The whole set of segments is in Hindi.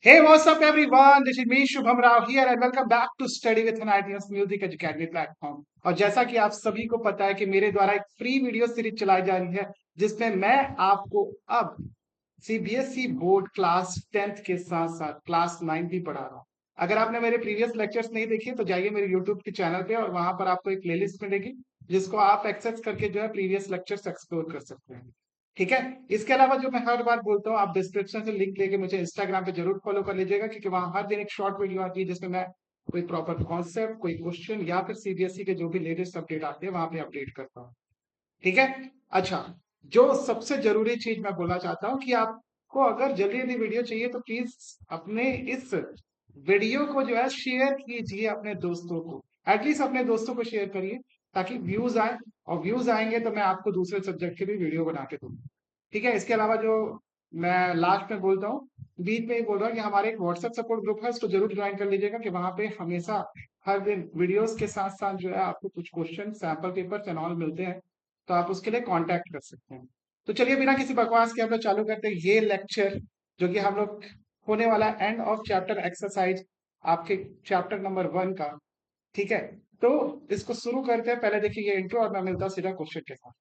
Hey, what's up, everyone? This is me, Shubham Rao here, and welcome back to Study with Fanatics Music Academy platform. और जैसा कि आप सभी को पता है कि मेरे द्वारा एक फ्री वीडियो सीरीज चलाई जा रही है, जिसमें मैं आपको अब सीबीएसई बोर्ड क्लास 10th के साथ साथ क्लास 9 भी पढ़ा रहा हूँ। अगर आपने मेरे प्रीवियस लेक्चर्स नहीं देखे तो जाइए मेरे यूट्यूब के चैनल पे, और वहां पर आपको एक प्लेलिस्ट मिलेगी जिसको आप एक्सेस करके जो है प्रीवियस लेक्चर्स एक्सप्लोर कर सकते हैं। ठीक है। इसके अलावा जो मैं हर बार बोलता हूँ, आप डिस्क्रिप्शन से लिंक लेके मुझे इंस्टाग्राम पे जरूर फॉलो कर लीजिएगा, क्योंकि वहां हर दिन एक शॉर्ट वीडियो आती है जिसमें मैं कोई प्रॉपर कॉन्सेप्ट, कोई क्वेश्चन या फिर सीबीएसई के जो भी लेटेस्ट अपडेट आते हैं वहां पे अपडेट करता हूँ। ठीक है। अच्छा, जो सबसे जरूरी चीज मैं बोलना चाहता हूँ कि आपको अगर जल्दी जल्दी वीडियो चाहिए तो प्लीज अपने इस वीडियो को जो है शेयर कीजिए अपने दोस्तों को। एटलीस्ट अपने दोस्तों को शेयर करिए ताकि व्यूज आए, और व्यूज आएंगे तो मैं आपको दूसरे सब्जेक्ट की भी वीडियो बना के दूंगा। ठीक है। इसके अलावा जो मैं लास्ट में बोलता हूँ, बीच में ही बोल रहा हूँ कि हमारे एक व्हाट्सएप सपोर्ट ग्रुप है, उसको जरूर ज्वाइन कर लीजिएगा, कि वहां पे हमेशा हर दिन वीडियोस के साथ साथ जो है आपको कुछ question, sample papers and all मिलते हैं, तो आप उसके लिए कांटेक्ट कर सकते हैं। तो चलिए बिना किसी बकवास के हम लोग चालू करते हैं ये लेक्चर, जो कि हम लोग होने वाला एंड ऑफ चैप्टर एक्सरसाइज, आपके चैप्टर नंबर 1 का। ठीक है। तो इसको शुरू करते हैं। पहले देखिए ये इंट्रो, और मैं मिलता हूँ सीधा क्वेश्चन के साथ।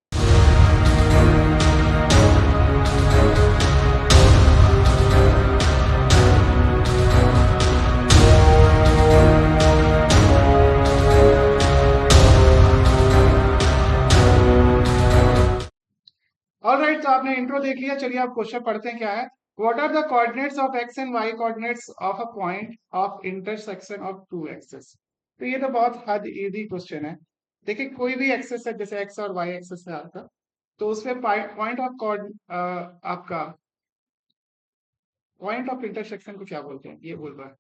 ऑलराइट, तो आपने इंट्रो देख लिया। चलिए आप क्वेश्चन पढ़ते हैं क्या है। What are the coordinates of x and y coordinates of a point of intersection of two axes. तो ये तो बहुत हद इजी क्वेश्चन है। देखिए कोई भी एक्सेस है, जैसे एक्स और वाई एक्सेस है आपका, तो उसमें पॉइंट ऑफ आपका पॉइंट ऑफ इंटरसेक्शन को क्या बोलते हैं, ये बोल रहा है।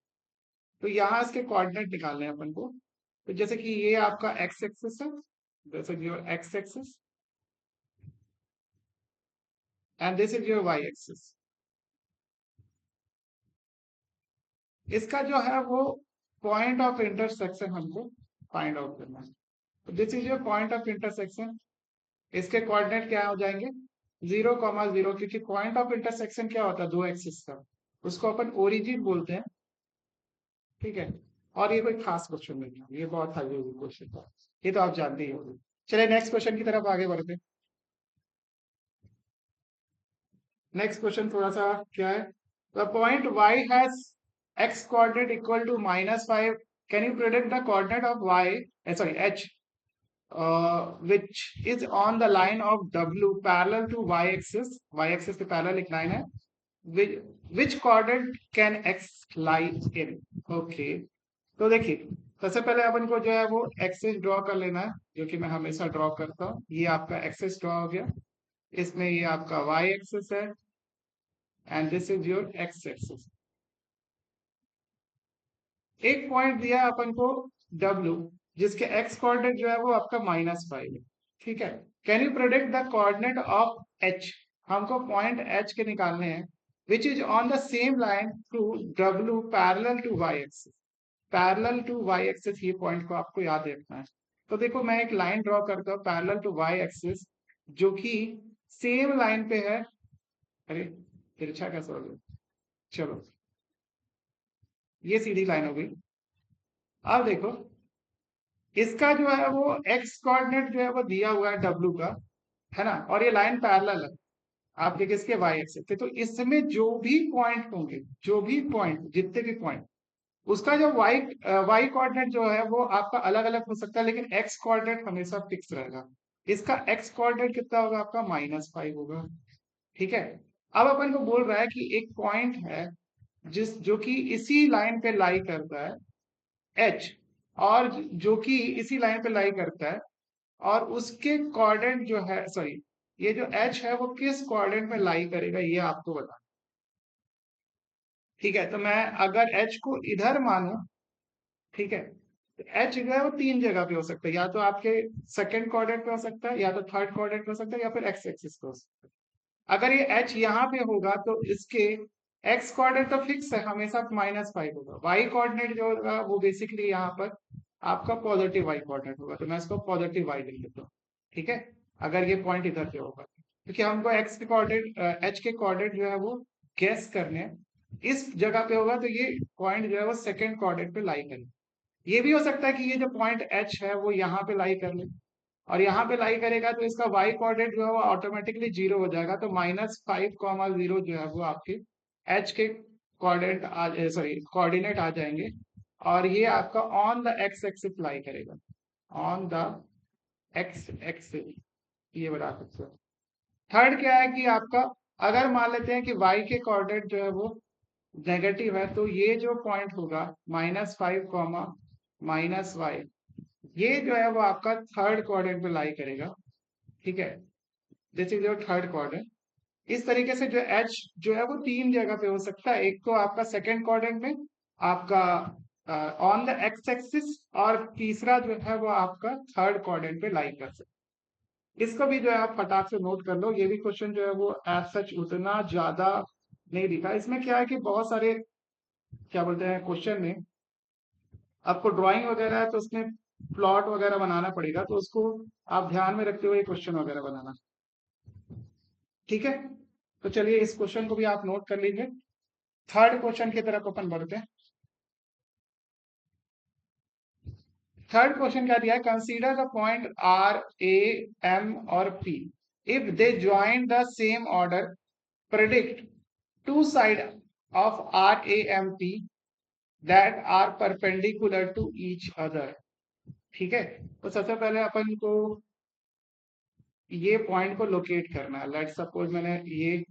तो यहाँ इसके कोऑर्डिनेट निकालने हैं अपन को। तो जैसे कि ये आपका एक्स एक्सिस है, जैसे your x axis, and this is your y axis. इसका जो है वो पॉइंट ऑफ इंटरसेक्शन हमको फाइंड आउट करना है। This is your point of intersection. इसके कोऑर्डिनेट क्या हो जाएंगे, 0,0, क्योंकि पॉइंट ऑफ इंटरसेक्शन क्या होता है, दो एक्सिस का, उसको अपन ओरिजिन बोलते हैं। ठीक है। और ये कोई खास क्वेश्चन नहीं है, ये बहुत हाई क्वेश्चन था, ये तो आप जानते ही होंगे। चलिए नेक्स्ट क्वेश्चन की तरफ आगे बढ़ते हैं। नेक्स्ट क्वेश्चन थोड़ा सा क्या है। The point y has x coordinate equal to -5. Can you predict the coordinate of y, sorry, h, which is on the line of w parallel to y axis? Y axis के पैरेलल एक लाइन है। which coordinate can x lie in? Okay, तो देखिए सबसे पहले अपन को जो है वो एक्सिस ड्रॉ कर लेना है, जो कि मैं हमेशा ड्रॉ करता हूँ। ये आपका एक्सिस ड्रॉ हो गया। इसमें ये आपका y एक्सिस है, and this is your x axis. एक पॉइंट दिया है अपन को W, जिसके एक्स कोऑर्डिनेट जो है वो आपका -5 है। ठीक है। Can you predict the coordinate of H? हमको पॉइंट H के निकालने हैं, which is on the same line to W parallel to y axis. Parallel to y axis, ये पॉइंट को आपको याद रखना है। तो देखो मैं एक लाइन ड्रॉ करता हूँ पैरेलल टू y एक्सिस, जो कि सेम लाइन पे है। अरे तिरछा कैसे हो गया, चलो ये सीधी लाइन हो गई। अब देखो इसका जो है वो एक्स कोऑर्डिनेट जो है वो दिया हुआ है डब्ल्यू का, है ना, और ये लाइन पैरेलल है आपके किसके, वाई एक्सिस के। तो इसमें जो भी पॉइंट होंगे, जो भी पॉइंट, जितने भी पॉइंट, उसका जो वाई वाई कोऑर्डिनेट जो है वो आपका अलग अलग हो सकता है, लेकिन एक्स कोऑर्डिनेट हमेशा फिक्स रहेगा। इसका एक्स कोऑर्डिनेट कितना होगा आपका, -5 होगा। ठीक है। अब अपन को बोल रहा है कि एक पॉइंट है जिस जो कि इसी लाइन पे लाई करता है, एच, और जो कि इसी लाइन पे लाई करता है, और उसके कोऑर्डिनेट जो है, सॉरी, ये जो एच है वो किस कोऑर्डिनेट में लाई करेगा ये आपको बता। ठीक है। तो मैं अगर एच को इधर मानूं, ठीक है, तो एच जो है वो तीन जगह पे हो सकता है, या तो आपके सेकंड कोऑर्डिनेट पे हो सकता है, या तो थर्ड कोऑर्डिनेट पे हो सकता है, या फिर एक्स एक्सिस पे हो सकता है। अगर ये एच यहाँ पे होगा तो इसके एक्स कोऑर्डिनेट तो फिक्स है, हमेशा -5 होगा। वाई कोऑर्डिनेट जो होगा वो बेसिकली यहाँ पर आपका पॉजिटिव वाई कोऑर्डिनेट होगा, तो मैं इसको पॉजिटिव वाई लिख देता हूँ। ठीक है। अगर ये पॉइंट इधर पे होगा, क्योंकि हमको एक्स के कोऑर्डिनेट, एच के कोऑर्डिनेट जो है वो गैस करने हैं। इस जगह पे होगा तो ये पॉइंट जो है वो सेकंड क्वाड्रेंट पे लाई करेगा। ये भी हो सकता है कि ये जो पॉइंट एच है वो यहाँ पे लाई कर ले, और यहाँ पे लाई करेगा तो इसका वाई कोऑर्डिनेट जो है वो ऑटोमेटिकली जीरो हो जाएगा, तो -5,0 जो है वो आपके एच के कोऑर्डिनेट सॉरी कोऑर्डिनेट आ जाएंगे, और ये आपका ऑन द एक्स एक्सिस लाई करेगा, ऑन द एक्स एक्सिस, ये बता सकते हो। थर्ड क्या है कि आपका, अगर मान लेते हैं कि y के कोऑर्डिनेट जो है वो नेगेटिव है, तो ये जो पॉइंट होगा -5, -y, ये जो है वो आपका थर्ड क्वाड्रेंट पे लाई करेगा। ठीक है, this is your third quadrant. इस तरीके से जो एच जो है वो तीन जगह पे हो सकता है, एक तो आपका सेकंड क्वाड्रेंट में, आपका ऑन द एक्स एक्सिस, और तीसरा जो है वो आपका थर्ड क्वाड्रेंट पे लाई कर सकता है। इसको भी जो है आप फटाक से नोट कर लो, ये भी क्वेश्चन जो है वो एज सच उतना ज्यादा नहीं दिखा। इसमें क्या है कि बहुत सारे क्या बोलते हैं क्वेश्चन में आपको ड्राइंग वगैरह है तो उसमें प्लॉट वगैरह बनाना पड़ेगा, तो उसको आप ध्यान में रखते हुए क्वेश्चन वगैरह बनाना। ठीक है, तो चलिए इस क्वेश्चन को भी आप नोट कर लीजिए। थर्ड क्वेश्चन की तरफ अपन बढ़ते हैं। थर्ड क्वेश्चन क्या दिया है, consider the point R A M और P, if they join the same order, predict two side of R A M P that are perpendicular to each other. ठीक है, तो सबसे पहले अपन को ये पॉइंट को लोकेट करना है। लेट सपोज मैंने ये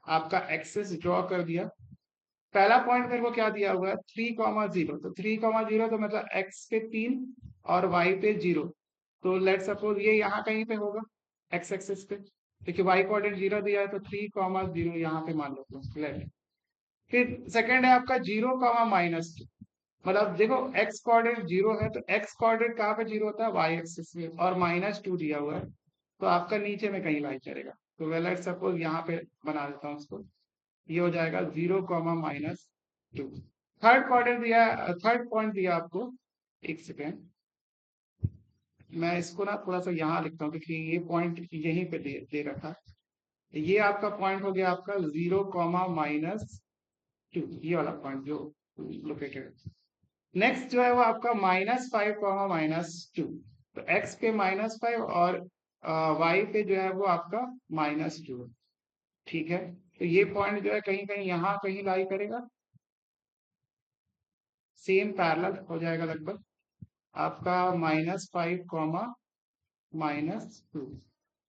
आपका एक्सिस ड्रॉ कर दिया। पहला पॉइंट मेरे को क्या दिया हुआ है, 3,0, तो 3,0 तो मतलब एक्स पे 3 और वाई पे 0। तो लेट सपोज ये यहाँ कहीं पे होगा एक्स एक्सिस पे, देखिए वाई कोऑर्डिनेट 0 दिया है, तो 3,0 यहाँ पे मान लो लेट। फिर सेकंड है आपका 0,-2, मतलब देखो एक्स कोऑर्डिनेट 0 है, तो एक्स कोऑर्डिनेट कहाँ पे 0 होता है, वाई एक्सिस में, और -2 दिया हुआ है, तो आपका नीचे में कहीं लाई करेगा। तो वेल लेट सपोज यहाँ पे बना देता हूँ उसको, ये हो जाएगा 0,-2। थर्ड क्वाड्रेंट दिया, थर्ड पॉइंट दिया आपको, एक सेकेंड मैं इसको ना थोड़ा सा यहाँ लिखता हूँ क्योंकि ये पॉइंट यहीं पे दे रखा है। ये आपका पॉइंट हो गया आपका 0,-2, ये वाला पॉइंट जो लोकेटेड है। नेक्स्ट जो है वो आपका -5, -2, तो x पे -5 और y पे जो है वो आपका -2। ठीक है, तो ये पॉइंट जो है कहीं कहीं यहाँ कहीं लाई करेगा, सेम पैरेलल हो जाएगा लगभग आपका -5, -2।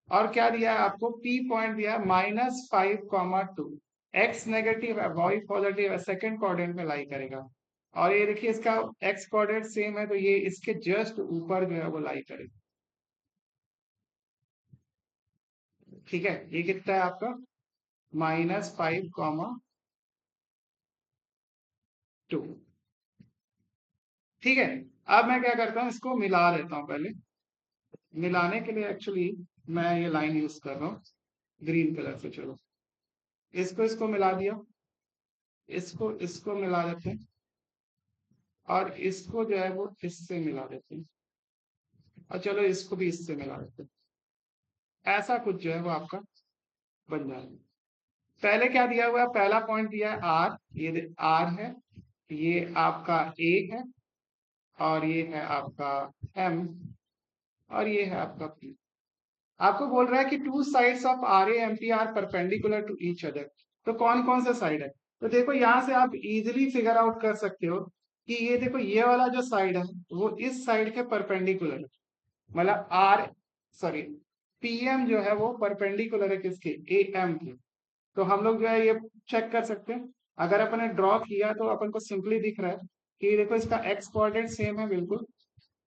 और क्या दिया है आपको, P पॉइंट दिया है -5, 2। x नेगेटिव है, y पॉजिटिव है, सेकंड क्वाड्रेंट में लाई करेगा। और ये देखिए इसका x कोऑर्डिनेट सेम है, तो ये इसके जस्ट ऊपर जो है वो लाई करेगा। ठीक है, ये कितना है आपका -5, 2। ठीक है, अब मैं क्या करता हूँ, इसको मिला देता हूँ पहले। मिलाने के लिए एक्चुअली मैं ये लाइन यूज कर रहा हूँ ग्रीन कलर से। चलो इसको इसको मिला दिया, इसको इसको मिला देते हैं, और इसको जो है वो इससे मिला देते हैं, और चलो इसको भी इससे मिला देते हैं। ऐसा कुछ जो है वो आपका बन जाएगा। पहले क्या दिया हुआ है, पहला पॉइंट दिया है आर, ये आर है, ये आपका ए है, और ये है आपका एम, और ये है आपका पी। आपको बोल रहा है कि two sides of R A M P are perpendicular to each other, तो कौन कौन सा साइड है। तो देखो यहाँ से आप इजीली फिगर आउट कर सकते हो कि ये देखो ये वाला जो साइड है वो इस साइड के परपेंडिकुलर है, मतलब आर सॉरी पीएम जो है वो परपेंडिकुलर है किसके, ए एम के। तो हम लोग जो है ये चेक कर सकते हैं, अगर अपन ने ड्रॉ किया तो अपन को सिंपली दिख रहा है कि देखो इसका एक्स कोऑर्डिनेट सेम है बिल्कुल,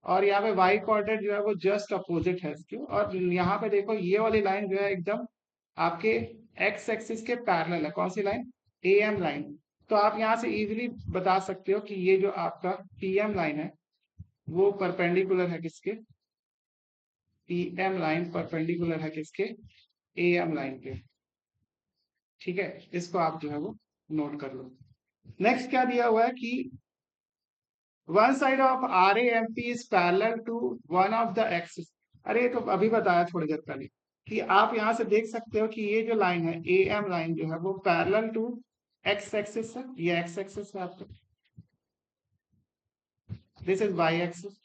और यहाँ पे वाई कोऑर्डिनेट जो है वो जस्ट अपोजिट है इसके, और यहाँ पे देखो ये वाली लाइन जो है एकदम आपके एक्स एक्सिस के पैरेलल है। कौन सी लाइन, ए एम लाइन। तो आप यहाँ से इजीली बता सकते हो कि ये जो आपका पी एम लाइन है वो परपेंडिकुलर है किसके, पी एम लाइन परपेंडिकुलर है किसके, ए एम लाइन के। ठीक है, इसको आप जो है वो नोट कर लो। नेक्स्ट क्या दिया हुआ है कि one side of R A M P is parallel to one of the axis. अरे ये तो अभी बताया थोड़ी देर पहले कि आप यहाँ से देख सकते हो कि ये जो लाइन है ए एम लाइन जो है वो पैरेलल टू एक्स एक्सिस है, ये एक्स एक्सिस है आपका, दिस इज वाई एक्सिस।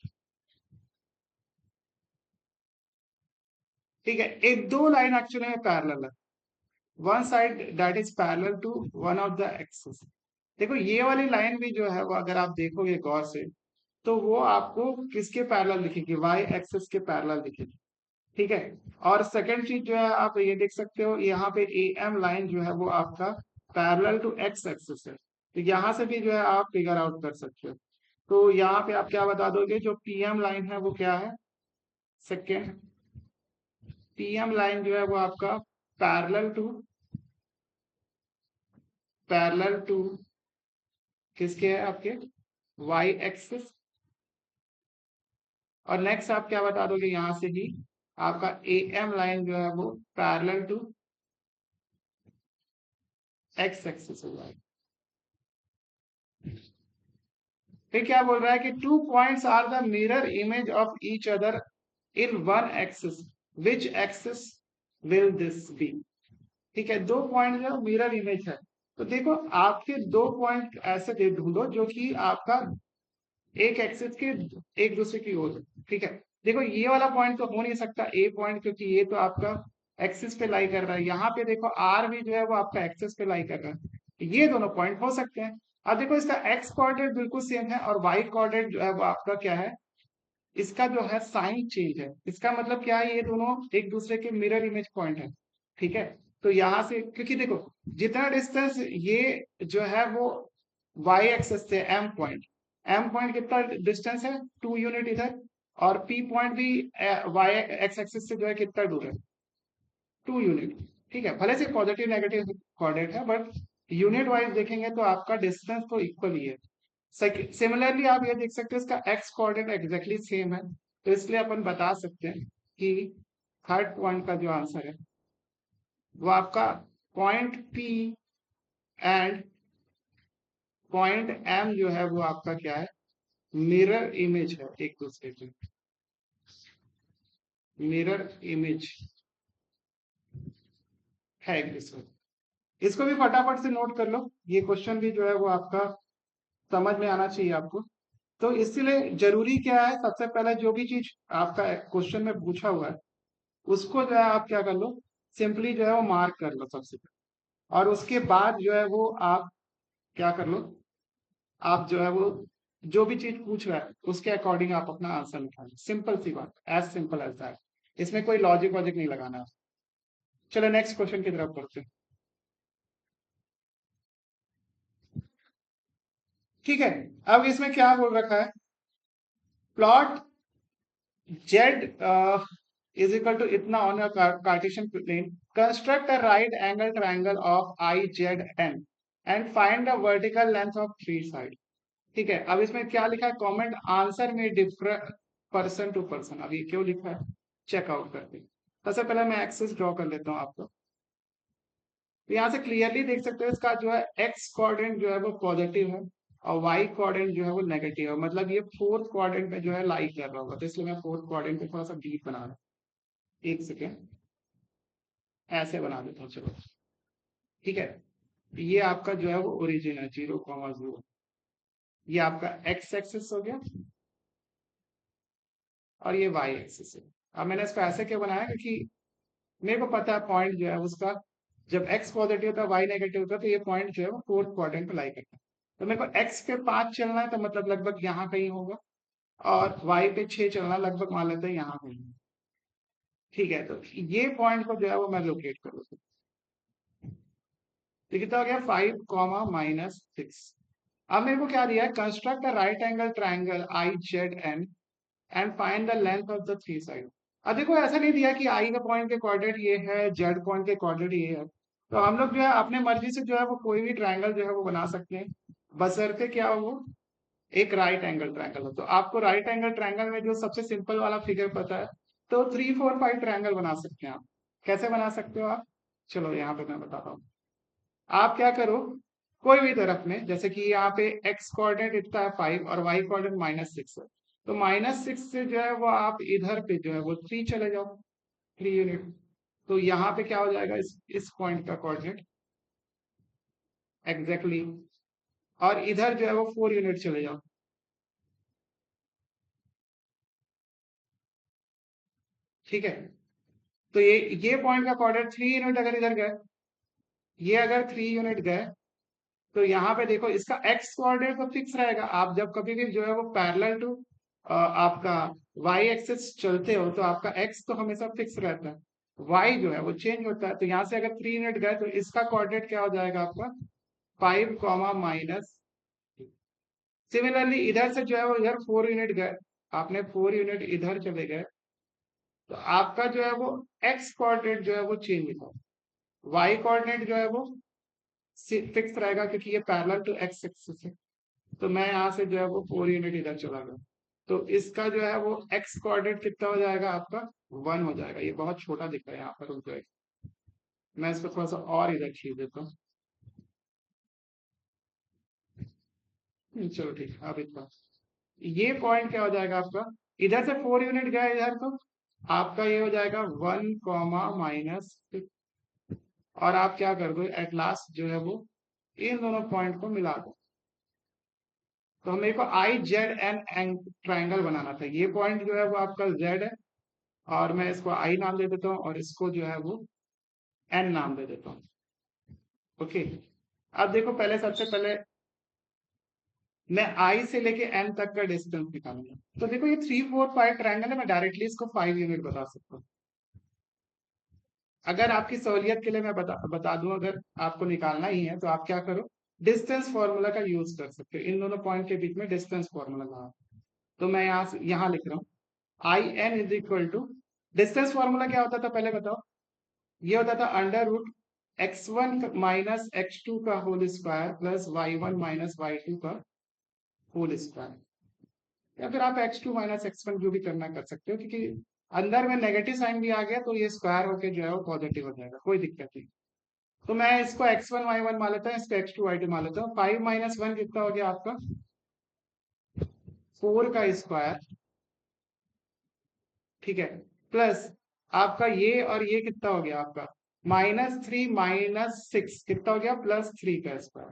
ठीक है, एक दो लाइन एक्चुअली में पैरेलल है, one side that is parallel to one of the axis. देखो ये वाली लाइन भी जो है वो अगर आप देखोगे गौर से तो वो आपको किसके पैरेलल दिखेगी, वाई एक्सिस के पैरेलल दिखेगी। ठीक है, और सेकंड चीज जो है आप ये देख सकते हो यहाँ पे ए एम लाइन जो है वो आपका पैरेलल टू एक्स एक्सिस है, तो यहाँ से भी जो है आप फिगर आउट कर सकते हो। तो यहाँ पे आप क्या बता दोगे, जो पीएम लाइन है वो क्या है, सेकेंड पीएम लाइन जो है वो आपका पैरेलल टू पैरेलल टू किसके है, आपके वाई एक्सिस। और नेक्स्ट आप क्या बता दोगे यहाँ से ही, आपका ए एम लाइन जो है वो पैरेलल टू एक्स एक्सिस होगा। फिर क्या बोल रहा है कि two points are the mirror image of each other in one axis, which axis will this be. ठीक है, दो पॉइंट जो मिरर इमेज है, तो देखो आपके दो पॉइंट ऐसे दे ढूंढो जो कि आपका एक एक्सिस के एक दूसरे की ओर है। ठीक है, देखो ये वाला पॉइंट तो हो नहीं सकता ए पॉइंट, क्योंकि ये तो आपका एक्सिस पे लाई कर रहा है, यहाँ पे देखो आर भी जो है वो आपका एक्सिस पे लाई कर रहा है, ये दोनों पॉइंट हो सकते हैं। अब देखो इसका एक्स कोऑर्डिनेट बिल्कुल सेम है और वाई कोऑर्डिनेट जो है वो आपका क्या है, इसका जो है साइन चेंज है, इसका मतलब क्या है, ये दोनों एक दूसरे के मिरर इमेज पॉइंट है। ठीक है, तो यहाँ से क्योंकि देखो जितना डिस्टेंस ये जो है वो वाई एक्सेस से एम पॉइंट कितना डिस्टेंस है, 2 यूनिट इधर, और पी पॉइंट भी वाई एक्स एक्सिस से जो है कितना दूर है, 2 यूनिट। ठीक है, भले से पॉजिटिव नेगेटिव कोऑर्डिनेट है बट यूनिट वाइज देखेंगे तो आपका डिस्टेंस तो इक्वल ही है। सिमिलरली आप ये देख सकते हो इसका एक्स कोऑर्डिनेट एग्जैक्टली सेम है, तो इसलिए अपन बता सकते हैं कि थर्ड पॉइंट का जो आंसर है वो आपका point P and point M जो है वो आपका क्या है, मिरर इमेज है एक दूसरे की, मिरर इमेज है एक दूसरे। इसको भी फटाफट से नोट कर लो, ये क्वेश्चन भी जो है वो आपका समझ में आना चाहिए आपको। तो इसलिए जरूरी क्या है, सबसे पहले जो भी चीज आपका क्वेश्चन में पूछा हुआ है उसको जो है आप क्या कर लो, सिंपली जो है वो मार्क कर लो सबसे पहले, और उसके बाद जो है वो आप क्या कर लो, आप जो है वो जो भी चीज पूछ रहा है उसके अकॉर्डिंग आप अपना आंसर निकालो, सिंपल सी बात, एज सिंपल एज दैट, इसमें कोई लॉजिक वॉजिक नहीं लगाना है। चलो नेक्स्ट क्वेश्चन की तरफ बढ़ते हैं। ठीक है, अब इसमें क्या बोल रखा है, plot Z is equal to इतना on cartesian plane, construct a right angle triangle of I Z N and find the vertical length of three side. ठीक है, अब इसमें क्या लिखा है, कमेंट आंसर में डिफर पर्सन टू पर्सन, अब ये क्यों लिखा है चेकआउट करते हैं। सबसे पहले मैं एक्सेस ड्रॉ कर लेता हूँ आपको, तो यहाँ से क्लियरली देख सकते हो इसका जो है एक्स कोऑर्डिनेट जो है वो पॉजिटिव है और वाई कोऑर्डिनेट जो है वो नेगेटिव है, मतलब ये फोर्थ क्वाड्रेंट में जो है लाई कर रहा होगा, तो इसलिए मैं फोर्थ क्वाड्रेंट पे थोड़ा सा डीप बना रहा हूँ। एक सेकेंड, ऐसे बना देता हूँ, चलो। ठीक है, ये आपका जो है वो ओरिजिन है 0,0, ये आपका एक्स एक्सिस हो गया और ये वाई एक्सिस है। अब मैंने इसको ऐसे क्यों बनाया, क्योंकि मेरे को पता है पॉइंट जो है उसका जब एक्स पॉजिटिव होता है वाई नेगेटिव होता है, तो ये पॉइंट जो है वो फोर्थ क्वाड्रेंट पे लाई करता है। तो मेरे को एक्स पे 5 चलना है तो मतलब लगभग यहाँ कहीं होगा, और वाई पे 6 चलना लगभग मान लेते हैं यहाँ कहीं। ठीक है, तो ये पॉइंट को जो है वो मैं लोकेट कर लूँ, तो कितना हो गया 5,-6। अब मेरे को क्या दिया है, construct a right angle triangle I Z N and find the length of the three side. अब देखो ऐसा नहीं दिया कि आई का पॉइंट के कोऑर्डिनेट ये है, जेड पॉइंट के कोऑर्डिनेट ये है, तो हम लोग जो है अपने मर्जी से जो है वो कोई भी ट्रायंगल जो है वो बना सकते हैं, बशर्ते क्या हो वो एक राइट एंगल ट्रायंगल हो। तो आपको राइट एंगल ट्रायंगल में जो सबसे सिंपल वाला फिगर पता है, तो 3, 4, 5 ट्रायंगल बना सकते हैं आप। कैसे बना सकते हो आप, चलो यहाँ पे मैं बताता हूँ। आप क्या करो, कोई भी तरफ में, जैसे कि यहाँ पे एक्स कोऑर्डिनेट इतना है 5 और वाई कोऑर्डिनेट -6 है, तो -6 से जो है वो आप इधर पे जो है वो 3 चले जाओ, 3 यूनिट। तो यहाँ पे क्या हो जाएगा, इस पॉइंट का कोऑर्डिनेट एग्जैक्टली और इधर जो है वो 4 यूनिट चले जाओ। ठीक है, तो ये पॉइंट का कोऑर्डिनेट 3 यूनिट अगर इधर गए, ये अगर 3 यूनिट गए, तो यहाँ पे देखो इसका एक्स कोऑर्डिनेट तो फिक्स रहेगा। आप जब कभी भी जो है वो पैरेलल टू आपका वाई एक्सिस चलते हो तो आपका एक्स तो हमेशा फिक्स रहता है, वाई जो है वो चेंज होता है। तो यहाँ से अगर 3 यूनिट गए तो इसका कोऑर्डिनेट क्या हो जाएगा आपका 5, सिमिलरली इधर से जो है वो इधर 4 यूनिट गए, आपने 4 यूनिट इधर चले गए, तो आपका जो है वो एक्स कोऑर्डिनेट जो है वो चेंज होगा, वाई कोऑर्डिनेट जो है वो फिक्स रहेगा क्योंकि ये पैरेलल टू एक्स एक्सिस है। तो मैं यहाँ से जो है वो 4 यूनिट इधर चला गया, तो इसका जो है वो एक्स कोऑर्डिनेट कितना हो जाएगा आपका 1 हो जाएगा। ये बहुत छोटा दिख रहा है यहाँ पर, रुक जाएगा, मैं इसको थोड़ा सा और इधर खींच देता हूँ। चलो ठीक है, अब इतना ये पॉइंट क्या हो जाएगा आपका, इधर से 4 यूनिट गया इधर, तो आपका ये हो जाएगा 1, और आप क्या कर दो एट लास्ट जो है वो इन दोनों पॉइंट को मिला दो। तो मेरे को IZN ट्राइंगल बनाना था, ये पॉइंट जो है वो आपका Z है, और मैं इसको I नाम दे देता हूँ और इसको जो है वो N नाम दे देता हूँ। ओके, अब देखो पहले सबसे पहले मैं I से लेके N तक का डिस्टेंस निकालूंगा। तो देखो ये 3, 4, 5 ट्राइंगल है, मैं डायरेक्टली इसको 5 यूनिट बता सकता हूँ। अगर आपकी सहूलियत के लिए मैं बता दूं, अगर आपको निकालना ही है तो आप क्या करो, डिस्टेंस फॉर्मूला का यूज कर सकते हो, इन दोनों पॉइंट के बीच में डिस्टेंस फॉर्मूला लगा। तो मैं यहाँ लिख रहा हूँ IN is equal to, distance formula क्या होता था पहले बताओ, ये होता था √x1 माइनस x2 का whole square plus y1 minus y2 का होल स्क्वायर, या फिर आप x2 माइनस x1 जो भी करना कर सकते हो, क्योंकि अंदर में नेगेटिव साइन भी आ गया तो ये स्क्वायर होके जो है वो पॉजिटिव हो जाएगा, कोई दिक्कत नहीं। तो मैं इसको x1 y1 मान लेता हूँ, इसको x2 y2 मान लेता हूँ। 5 - 1 कितना हो गया आपका 4 का स्क्वायर, ठीक है, प्लस आपका ये और ये कितना हो गया आपका -3 - 6 कितना हो गया +3 का स्क्वायर।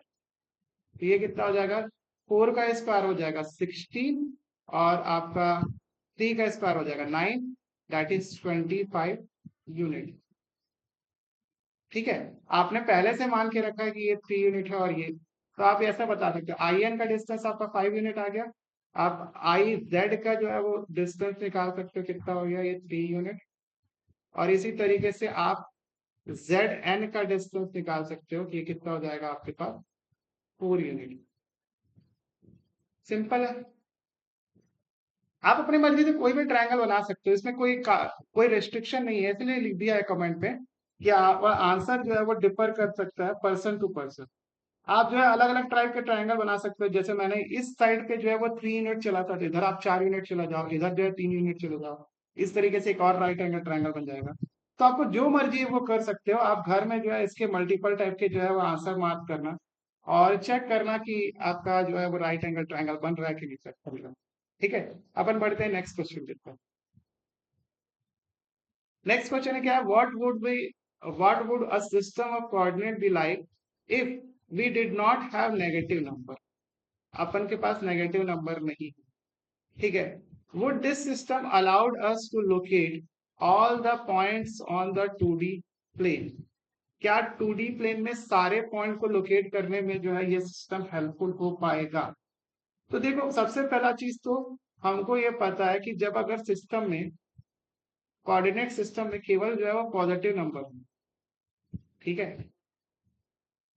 तो ये कितना हो जाएगा 4 का स्क्वायर हो जाएगा 16, और आपका 3 का स्क्वायर हो जाएगा 9, दैट इज 25 यूनिट। ठीक है, आपने पहले से मान के रखा है कि ये 3 यूनिट है, और ये तो आप ऐसा बता सकते हो IN का डिस्टेंस आपका 5 यूनिट आ गया। आप IZ का जो है वो डिस्टेंस निकाल सकते हो, कितना हो गया ये 3 यूनिट, और इसी तरीके से आप ZN का डिस्टेंस निकाल सकते हो कि ये कितना हो जाएगा आपके पास 4 यूनिट। सिंपल है, आप अपनी मर्जी से कोई भी ट्रायंगल बना सकते हो, इसमें कोई रेस्ट्रिक्शन नहीं है, इसलिए लिख दिया है कमेंट पे कि आंसर जो है वो डिफर कर सकता है पर्सन टू पर्सन। आप जो है अलग अलग टाइप के ट्रायंगल बना सकते हो, जैसे मैंने इस साइड पे जो है वो 3 यूनिट चला था, तो इधर आप 4 यूनिट चला जाओ, इधर जो है 3 यूनिट चले जाओ, इस तरीके से एक और राइट एंगल ट्रायंगल बन जाएगा। तो आपको जो मर्जी है वो कर सकते हो, आप घर में जो है इसके मल्टीपल टाइप के जो है वो आंसर मार्क करना और चेक करना कि आपका जो है वो राइट एंगल ट्रायंगल बन रहा है कि नहीं चेक करना। ठीक है, अपन बढ़ते हैं नेक्स्ट क्वेश्चन देखते हैं। नेक्स्ट क्वेश्चन है क्या है, what would a system of coordinate be like if we did not have negative number. अपन के पास नेगेटिव नंबर नहीं है, ठीक है। Would this system allowed us to locate all the points on the 2D plane. क्या 2D प्लेन में सारे पॉइंट को लोकेट करने में जो है ये सिस्टम हेल्पफुल हो पाएगा। तो देखो सबसे पहला चीज तो हमको ये पता है कि जब अगर सिस्टम में कोऑर्डिनेट सिस्टम में केवल जो है वो पॉजिटिव नंबर, ठीक है,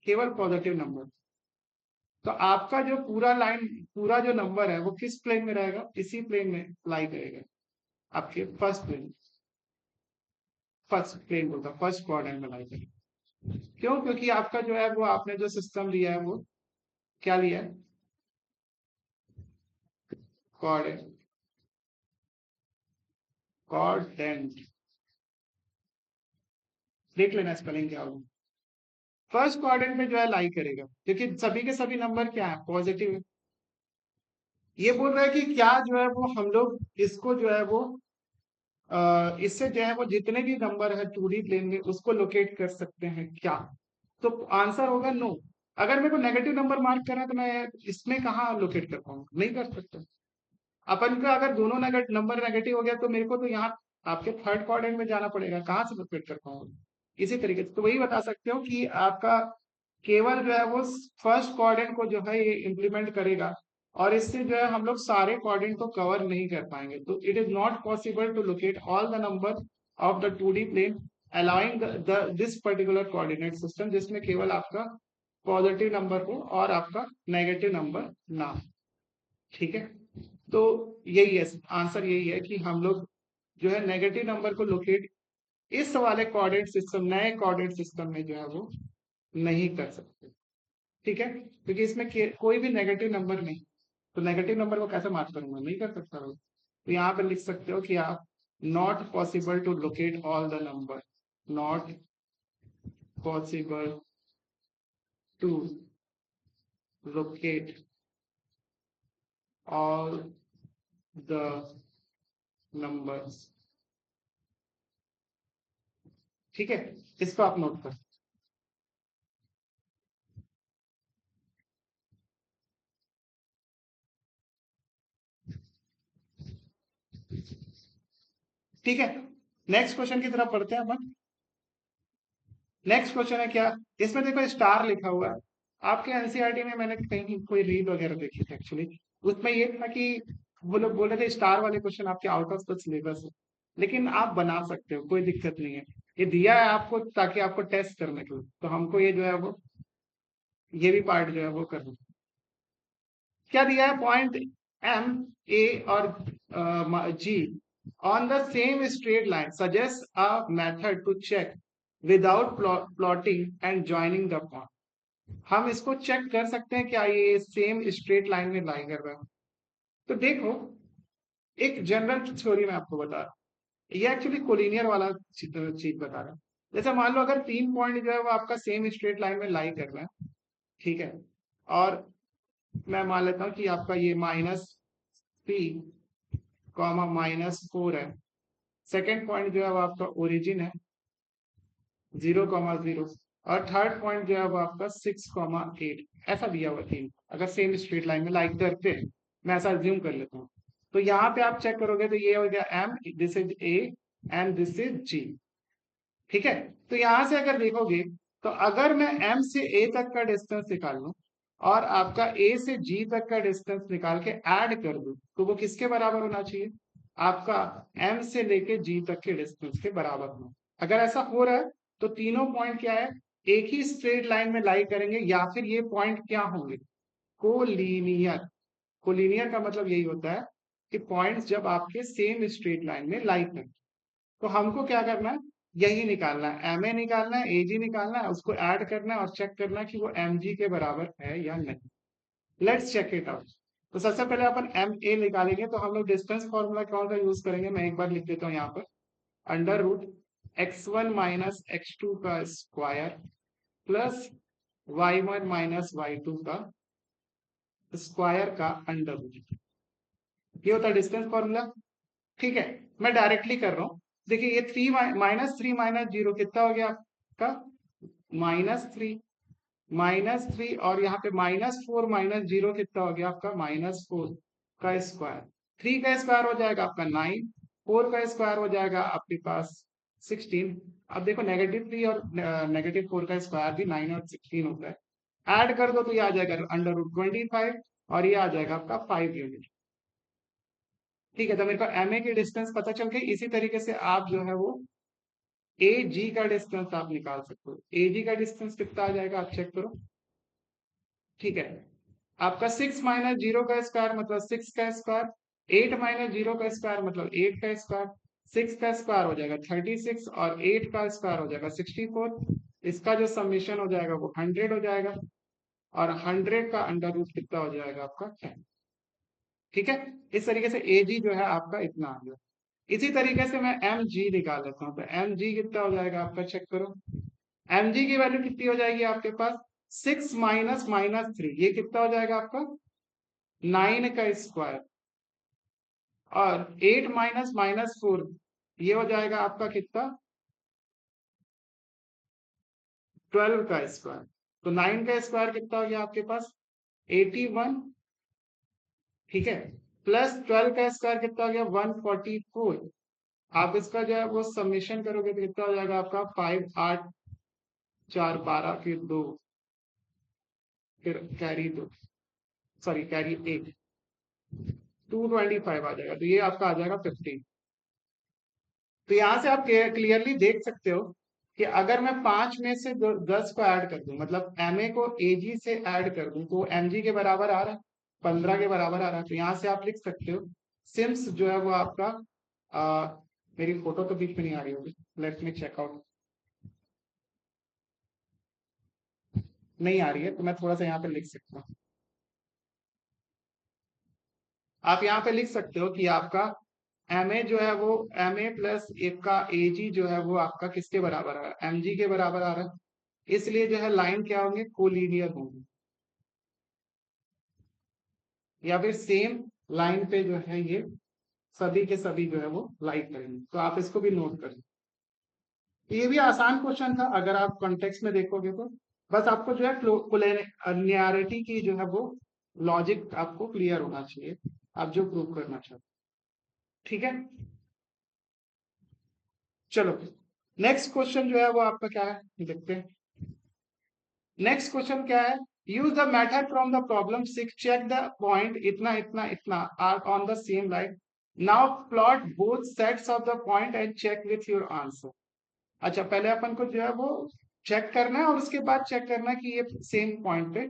केवल पॉजिटिव नंबर, तो आपका जो पूरा जो नंबर है वो किस प्लेन में रहेगा, इसी प्लेन में लाई करेगा, आपके फर्स्ट प्लेन बोलता फर्स्ट क्वाड्रेंट में लाई करेगा। क्यों, क्योंकि आपका जो है वो आपने जो सिस्टम लिया है वो क्या लिया है, कोऑर्डिनेट, कोऑर्डिनेट, देख लेना स्पेलिंग क्या होगा। फर्स्ट क्वाड्रेंट में जो है लाई करेगा, क्योंकि सभी के सभी नंबर क्या है पॉजिटिव है। ये बोल रहा है कि क्या जो है वो हम लोग इसको जो है वो इससे जो है वो जितने भी नंबर है 2D प्लेन में उसको लोकेट कर सकते हैं क्या। तो आंसर होगा नो, अगर मेरे को नेगेटिव नंबर मार्क करना है तो मैं इसमें कहाँ लोकेट कर पाऊंगा, नहीं कर सकता। अपन का अगर दोनों नंबर नेगेटिव हो गया तो मेरे को तो यहाँ आपके थर्ड क्वाड्रेंट में जाना पड़ेगा, कहाँ से लोकेट कर पाऊंगा। इसी तरीके से तो वही बता सकते हो कि आपका केवल जो है वो फर्स्ट क्वाड्रेंट को जो है ये इम्प्लीमेंट करेगा, और इससे जो है हम लोग सारे क्वाड्रेंट को कवर नहीं कर पाएंगे। तो it is not possible to locate all the number of the 2D plane allowing this particular coordinate system, जिसमें केवल आपका पॉजिटिव नंबर हो और आपका नेगेटिव नंबर ना हो। ठीक है, तो यही है आंसर, यही है कि हम लोग जो है नेगेटिव नंबर को लोकेट इस वाले कोऑर्डिनेट सिस्टम, नए कोऑर्डिनेट सिस्टम में जो है वो नहीं कर सकते। ठीक है, क्योंकि इसमें कोई भी नेगेटिव नंबर नहीं, तो नेगेटिव नंबर को कैसे मार्क करूंगा, नहीं कर सकता वो। तो यहाँ पे लिख सकते हो कि आप not possible to locate all the number, not possible to locate all the numbers. ठीक है, इसको आप नोट कर। ठीक है, नेक्स्ट क्वेश्चन की तरफ पढ़ते हैं अपन। नेक्स्ट क्वेश्चन है क्या, इसमें देखो स्टार लिखा हुआ है। आपके एनसीईआरटी में मैंने कहीं कोई रील वगैरह देखी थी एक्चुअली, उसमें ये था कि वो लोग बोल रहे थे स्टार वाले क्वेश्चन आपके आउट ऑफ द सिलेबस है, लेकिन आप बना सकते हो, कोई दिक्कत नहीं है। ये दिया है आपको ताकि आपको टेस्ट करने के लिए, तो हमको ये जो है वो ये भी पार्ट जो है वो करना। क्या दिया है, पॉइंट एम, ए और G on the same straight line suggest a method to check without plotting and joining the point. हम इसको चेक कर सकते हैं क्या ये सेम स्ट्रेट लाइन में लाई कर रहा है। तो देखो, एक जनरल थ्योरी में आपको बता रहा हूं, ये एक्चुअली कोलिनियर वाला चीज बता रहा है। जैसे मान लो अगर 3 पॉइंट जो है वो आपका सेम स्ट्रेट लाइन में लाई कर रहा है, ठीक है, और मैं मान लेता हूँ कि आपका ये -3 कॉमा -4 है। सेकेंड पॉइंट जो है वो आपका ओरिजिन है 0,0, और थर्ड पॉइंट जो है वो आपका 6,8। ऐसा दिया हुआ थी, अगर सेम स्ट्रेट लाइन में लाइक करते हैं, मैं ऐसा अज्यूम कर लेता हूँ। तो यहाँ पे आप चेक करोगे तो ये हो गया M, this is A and this is G. ठीक है, तो यहां से अगर देखोगे तो अगर मैं एम से ए तक का डिस्टेंस निकाल लूं और आपका ए से जी तक का डिस्टेंस निकाल के ऐड कर दूं, तो वो किसके बराबर होना चाहिए, आपका एम से लेके जी तक के डिस्टेंस के बराबर होना। अगर ऐसा हो रहा है तो तीनों पॉइंट क्या है, एक ही स्ट्रेट लाइन में लाई करेंगे, या फिर ये पॉइंट क्या होंगे, कोलिनियर। कोलिनियर का मतलब यही होता है कि पॉइंट्स जब आपके सेम स्ट्रेट लाइन में लाई करें। तो हमको क्या करना है, यही निकालना है, एम ए निकालना है, ए जी निकालना है, उसको ऐड करना है और चेक करना है कि वो एम जी के बराबर है या नहीं। Let's check it out. तो सबसे पहले अपन एम ए निकालेंगे, तो हम लोग डिस्टेंस फॉर्मूला कौन सा यूज करेंगे, मैं एक बार लिख देता हूँ यहाँ पर, √x1 माइनस x2 का square plus y1 minus y2 का स्क्वायर का अंडर रूट। ये होता है डिस्टेंस फॉर्मूला। ठीक है, मैं डायरेक्टली कर रहा हूँ। देखिए ये -3 माइनस जीरो कितना हो गया आपका, -3, -3, और यहाँ पे -4 माइनस जीरो कितना हो गया आपका, -4 का स्क्वायर। 3 का स्क्वायर हो जाएगा आपका 9, 4 का स्क्वायर हो जाएगा आपके पास 16। अब देखो -3 और -4 का स्क्वायर भी 9 और 16 होता है, ऐड कर दो तो ये आ जाएगा √25, और ये आ जाएगा आपका 5 यूनिट। ठीक है, तो मेरे को एम ए की डिस्टेंस पता चल गई। इसी तरीके से आप जो है वो ए जी का डिस्टेंस आप निकाल सकते हो। ए जी का डिस्टेंस कितना आ जाएगा, आप चेक करो। ठीक है, आपका 6 माइनस जीरो का स्क्वायर मतलब 6 का स्क्वायर, 8 माइनस जीरो का स्क्वायर मतलब 8 का स्क्वायर। 6 का स्क्वायर हो जाएगा 36 और 8 का स्क्वायर हो जाएगा 64। इसका जो समीशन हो जाएगा वो 100 हो जाएगा, और 100 का अंडर रूट कितना हो जाएगा आपका 10। ठीक है, इस तरीके से ए जी जो है आपका इतना आ गया। इसी तरीके से मैं एम जी निकाल लेता हूँ, तो एम जी कितना हो जाएगा आपका, चेक करो। एम जी की वैल्यू कितनी हो जाएगी आपके पास, 6 माइनस -3, ये कितना हो जाएगा आपका 9 का स्क्वायर, और 8 माइनस -4 ये हो जाएगा आपका कितना 12 का स्क्वायर। तो 9 का स्क्वायर कितना हो गया आपके पास 81, ठीक है, प्लस 12 का स्क्वायर कितना हो गया 144। आप इसका जो है वो समेशन करोगे तो कितना हो जाएगा आपका 5 8 4 12 फिर 2 फिर कैरी 2, सॉरी कैरी 1, 225 आ जाएगा, तो ये आपका आ जाएगा 15। तो यहाँ से आप क्लियरली देख सकते हो कि अगर मैं 5 में से 10 को ऐड कर दूं, मतलब एमए को एजी से ऐड कर दूं, तो एमजी के बराबर आ रहा है, 15 के बराबर आ रहा है। तो यहाँ से आप लिख सकते हो सिम्स जो है वो आपका मेरी फोटो तो बीच में नहीं आ रही होगी, लेट मी चेक आउट, नहीं आ रही है, तो मैं थोड़ा सा यहाँ पे लिख सकता हूँ। आप यहाँ पे लिख सकते हो कि आपका एम ए जो है वो एम ए प्लस एक का ए जी जो है वो आपका किसके बराबर आ रहा है, एम जी के बराबर आ रहा है। इसलिए जो है लाइन क्या होंगे, कोलिनियर होंगे, या फिर सेम लाइन पे जो है ये सभी के सभी जो है वो लाइक करेंगे। तो आप इसको भी नोट करें। ये भी आसान क्वेश्चन था अगर आप कॉन्टेक्स्ट में देखोगे तो। बस आपको जो है लिनियरिटी की जो है वो लॉजिक आपको क्लियर होना चाहिए, आप जो प्रूव करना चाहते हो, ठीक है। चलो नेक्स्ट क्वेश्चन जो है वो आपका क्या है देखते हैं। नेक्स्ट क्वेश्चन क्या है, use the method from the problem 6, check the point इतना इतना इतना are on the same line, now plot both sets of the point and check with your answer. अच्छा, पहले अपन को जो है वो चेक करना है और उसके बाद चेक करना है कि ये सेम पॉइंट पे।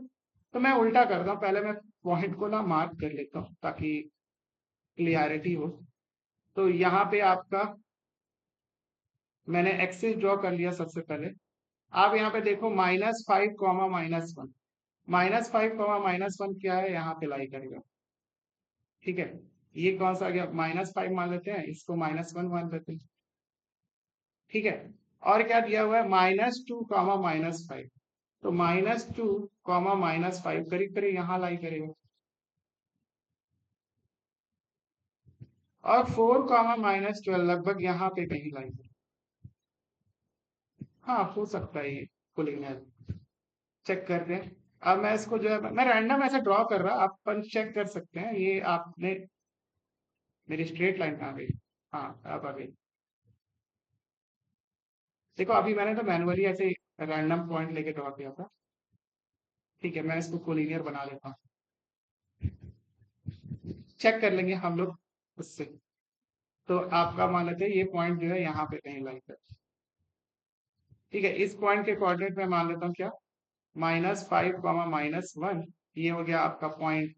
तो मैं उल्टा करता हूँ, पहले मैं पॉइंट को ना मार्क कर लेता हूँ ताकि क्लियरिटी हो। तो यहाँ पे आपका मैंने एक्सिस ड्रॉ कर लिया सबसे पहले। आप यहाँ पे देखो -5 कॉमा -1, -5 कॉमा -1 क्या है, यहाँ पे लाई करेगा, ठीक है। ये कौन सा आ गया, -5 मान लेते हैं, इसको -1 मान लेते हैं, ठीक है। और क्या दिया हुआ है, -2 कॉमा -5, तो -2 कॉमा -5 करीब करीब यहाँ लाई करेगा, और 4 कॉमा -12 लगभग यहाँ पे कहीं लाई करेगा। हाँ हो सकता है ये कोलिनियर, चेक करते हैं। अब मैं इसको जो है मैं रैंडम ऐसे ड्रॉ कर रहा, आप अपन चेक कर सकते हैं। ये आपने मेरी स्ट्रेट लाइन कहाँ गई, हाँ अब आ गई। देखो अभी मैंने तो मैनुअली ऐसे रैंडम पॉइंट लेके ड्रॉ किया था, ठीक है। मैं इसको कोलिनियर बना लेता हूँ, चेक कर लेंगे हम लोग उससे। तो आपका मान लेते हैं ये पॉइंट जो है यहाँ पे कहीं लाई कर, ठीक है। इस पॉइंट के कोऑर्डिनेट में मान लेता हूँ क्या, -5 कॉमा -1, ये हो गया आपका पॉइंट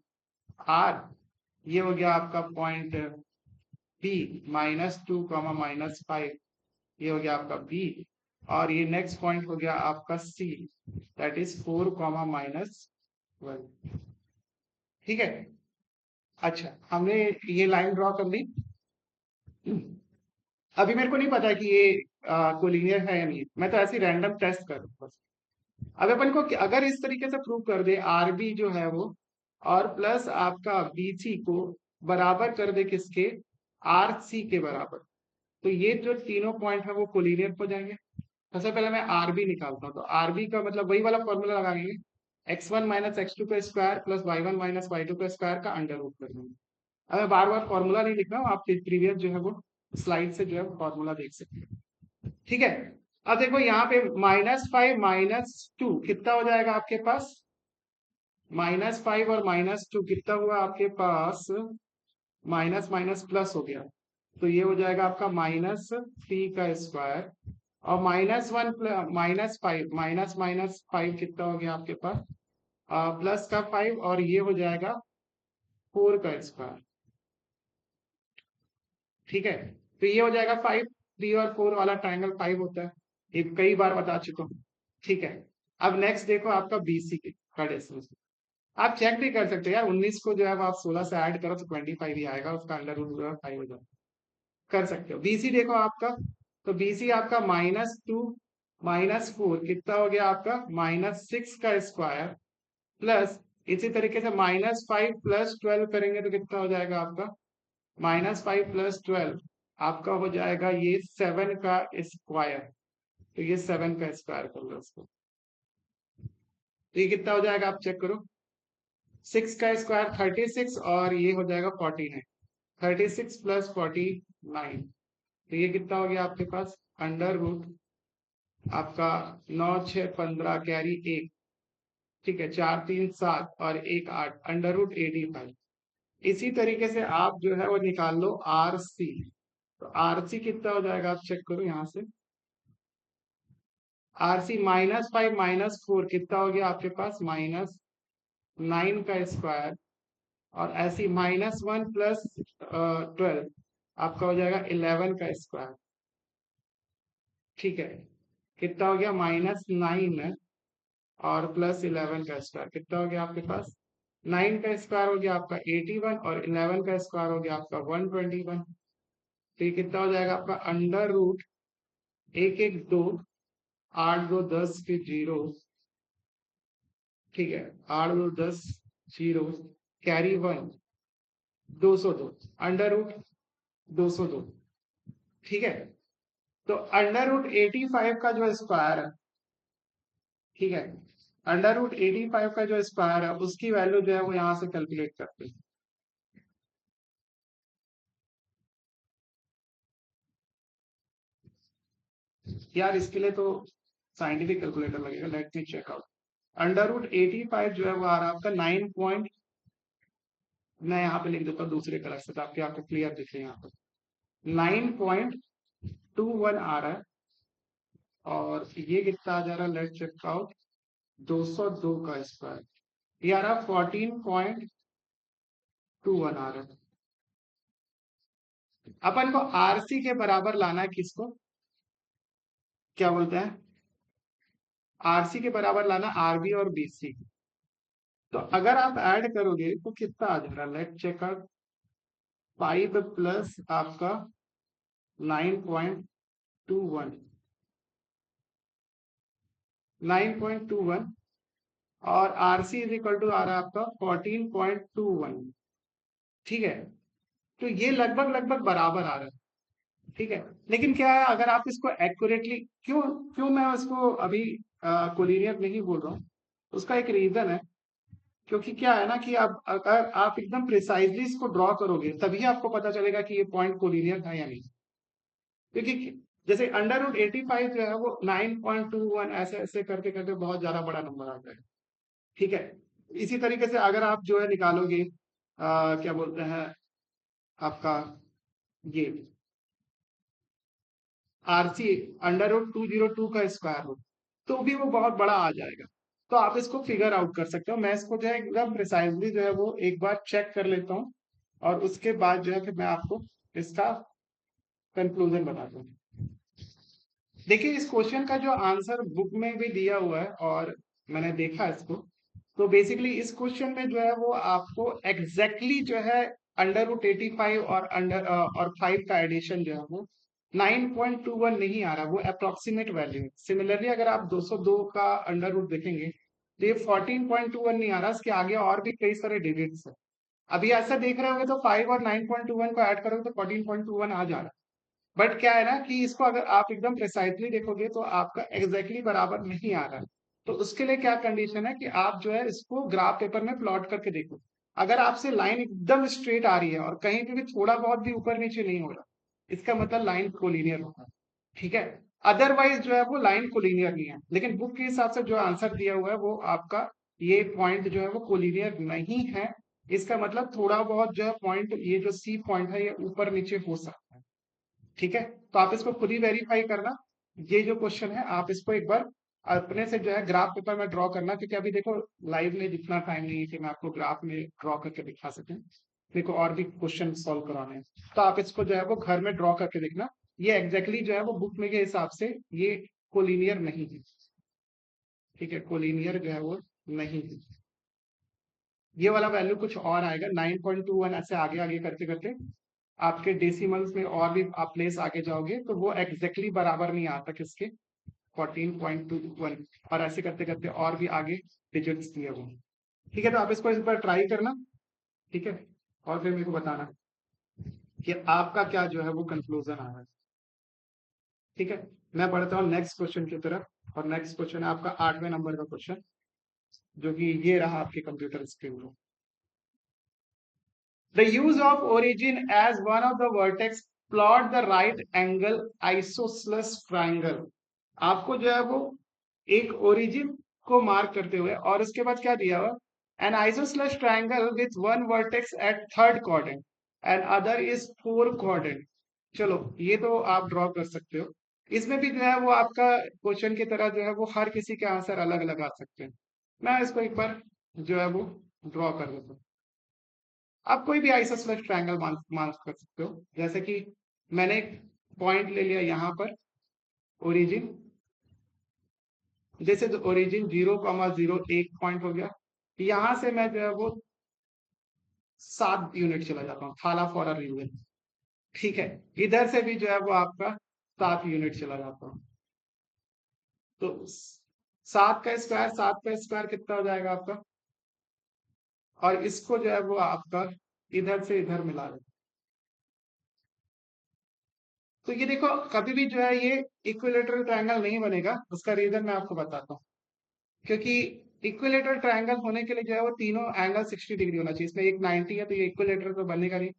आर, ये हो गया आपका पॉइंट बी, -2 कॉमा -5, ये हो गया आपका बी, और ये नेक्स्ट पॉइंट हो गया आपका सी, दैट इज 4 कॉमा -1, ठीक है। अच्छा, हमने ये लाइन ड्रॉ कर ली। अभी मेरे को नहीं पता कि ये कोलिनियर है या नहीं, मैं तो ऐसे रैंडम टेस्ट कर रहा हूँ बस। अब अपन को अगर इस तरीके से प्रूव कर दे आरबी जो है वो और प्लस आपका बीसी को बराबर कर दे किसके, आर सी के बराबर, तो ये जो तीनों पॉइंट है वो कोलिनियर हो जाएंगे। सबसे पहले मैं आरबी निकालता हूँ, तो आरबी का मतलब वही वाला फॉर्मूला लगाएंगे, x1 - x2 का स्क्वायर प्लस y1 - y2 का स्क्वायर का अंडर रूट कर देंगे। अब मैं बार बार फॉर्मूला नहीं लिख रहा हूँ, आप प्रीवियस जो है वो स्लाइड से जो है फॉर्मूला देख सकते हैं, ठीक है। अब देखो यहाँ पे -5 - 2 कितना हो जाएगा आपके पास, -5 और -2 कितना हुआ आपके पास, माइनस माइनस प्लस हो गया, तो ये हो जाएगा आपका -3 का स्क्वायर, और -1 -5 माइनस माइनस 5 कितना हो गया आपके पास, प्लस का 5, और ये हो जाएगा 4 का स्क्वायर, ठीक है। तो ये हो जाएगा 5, 3 और 4 वाला ट्राइंगल 5 होता है, ये कई बार बता चुका हूँ, ठीक है। अब नेक्स्ट देखो आपका बीसी का डिस्टेंस, आप चेक भी कर सकते हो यार, 19 को जो है आप 16 से ऐड करो तो 25 ही आएगा, उसका अंडर रूट जो है 5 हो जाएगा, कर सकते हो। बीसी देखो आपका, तो बीसी आपका -2 -4 कितना हो गया आपका, -6 का स्क्वायर, प्लस इसी तरीके से -5 + 12 करेंगे तो कितना हो जाएगा आपका, -5 + 12 आपका हो जाएगा ये 7 का स्क्वायर, तो ये 7 का स्क्वायर कर लो उसको, तो ये कितना हो जाएगा आप चेक करो। 6 का स्क्वायर 36 और ये हो जाएगा 49। 36 प्लस 49, तो ये कितना हो गया आपके पास अंडर रूट आपका 9 6 15 कैरी 1, ठीक है, 4 3 7 और 1 8 अंडर रूट 85। इसी तरीके से आप जो है वो निकाल लो आर सी। तो आर सी कितना हो जाएगा आप चेक करो यहाँ से। आर सी -5 -4 कितना हो गया आपके पास -9 का स्क्वायर, और ऐसी -1 प्लस 12 आपका हो जाएगा 11 का स्क्वायर, ठीक है। कितना हो गया -9 और प्लस 11 का स्क्वायर, कितना हो गया आपके पास 9 का स्क्वायर हो गया आपका 81 और 11 का स्क्वायर हो गया आपका 121। तो ये कितना हो जाएगा आपका अंडर रूट 1 1 2 8 2 10 के जीरो, ठीक है, 8 2 10 जीरो कैरी 1 202 अंडर रूट 202, ठीक है। तो अंडर रूट 85 का जो स्क्वायर है, ठीक है, अंडर रूट 85 का जो स्क्वायर है उसकी वैल्यू जो है वो यहाँ से कैलकुलेट करते हैं। यार इसके लिए तो साइंटिफिक कैलकुलेटर लगेगा, let me check out. Under root 85 जो है वो आ रहा है आपका 9 पॉइंट, मैं यहाँ पे लिख देता हूँ दूसरे कलर से ताकि आपको क्लियर दिखे। यहाँ पर 9.21 आ रहा है, और ये कितना आ जा रहा है लेट चेक आउट 202 का स्क्वायर, ये आ रहा है 14.21 आ रहा है। अपन को आरसी के बराबर लाना है किसको, क्या बोलते हैं, आरसी के बराबर लाना आरबी और बीसी। तो अगर आप ऐड करोगे तो कितना आ जा रहा है लेट चेक आउट 5 प्लस आपका 9.21, 9.21 और आरसी इज इक्वल टू आ रहा है आपका 14.21, ठीक है। तो ये लगभग लगभग बराबर आ रहा है, ठीक है। लेकिन क्या है अगर आप इसको एक्यूरेटली, क्यों क्यों मैं इसको अभी कोलिनियर नहीं बोल रहा हूँ, उसका एक रीजन है। क्योंकि क्या है ना कि आप अगर आप एकदम प्रिसाइजली इसको ड्रॉ करोगे तभी आपको पता चलेगा कि ये पॉइंट कोलिनियर है या नहीं। क्योंकि जैसे अंडर रूट 85 जो है वो 9.21 ऐसे ऐसे करते करते बहुत ज्यादा बड़ा नंबर आता है, ठीक है। इसी तरीके से अगर आप जो है निकालोगे क्या बोलते हैं आपका ये आरसी अंडर रूट 202 का स्क्वायर रूट, तो भी वो बहुत बड़ा आ जाएगा। तो आप इसको फिगर आउट कर सकते हो। मैं इसको जो है एकदम प्रिसाइजली जो है वो एक बार चेक कर लेता हूँ, और उसके बाद जो है फिर मैं आपको इसका कंक्लूजन बताता हूँ। देखिए इस क्वेश्चन का जो आंसर बुक में भी दिया हुआ है और मैंने देखा इसको, तो बेसिकली इस क्वेश्चन में जो है वो आपको एग्जैक्टली जो है अंडर रूट 85 और अंडर और 5 का एडिशन जो है वो 9.21 नहीं आ रहा, वो अप्रोक्सीमेट वैल्यू है। सिमिलरली अगर आप 202 का अंडर रूट देखेंगे तो ये 14.21 नहीं आ रहा, इसके आगे और भी कई सारे डिजिट्स है। अभी ऐसा देख रहे होंगे तो 5 और 9.21 को ऐड करोगे तो 14.21 आ जा रहा है। बट क्या है ना कि इसको अगर आप एकदम प्रिसाइजली देखोगे तो आपका एग्जैक्टली बराबर नहीं आ रहा है। तो उसके लिए क्या कंडीशन है कि आप जो है इसको ग्राफ पेपर में प्लॉट करके देखो। अगर आपसे लाइन एकदम स्ट्रेट आ रही है और कहीं पे भी थोड़ा बहुत भी ऊपर नीचे नहीं हो रहा, इसका मतलब लाइन कोलिनियर होगा, ठीक है। अदरवाइज जो है वो लाइन कोलिनियर नहीं है। लेकिन बुक के हिसाब से जो आंसर दिया हुआ है वो आपका ये पॉइंट जो है वो कोलिनियर नहीं है। इसका मतलब थोड़ा बहुत जो है पॉइंट, ये जो सी पॉइंट है ये ऊपर नीचे हो सकता है, ठीक है। तो आप इसको खुद ही वेरीफाई करना। ये जो क्वेश्चन है आप इसको एक बार अपने से जो है ग्राफ पेपर में ड्रॉ करना, क्योंकि अभी देखो लाइव में जितना टाइम नहीं है कि मैं आपको ग्राफ में ड्रॉ करके दिखा सकूं। देखो और भी क्वेश्चन सॉल्व कराने हैं, तो आप इसको जो है वो घर में ड्रॉ करके देखना। ये एग्जैक्टली जो है वो बुक में के हिसाब से ये कोलिनियर नहीं है, ठीक है, कोलिनियर जो है वो नहीं है। ये वाला वैल्यू कुछ और आएगा 9.21 ऐसे आगे आगे करते करते आपके डेसिमल्स में और भी आप प्लेस आगे जाओगे तो वो एग्जैक्टली बराबर नहीं आता किसके 14.21, और ऐसे करते करते और भी आगे डिजिट्स दिए हुए हैं। ठीक है, तो आप इसको इस बार ट्राई करना, ठीक है, और फिर मेरे को बताना कि आपका क्या जो है वो कंक्लूजन आ रहा है। ठीक है, मैं बढ़ता हूँ नेक्स्ट क्वेश्चन की तरफ, और नेक्स्ट क्वेश्चन है आपका 8वें नंबर का क्वेश्चन। जो कि ये रहा आपके कंप्यूटर स्क्रीन में। The use of origin as one of the vertex plot the right angle isosceles triangle. आपको जो है वो एक ओरिजिन को मार्क करते हुए और उसके बाद क्या दिया हुआ, an isosceles triangle with one vertex at third quadrant and other is four quadrant. चलो ये तो आप ड्रॉ कर सकते हो। इसमें भी जो है वो आपका क्वेश्चन की तरह जो है वो हर किसी के आंसर अलग अलग आ सकते हैं। मैं इसको एक बार जो है वो ड्रॉ कर देता हूँ। आप कोई भी आइसोसेलेस ट्रायंगल मार्क कर सकते हो। जैसे कि मैंने एक पॉइंट ले लिया यहाँ पर, ओरिजिन। जैसे तो ओरिजिन 0,0 एक पॉइंट हो गया। यहाँ से मैं जो है वो 7 यूनिट चला जाता हूँ, थाला फॉर अ रीजन। ठीक है, इधर से भी जो है वो आपका 7 यूनिट चला जाता हूँ। तो 7 का स्क्वायर कितना हो जाएगा आपका, और इसको जो है वो आपका इधर से इधर मिला दें। तो ये देखो, कभी भी जो है ये इक्विलेटरल ट्रायंगल नहीं बनेगा। उसका रीजन मैं आपको बताता हूँ। क्योंकि इक्विलेटरल ट्रायंगल होने के लिए जो है वो तीनों एंगल 60 डिग्री होना चाहिए। इसमें एक 90 है, तो ये इक्विलेटरल तो बनेगा नहीं।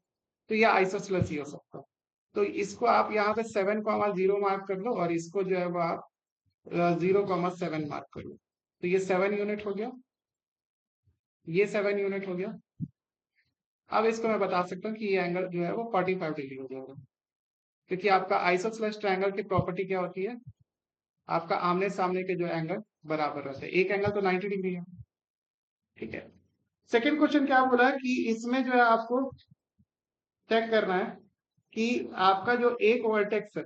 तो ये आइसोसलेस ही हो सकता है। तो इसको आप यहाँ पे 7,0 मार्क कर लो, और इसको जो है वो आप 0,7 मार्क कर लो। तो ये 7 यूनिट हो गया, ये 7 यूनिट हो गया। अब इसको मैं बता सकता हूँ कि ये एंगल जो है वो 45 डिग्री हो जाएगा। क्योंकि आपका आइसोसलेस ट्रायंगल की प्रॉपर्टी क्या होती है, आपका आमने सामने के जो एंगल बराबर रहते हैं। एक एंगल तो 90 डिग्री है। ठीक है, सेकंड क्वेश्चन क्या बोला है कि इसमें जो है आपको चेक करना है कि आपका जो एक वर्टेक्स है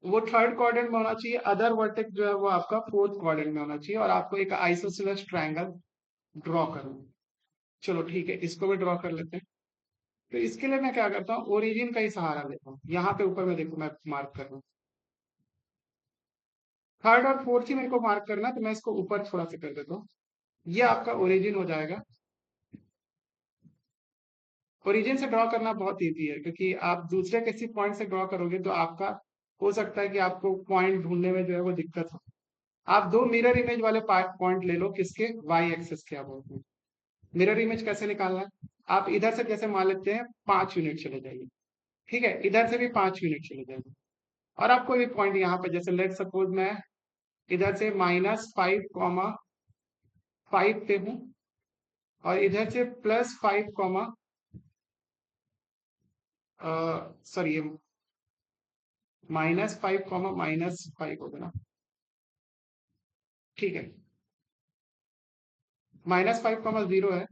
वो थर्ड क्वाड्रेंट में होना चाहिए, अदर वर्टेक्स जो है वो आपका फोर्थ क्वाड्रेंट में होना चाहिए, और आपको एक आइसोसेलेस ट्रायंगल ड्रॉ करना है। चलो ठीक है, इसको भी ड्रॉ कर लेते हैं। तो इसके लिए मैं क्या करता हूँ, ओरिजिन का ही सहारा लेता हूँ। यहाँ पे ऊपर में देखो मैं मार्क कर रहा हूँ, थर्ड और फोर्थ ही मेरे को मार्क करना है, तो मैं इसको ऊपर थोड़ा सा कर देता हूँ। ये आपका ओरिजिन हो जाएगा। ओरिजिन से ड्रॉ करना बहुत इजी है, क्योंकि आप दूसरे किसी पॉइंट से ड्रॉ करोगे तो आपका हो सकता है कि आपको पॉइंट ढूंढने में जो है वो दिक्कत हो। आप दो मिरर इमेज वाले पॉइंट ले लो, किसके, वाई एक्सिस के। आप बोलते हैं मिरर इमेज कैसे निकालना है, आप इधर से जैसे मान लेते हैं 5 यूनिट चले जाइए। ठीक है, इधर से भी 5 यूनिट चले जाइए, और आप कोई भी पॉइंट यहाँ पे, जैसे लेट सपोज मैं इधर से -5,5 पे हूँ, और इधर से +5, सॉरी -5, होगा ना। ठीक है, -5, 0 है,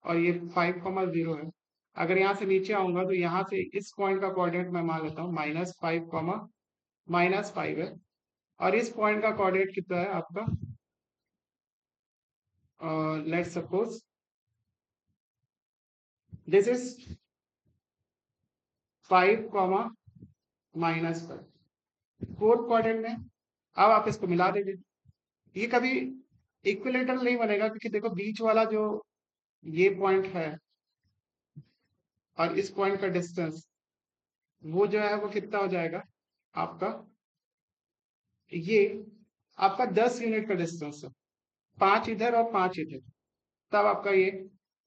और ये 5, 0 है। अगर यहाँ से नीचे आऊंगा तो यहाँ से इस पॉइंट का कोऑर्डिनेट मैं मान लेता हूँ -5, -5 है, और इस पॉइंट का कोऑर्डिनेट कितना है आपका, let's suppose this is 5, -5 fourth quadrant में। अब आप इसको मिला दीजिए। ये कभी इक्विलेटरल नहीं बनेगा, क्योंकि देखो बीच वाला जो ये पॉइंट है और इस पॉइंट का डिस्टेंस, वो जो है वो कितना हो जाएगा आपका, ये आपका 10 यूनिट का डिस्टेंस है। 5 इधर और 5 इधर, तब आपका ये,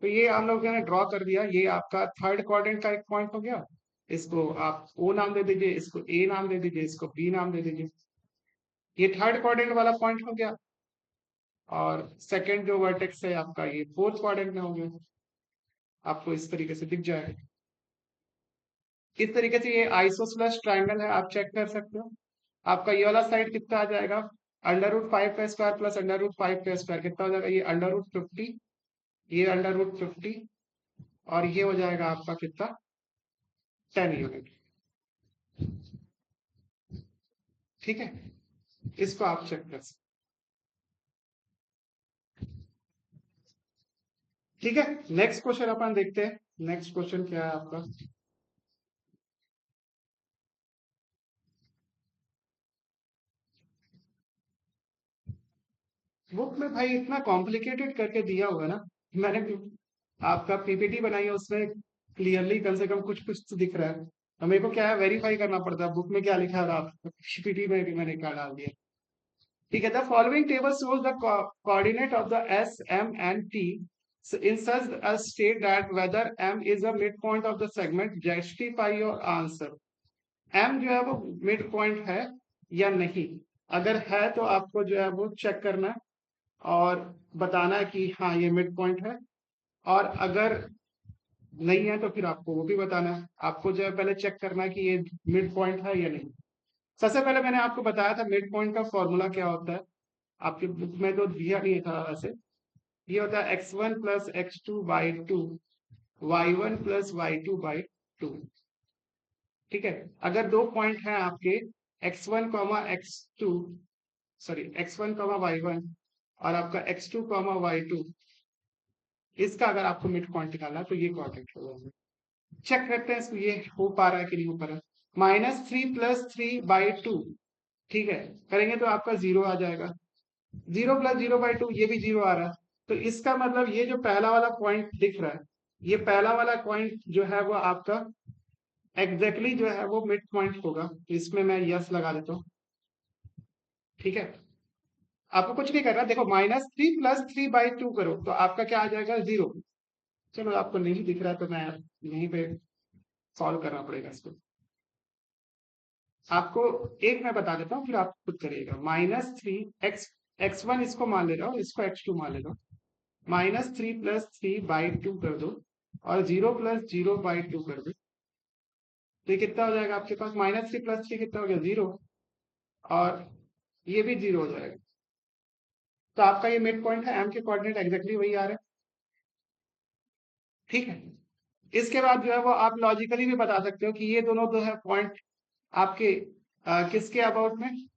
तो ये हम लोगों ने ड्रॉ कर दिया। ये आपका थर्ड क्वाड्रेंट का एक पॉइंट हो गया। इसको आप ओ नाम दे दीजिए, इसको ए नाम दे दीजिए, इसको बी नाम दे दीजिए। ये थर्ड क्वाड्रेंट वाला पॉइंट हो गया, और सेकंड जो वर्टेक्स है आपका ये फोर्थ क्वाड्रेंट में हो गया। आपको इस तरीके से दिख जाएगा। इस तरीके से ये आइसोसलेस ट्रायंगल है, आप चेक कर सकते हो। आपका ये वाला साइड कितना आ जाएगा, √5 का स्क्वायर प्लस √5 का स्क्वायर कितना हो जाएगा, ये √50, ये √50, और ये हो जाएगा आपका कितना, 10 यूनिट। ठीक है, इसको आप चेक कर सकते। ठीक है, नेक्स्ट क्वेश्चन अपन देखते हैं। नेक्स्ट क्वेश्चन क्या है आपका, बुक में भाई इतना कॉम्प्लिकेटेड करके दिया हुआ है ना। मैंने आपका पीपीटी बनाई है, उसमें क्लियरली कम से कम कुछ कुछ तो दिख रहा है। तो मेरे को क्या है, वेरीफाई करना पड़ता है बुक में क्या लिखा है, और आप पीपीटी में भी मैंने क्या डाल दिया। ठीक है, the following table shows the coordinate of the S, M and T in such a state that whether M is a midpoint of the segment, justify your answer. M जो है वो मिड पॉइंट है या नहीं, अगर है तो आपको जो है वो चेक करना है और बताना है कि हाँ ये मिड पॉइंट है, और अगर नहीं है तो फिर आपको वो भी बताना है। आपको जो है पहले चेक करना है कि ये मिड पॉइंट है या नहीं। सबसे पहले मैंने आपको बताया था मिड पॉइंट का फॉर्मूला क्या होता है, आपके बुक में तो दिया नहीं था वैसे। ये होता है x1 plus x2 by two, y1 plus y2 by two. ठीक है, अगर दो पॉइंट हैं आपके x1 comma x2, sorry x1 comma y1 और आपका x2 कॉमा y2, इसका अगर आपको मिड पॉइंट निकालना है तो ये कोऑर्डिनेट होगा। चेक करते हैं इसको ये हो पा रहा है कि नहीं हो पा रहा है। -3 + 3/2, ठीक है, करेंगे तो आपका 0 आ जाएगा। 0 + 0/2 ये भी 0 आ रहा है, तो इसका मतलब ये जो पहला वाला पॉइंट दिख रहा है, ये पहला वाला पॉइंट जो है वो आपका एग्जैक्टली जो है वो मिड पॉइंट होगा, तो इसमें मैं यस लगा देता हूँ। ठीक है, आपको कुछ नहीं करना, देखो -3 + 3/2 करो तो आपका क्या आ जाएगा 0। चलो आपको नहीं दिख रहा है तो मैं यहीं पे सॉल्व करना पड़ेगा इसको। आपको एक मैं बता देता हूँ फिर आप खुद करिएगा। -3 x1 इसको मान ले रहा हूँ, इसको x2 मान ले रहा हूँ, -3 + 3/2 कर दो और 0 + 0/2 कर दो, तो ये कितना हो जाएगा आपके पास, -3 + 3 कितना हो गया 0, और ये भी 0 हो जाएगा। तो आपका ये मिड पॉइंट है, एम के कोऑर्डिनेट एग्जैक्टली वही आ रहे हैं। ठीक है, इसके बाद जो है वो आप लॉजिकली भी बता सकते हो कि ये दोनों जो है पॉइंट आपके किसके अबाउट में,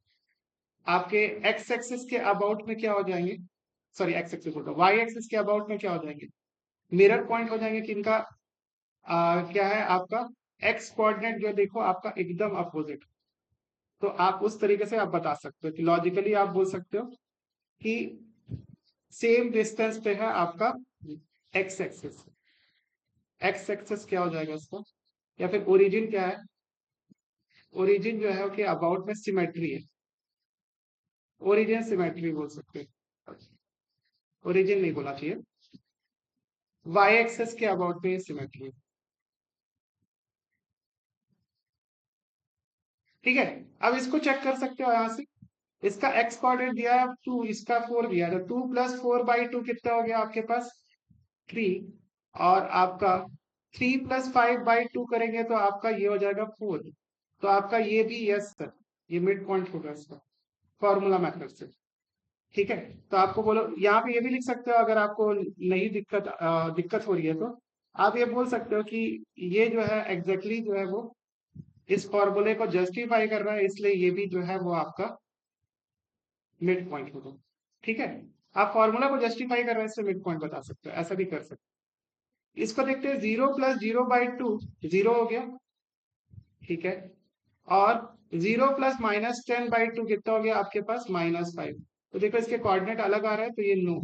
आपके एक्स एक्सिस के अबाउट में क्या हो जाएंगे, सॉरी एक्स एक्सिस बोलता हूँ, वाई एक्सिस के अबाउट में क्या हो जाएंगे, मिरर पॉइंट हो जाएंगे। किनका क्या है आपका एक्स कोऑर्डिनेट जो देखो आपका एकदम अपोजिट। तो आप उस तरीके से आप बता सकते हो कि लॉजिकली आप बोल सकते हो कि सेम डिस्टेंस पे है आपका एक्स एक्सिस। एक्स एक्सिस क्या हो जाएगा इसका, या फिर ओरिजिन क्या है, ओरिजिन जो है कि अबाउट में सिमेट्री है, ओरिजिन सिमेट्री बोल सकते हैं, ओरिजिन नहीं बोला चाहिए, वाई एक्सेस के अबाउट में सिमेट्री। ठीक है, अब इसको चेक कर सकते हो यहाँ से, इसका एक्स कोऑर्डिनेट दिया है 2, इसका 4 दिया है, तो 2 + 4/2 कितना हो गया आपके पास 3, और आपका 3 + 5/2 करेंगे तो आपका ये हो जाएगा 4। तो आपका ये भी यस सर, ये मिड पॉइंट होगा इसका फॉर्मूला मेथड से। ठीक है, तो आपको बोलो यहाँ पे ये भी लिख सकते हो, अगर आपको नहीं दिक्कत हो रही है तो आप ये बोल सकते हो कि ये जो है एग्जैक्टली जो है वो इस फॉर्मूले को जस्टिफाई कर रहा है, इसलिए ये भी जो है वो आपका मिड पॉइंट होगा। ठीक है, आप फॉर्मूला को जस्टिफाई कर रहे हैं इससे मिड पॉइंट बता सकते हो, ऐसा भी कर सकते हो। इसको देखते हैं, 0 + 0/2 0 हो गया। ठीक है, और 0 + -10/2 कितना हो गया आपके पास -5। तो देखो इसके कोऑर्डिनेट अलग आ रहा है, तो ये नो,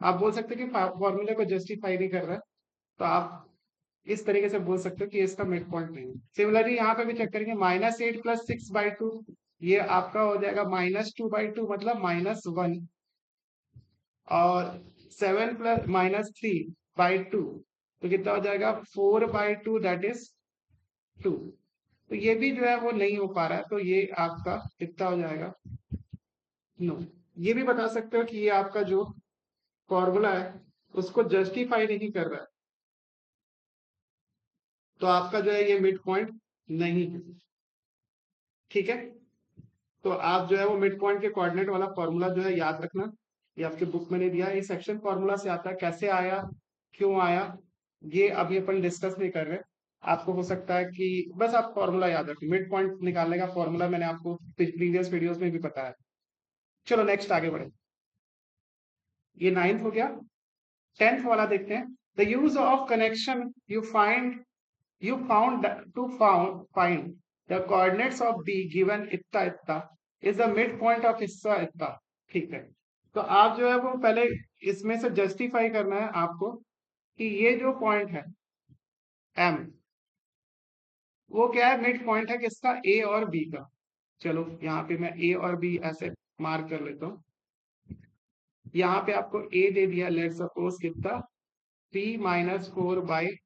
आप बोल सकते हो कि फॉर्मूले को जस्टिफाई नहीं कर रहा है, तो आप इस तरीके से बोल सकते हो कि इसका मिड पॉइंट नहीं है। सिमिलरली यहाँ पे भी चेक करेंगे, -8 + 6/2 ये आपका हो जाएगा -2/2 मतलब -1, और 7 + -3/2 तो कितना हो जाएगा 4/2 दैट इज 2। तो ये भी जो है वो नहीं हो पा रहा है, तो ये आपका कितना हो जाएगा नो। ये भी बता सकते हो कि ये आपका जो फॉर्मूला है उसको जस्टिफाई नहीं कर रहा है, तो आपका जो है ये मिड पॉइंट नहीं है। ठीक है, तो आप जो है वो मिड पॉइंट के कोऑर्डिनेट वाला फॉर्मूला जो है याद रखना, ये आपके बुक में नहीं दिया है, ये सेक्शन फॉर्मूला से आता है, कैसे आया क्यों आया ये अभी अपन डिस्कस नहीं कर रहे। आपको हो सकता है कि बस आप फॉर्मूला याद रखें, मिड पॉइंट निकालने का फॉर्मूला मैंने आपको प्रीवियस वीडियोस में भी बताया। चलो नेक्स्ट आगे बढ़े, ये 9th हो गया। 10th वाला देखते हैं, the use of connection you found to find the coordinates of b given इतना इतना is the midpoint of हिस्सा इतना। ठीक है, तो आप जो है वो पहले इसमें से जस्टिफाई करना है आपको कि ये जो पॉइंट है m, वो क्या है मिड पॉइंट है किसका, a और b का। चलो यहाँ पे मैं a और b ऐसे मार्क कर लेता हूँ। यहाँ पे आपको ए दे दिया, लेट सपोज कितना 3 - 4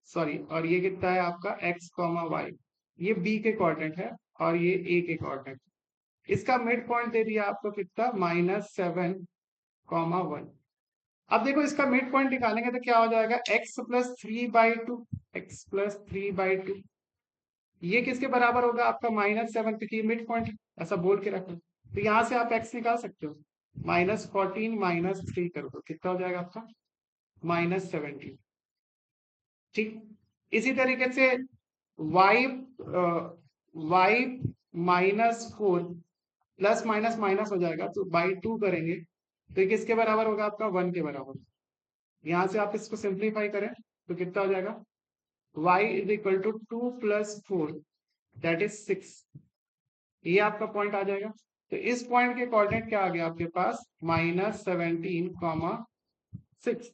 सॉरी, और ये कितना है आपका x, y, ये b के कोऑर्डिनेट है और ये a के कोऑर्डिनेट। इसका मिड पॉइंट दे दिया आपको कितना -7, 1। अब देखो इसका मिड पॉइंट निकालेंगे तो क्या हो जाएगा x+3/2, x+3/2। ये किसके बराबर होगा आपका -7, क्योंकि मिड पॉइंट ऐसा बोल के रखो। तो यहाँ से आप x निकाल सकते हो, -14 - 3 कर दो, कितना हो जाएगा आपका -17। ठीक, इसी तरीके से y -4 प्लस माइनस माइनस हो जाएगा, तो बाई 2 करेंगे तो ये किसके बराबर होगा आपका 1 के बराबर। यहाँ से आप इसको सिंप्लीफाई करें तो कितना हो जाएगा y = 2 + 4 दैट इज 6। ये आपका पॉइंट आ जाएगा। तो इस पॉइंट के कोऑर्डिनेट क्या आ गया आपके पास -17, 6।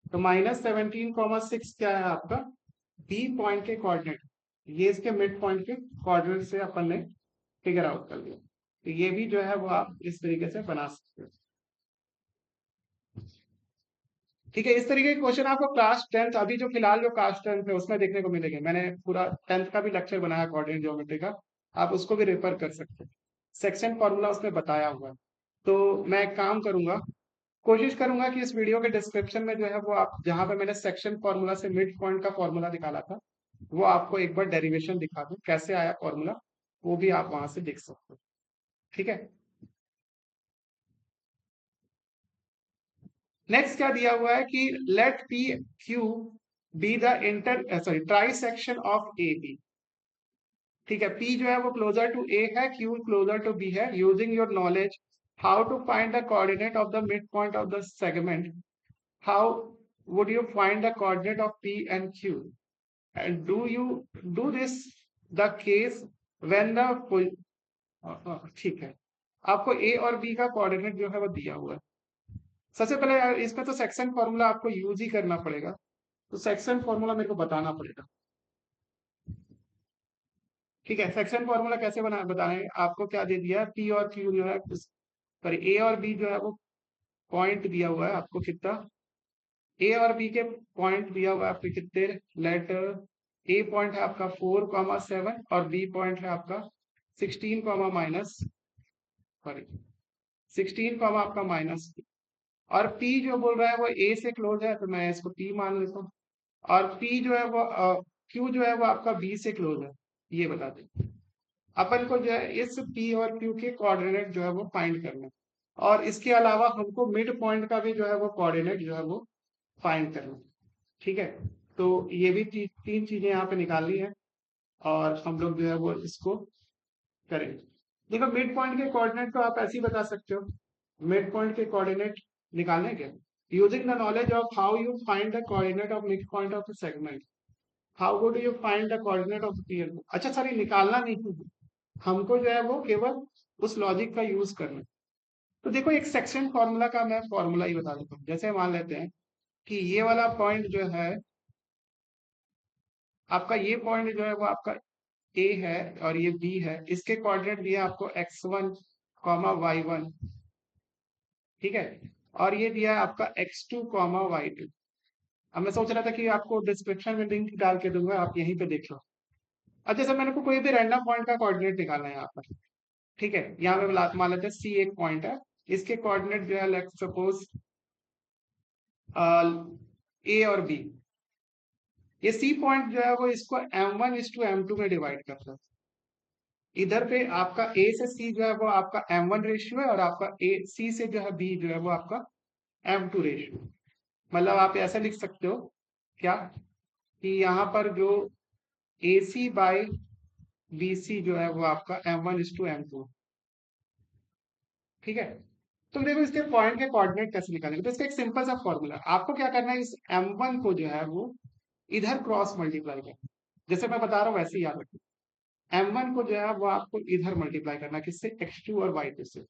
तो -17, 6 क्या है आपका बी पॉइंट के कोऑर्डिनेट। ये इसके मिड पॉइंट के कोऑर्डिनेट से अपन ने फिगर आउट कर लिया। तो ये भी जो है वो आप इस तरीके से बना सकते हो। ठीक है, इस तरीके के क्वेश्चन आपको क्लास 10th, अभी जो फिलहाल जो क्लास 10th है उसमें देखने को मिलेंगे। मैंने पूरा 10th का भी लेक्चर बनाया कोऑर्डिनेट ज्योमेट्री का, आप उसको भी रेफर कर सकते हैं। सेक्शन फॉर्मूला उसमें बताया हुआ है। तो मैं एक काम करूंगा, कोशिश करूंगा कि इस वीडियो के डिस्क्रिप्शन में जो है वो आप जहां पे मैंने सेक्शन फॉर्मूला से मिड पॉइंट का फॉर्मूला निकाला था, वो आपको एक बार डेरिवेशन दिखा दूं कैसे आया फॉर्मूला, वो भी आप वहां से देख सकते हो। ठीक है, नेक्स्ट क्या दिया हुआ है कि let P Q be the trisection of A B. ठीक है, पी जो है वो क्लोजर टू ए है, क्यू क्लोजर टू बी है। Using your knowledge how to find the coordinate of the mid point of the segment, how would you find the coordinate of P and Q? And do this the case when the ठीक है, आपको A और B का कोऑर्डिनेट जो है वो दिया हुआ है। सबसे पहले इसमें तो सेक्शन फॉर्मूला आपको यूज ही करना पड़ेगा, तो सेक्शन फॉर्मूला मेरे को बताना पड़ेगा। ठीक है, सेक्शन फॉर्मूला कैसे बताएं, आपको क्या दे दिया पी और क्यू जो है, सॉरी ए और बी जो है वो पॉइंट दिया हुआ है आपको कितना, ए और बी के पॉइंट दिया हुआ है आपके कितने, लेटर ए पॉइंट है आपका 4, 7 और बी पॉइंट है आपका 16, माइनस सॉरी 16, आपका माइनस। और पी जो बोल रहा है वो ए से क्लोज है, तो मैं इसको पी मान लेता हूँ। और पी जो है वो क्यू जो है वो आपका बी से क्लोज है, ये बता दें। अपन को जो है इस पी और क्यू के कोऑर्डिनेट जो है वो फाइंड करना है, और इसके अलावा हमको मिड पॉइंट का भी जो है वो कोऑर्डिनेट जो है वो फाइंड करना है। ठीक है, तो ये भी तीन चीजें यहाँ पे निकालनी है और हम लोग जो है वो इसको करेंगे। देखो मिड पॉइंट के कोऑर्डिनेट तो आप ऐसे ही बता सकते हो, मिड पॉइंट के कोऑर्डिनेट निकालने के using the knowledge of how you find the coordinate of mid point of the segment, how would you find the coordinate of P and. अच्छा सॉरी, निकालना नहीं, हमको जो है वो केवल उस लॉजिक का यूज करना है। तो देखो एक सेक्शन फॉर्मूला का मैं फॉर्मूला ही बता देता हूँ। जैसे मान लेते हैं कि ये वाला पॉइंट जो है आपका, ये पॉइंट जो है वो आपका ए है और ये बी है, इसके कोऑर्डिनेट दिया आपको x1, y1। ठीक है, और ये दिया है आपका x2, y2। अब मैं सोच रहा था कि आपको डिस्क्रिप्शन में लिंक डाल के दूंगा, आप यहीं पे देख लो। अब जैसे मैंने को कोई भी रैंडम पॉइंट का कोऑर्डिनेट निकालना है यहाँ पर। ठीक है, यहाँ पे मान लेते हैं सी एक पॉइंट है, इसके कोऑर्डिनेट जो है लेट्स सपोज ए और बी। ये सी पॉइंट जो है वो इसको m1:m2 में डिवाइड करता है। इधर पे आपका ए से सी जो है वो आपका m1 रेशियो है, और आपका ए सी से जो है बी जो है वो आपका m2 रेशियो। मतलब आप ऐसा लिख सकते हो क्या कि यहाँ पर जो ए सी बाई बी सी जो है वो आपका m1:m2। ठीक है, तो देखो इसके पॉइंट के कोऑर्डिनेट कैसे निकालेंगे, तो इसका एक सिंपल सा फॉर्मूला, आपको क्या करना है, इस m1 को जो है वो इधर क्रॉस मल्टीप्लाई करना। जैसे मैं बता रहा हूँ वैसे ही याद रखो, m1 को जो है वो आपको इधर मल्टीप्लाई करना, किससे, x2 और y2 से।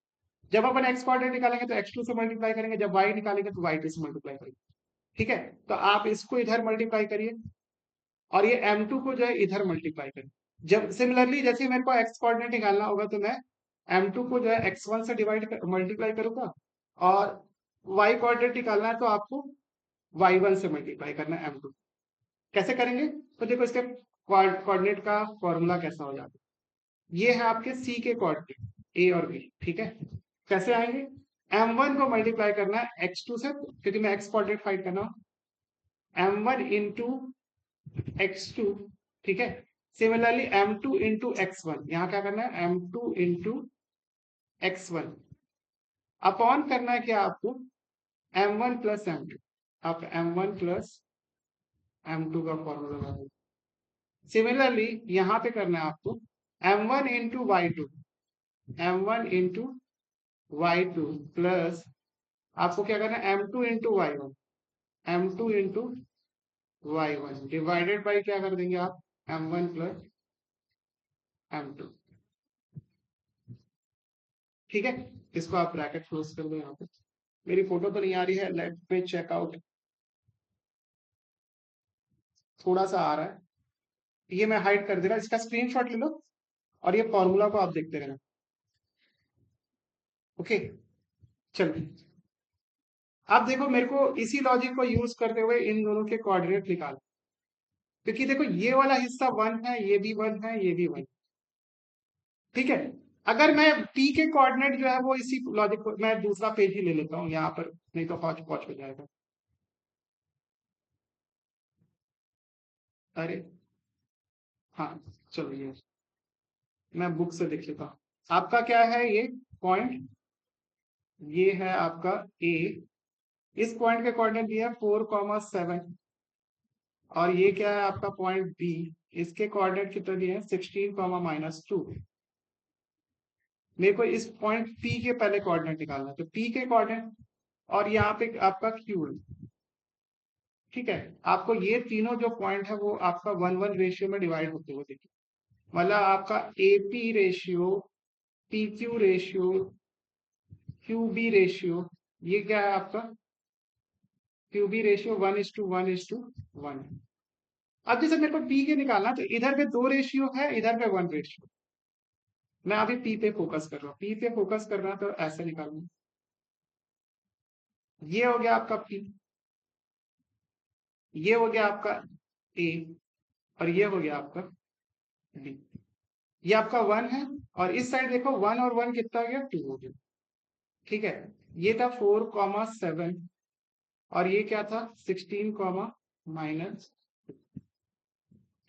जब अपन x कोऑर्डिनेट निकालेंगे तो x2 से मल्टीप्लाई करेंगे, जब y निकालेंगे तो y2 से मल्टीप्लाई करेंगे। ठीक है, तो आप इसको इधर मल्टीप्लाई करिए और ये m2 को जो है इधर मल्टीप्लाई करिए। जब सिमिलरली जैसे मेरे को x कोऑर्डिनेट निकालना होगा तो मैं m2 को जो है x1 से मल्टीप्लाई करूंगा, और y कोऑर्डिनेट निकालना है तो आपको y1 से मल्टीप्लाई करना है m2। कैसे करेंगे? तो देखो इसके कोऑर्डिनेट का फॉर्मूला कैसा हो जाता है। ये है आपके c के कोऑर्डिनेट a और b, ठीक है। कैसे आएंगे? m1 को मल्टीप्लाई करना है x2 से, क्योंकि मैं x कोऑर्डिनेट फाइंड करना हूं, m1 इंटू x2, ठीक है। सिमिलरली m2 इंटू x1, यहाँ क्या करना है, m2 इंटू x1 अपॉन करना है क्या आपको, m1 प्लस m2। आप m1 प्लस m2 का फॉर्मूला लगाओ। सिमिलरली यहाँ पे करना है आपको m1 into y2, m1 into y2 plus आपको क्या करना है, m2 into y1, m2 into y1 divided by क्या कर देंगे आप, m1 प्लस m2, ठीक है। इसको आप ब्रैकेट क्लोज कर दो। यहाँ पे मेरी फोटो तो नहीं आ रही है, लेट पे चेकआउट, थोड़ा सा आ रहा है, ये मैं हाइड कर दे रहा, इसका स्क्रीनशॉट ले लो और ये फॉर्मूला को आप देखते रहना। ओके, चलिए आप देखो, मेरे को इसी लॉजिक को यूज करते हुए इन दोनों के कोऑर्डिनेट निकाल, क्योंकि देखो ये वाला हिस्सा 1 है, ये भी 1 है, ये भी 1, ठीक है। अगर मैं p के कोऑर्डिनेट जो है वो इसी लॉजिक को, मैं दूसरा पेज ही ले लेता हूँ यहाँ पर, नहीं तो पहुंच पहुंच हो जाएगा। अरे हाँ, चलो ये मैं बुक से देख लेता हूँ। आपका क्या है ये पॉइंट, ये है आपका a, इस पॉइंट के कोऑर्डिनेट दिया है 4,7, और ये क्या है आपका पॉइंट b, इसके कोऑर्डिनेट कितने दिए हैं 16,-2। मेरे को इस पॉइंट p के पहले कोऑर्डिनेट निकालना है, तो p के कोऑर्डिनेट, और यहाँ पे आपका q है, ठीक है। आपको ये तीनों जो पॉइंट है वो आपका 1:1 रेशियो में डिवाइड होते हुए देखिए, मतलब आपका AP ratio, PQ ratio, QB ratio, ये क्या है आपका QB रेशियो 1:1:1। अब जैसे मेरे को P के निकालना, तो इधर पे 2 रेशियो है, इधर पे 1 रेशियो। मैं अभी P पे फोकस कर रहा हूँ, P पे फोकस कर रहा है, तो ऐसे निकालूंगा। ये हो गया आपका P, ये हो गया आपका A, और ये हो गया आपका B। ये आपका 1 है, और इस साइड देखो 1 और 1 कितना हो गया, 2 हो गया, ठीक है। ये था 4,7, और ये क्या था 16,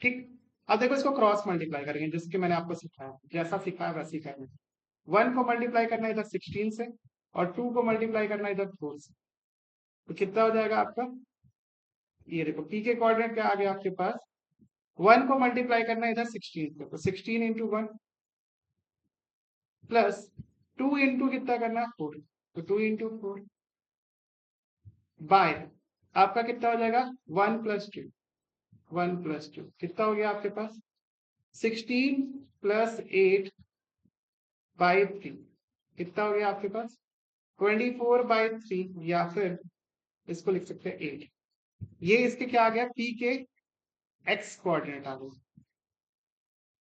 ठीक। अब देखो इसको क्रॉस मल्टीप्लाई करेंगे, जैसे कि मैंने आपको सिखाया, जैसा सिखाया वैसे ही करना है। 1 को मल्टीप्लाई करना है इधर 16 से, और 2 को मल्टीप्लाई करना है इधर 4 से, तो कितना हो जाएगा आपका, ये देखो p के कोऑर्डिनेट क्या आ गया आपके पास, 1 को मल्टीप्लाई करना है इधर 16 से, तो 16 इंटू 1 प्लस 2 इंटू कितना करना है 4, तो 2 इंटू 4 बाय आपका कितना हो जाएगा 1 प्लस 2, 1 प्लस 2 कितना हो गया आपके पास 16 प्लस 8 बाई 3, कितना हो गया आपके पास 24/3, या फिर इसको लिख सकते हैं 8। ये इसके क्या आ गया, p के x कोऑर्डिनेट आ गया,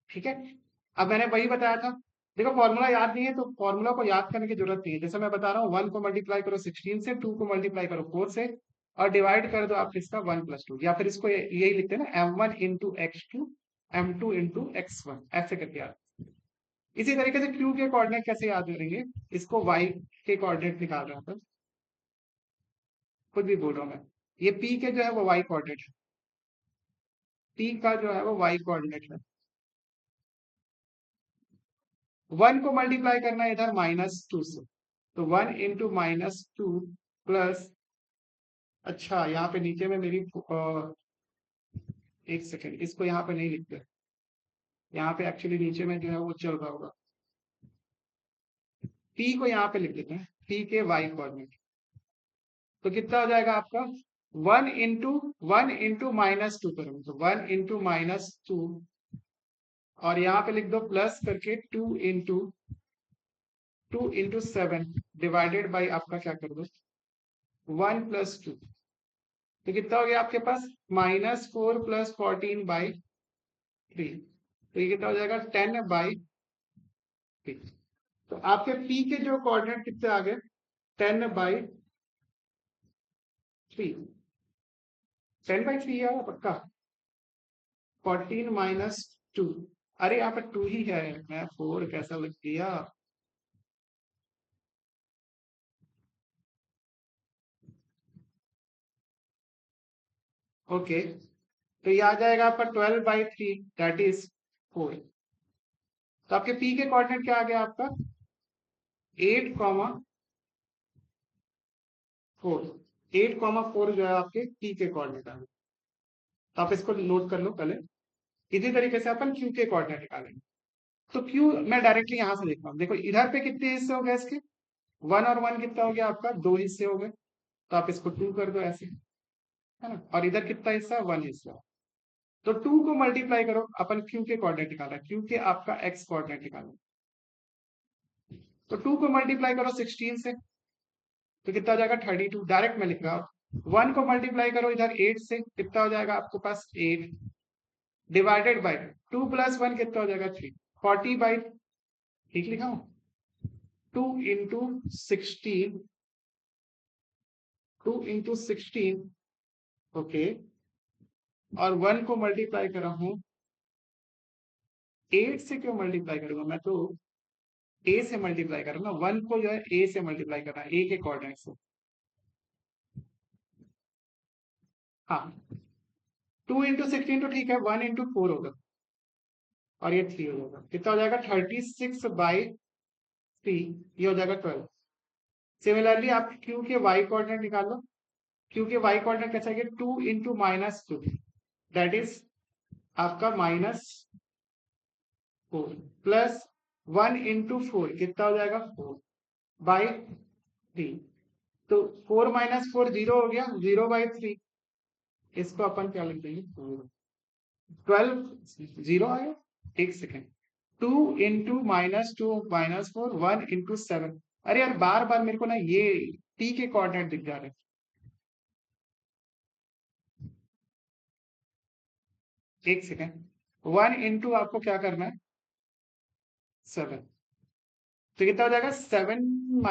ठीक है। अब मैंने वही बताया था, देखो फॉर्मूला याद नहीं है तो फॉर्मूला को याद करने की जरूरत नहीं है। जैसे मैं बता रहा हूँ 1 को मल्टीप्लाई करो 16 से, 2 को मल्टीप्लाई करो 4 से, और डिवाइड कर दो आप इसका 1 प्लस 2, या फिर इसको यही लिखते हैं ना m1 into x2, m2 into x1, ऐसे करके याद। इसी तरीके से q के कोऑर्डिनेट कैसे याद करेंगे, इसको y के कोऑर्डिनेट निकाल रहा था, खुद भी बोल रहा हूँ मैं, ये p के जो है वो y कोऑर्डिनेट है, p का जो है वो y कोऑर्डिनेट है। 1 को मल्टीप्लाई करना है इधर -2 से, तो 1 इंटू -2 प्लस, अच्छा यहाँ पे नीचे में मेरी एक सेकेंड, इसको यहाँ पे नहीं लिखते, यहाँ पे एक्चुअली नीचे में जो है वो चल रहा होगा, p को यहाँ पे लिख देते हैं, p के y कोऑर्डिनेट, तो कितना हो जाएगा आपका 1 इंटू -2 करूंगा, तो 1 इंटू -2, और यहाँ पे लिख दो प्लस करके 2 इंटू 7 डिवाइडेड बाई आपका क्या कर दो 1 प्लस 2, तो कितना हो गया आपके पास -4 प्लस 14/3, तो ये कितना हो जाएगा 10/3, तो आपके पी के जो कोऑर्डिनेट कितने आ गए, 10/3। 10/3 आया पक्का। 14 - 2। अरे यहाँ पे 2 ही है, मैं 4 कैसा लग गया। ओके, तो ये आ जाएगा आपका 12/3, दैट इज 4। तो आपके पी के कोऑर्डिनेट क्या आ गया आपका, 8,4। 8,4 जो है आपके पी के कोऑर्डिनेट आ गए। तो आप इसको नोट कर लो पहले। इसी तरीके से अपन क्यू के कोऑर्डिनेट निकालेंगे। तो क्यू मैं डायरेक्टली यहां से देख रहा हूँ, देखो इधर पे कितने हिस्से हो गए इसके, 1 और 1 कितना हो गया आपका, 2 हिस्से हो गए। तो आप इसको 2 कर दो ऐसे, है ना। और इधर कितना हिस्सा है, 1 हिस्सा। तो 2 को मल्टीप्लाई करो, अपन क्यू के कोऑर्डिनेट निकाला, क्यू के आपका एक्स कोऑर्डिनेट निकाला। तो 2 को मल्टीप्लाई करो 16 से, तो कितना हो जाएगा, 32। डायरेक्ट में लिख रहा हूँ। 1 को मल्टीप्लाई करो इधर 8 से, कितना हो जाएगा आपके पास, 8 डिवाइडेड बाई 2 + 1 कितना हो जाएगा, 3। 40/, ठीक लिखा हूँ, 2 × 16, 2 × 16। ओके, और 1 को मल्टीप्लाई कर रहा हूँ 8 से। क्यों मल्टीप्लाई करूंगा, मैं तो ए से मल्टीप्लाई करूंगा। 1 को जो है ए से मल्टीप्लाई करना है, ए के कोऑर्डिनेट से। हाँ, 2 × 16 तो ठीक है, 1 × 4 होगा, और ये 3 हो जाएगा। कितना हो जाएगा, 36/3, ये हो जाएगा 12। सिमिलरली आप क्यू के वाई कोऑर्डिनेट निकाल लो। क्यू के वाई कोऑर्डिनेट कैसा है, 2 × -2, दैट इज आपका -4, प्लस 1 × 4 कितना हो जाएगा, 4/3। तो 4 - 4 0 हो गया, 0/3। इसको अपन क्या लिख देंगे, 12 0 आया। एक सेकेंड, 2 × -2 - 4 1 × 7। अरे यार बार बार मेरे को ना ये टी के कोऑर्डिनेट दिख जा रहे हैं। एक सेकेंड, 1 × आपको क्या करना है, 7। तो कितना हो जाएगा, 7 -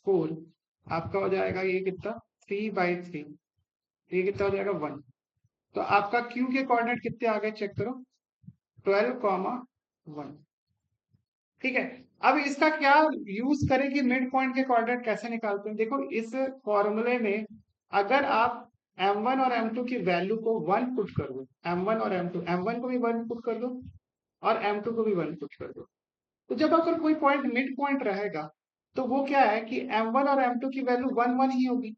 4 आपका हो जाएगा ये कितना, 3/3। ये कितना हो जाएगा, 1। तो आपका क्यू के कोऑर्डिनेट कितने आ गए, चेक करो, 12,1। ठीक है। अब इसका क्या यूज करें कि मिड पॉइंट के कोऑर्डिनेट कैसे निकालते हैं। देखो इस फॉर्मूले में अगर आप m1 और m2 की वैल्यू को 1 पुट कर दो, m1 और m2, m1 को भी 1 पुट कर दो और m2 को भी 1 पुट कर दो, तो जब अगर कोई पॉइंट मिड पॉइंट रहेगा तो वो क्या है कि m1 और m2 की वैल्यू 1 1 ही होगी।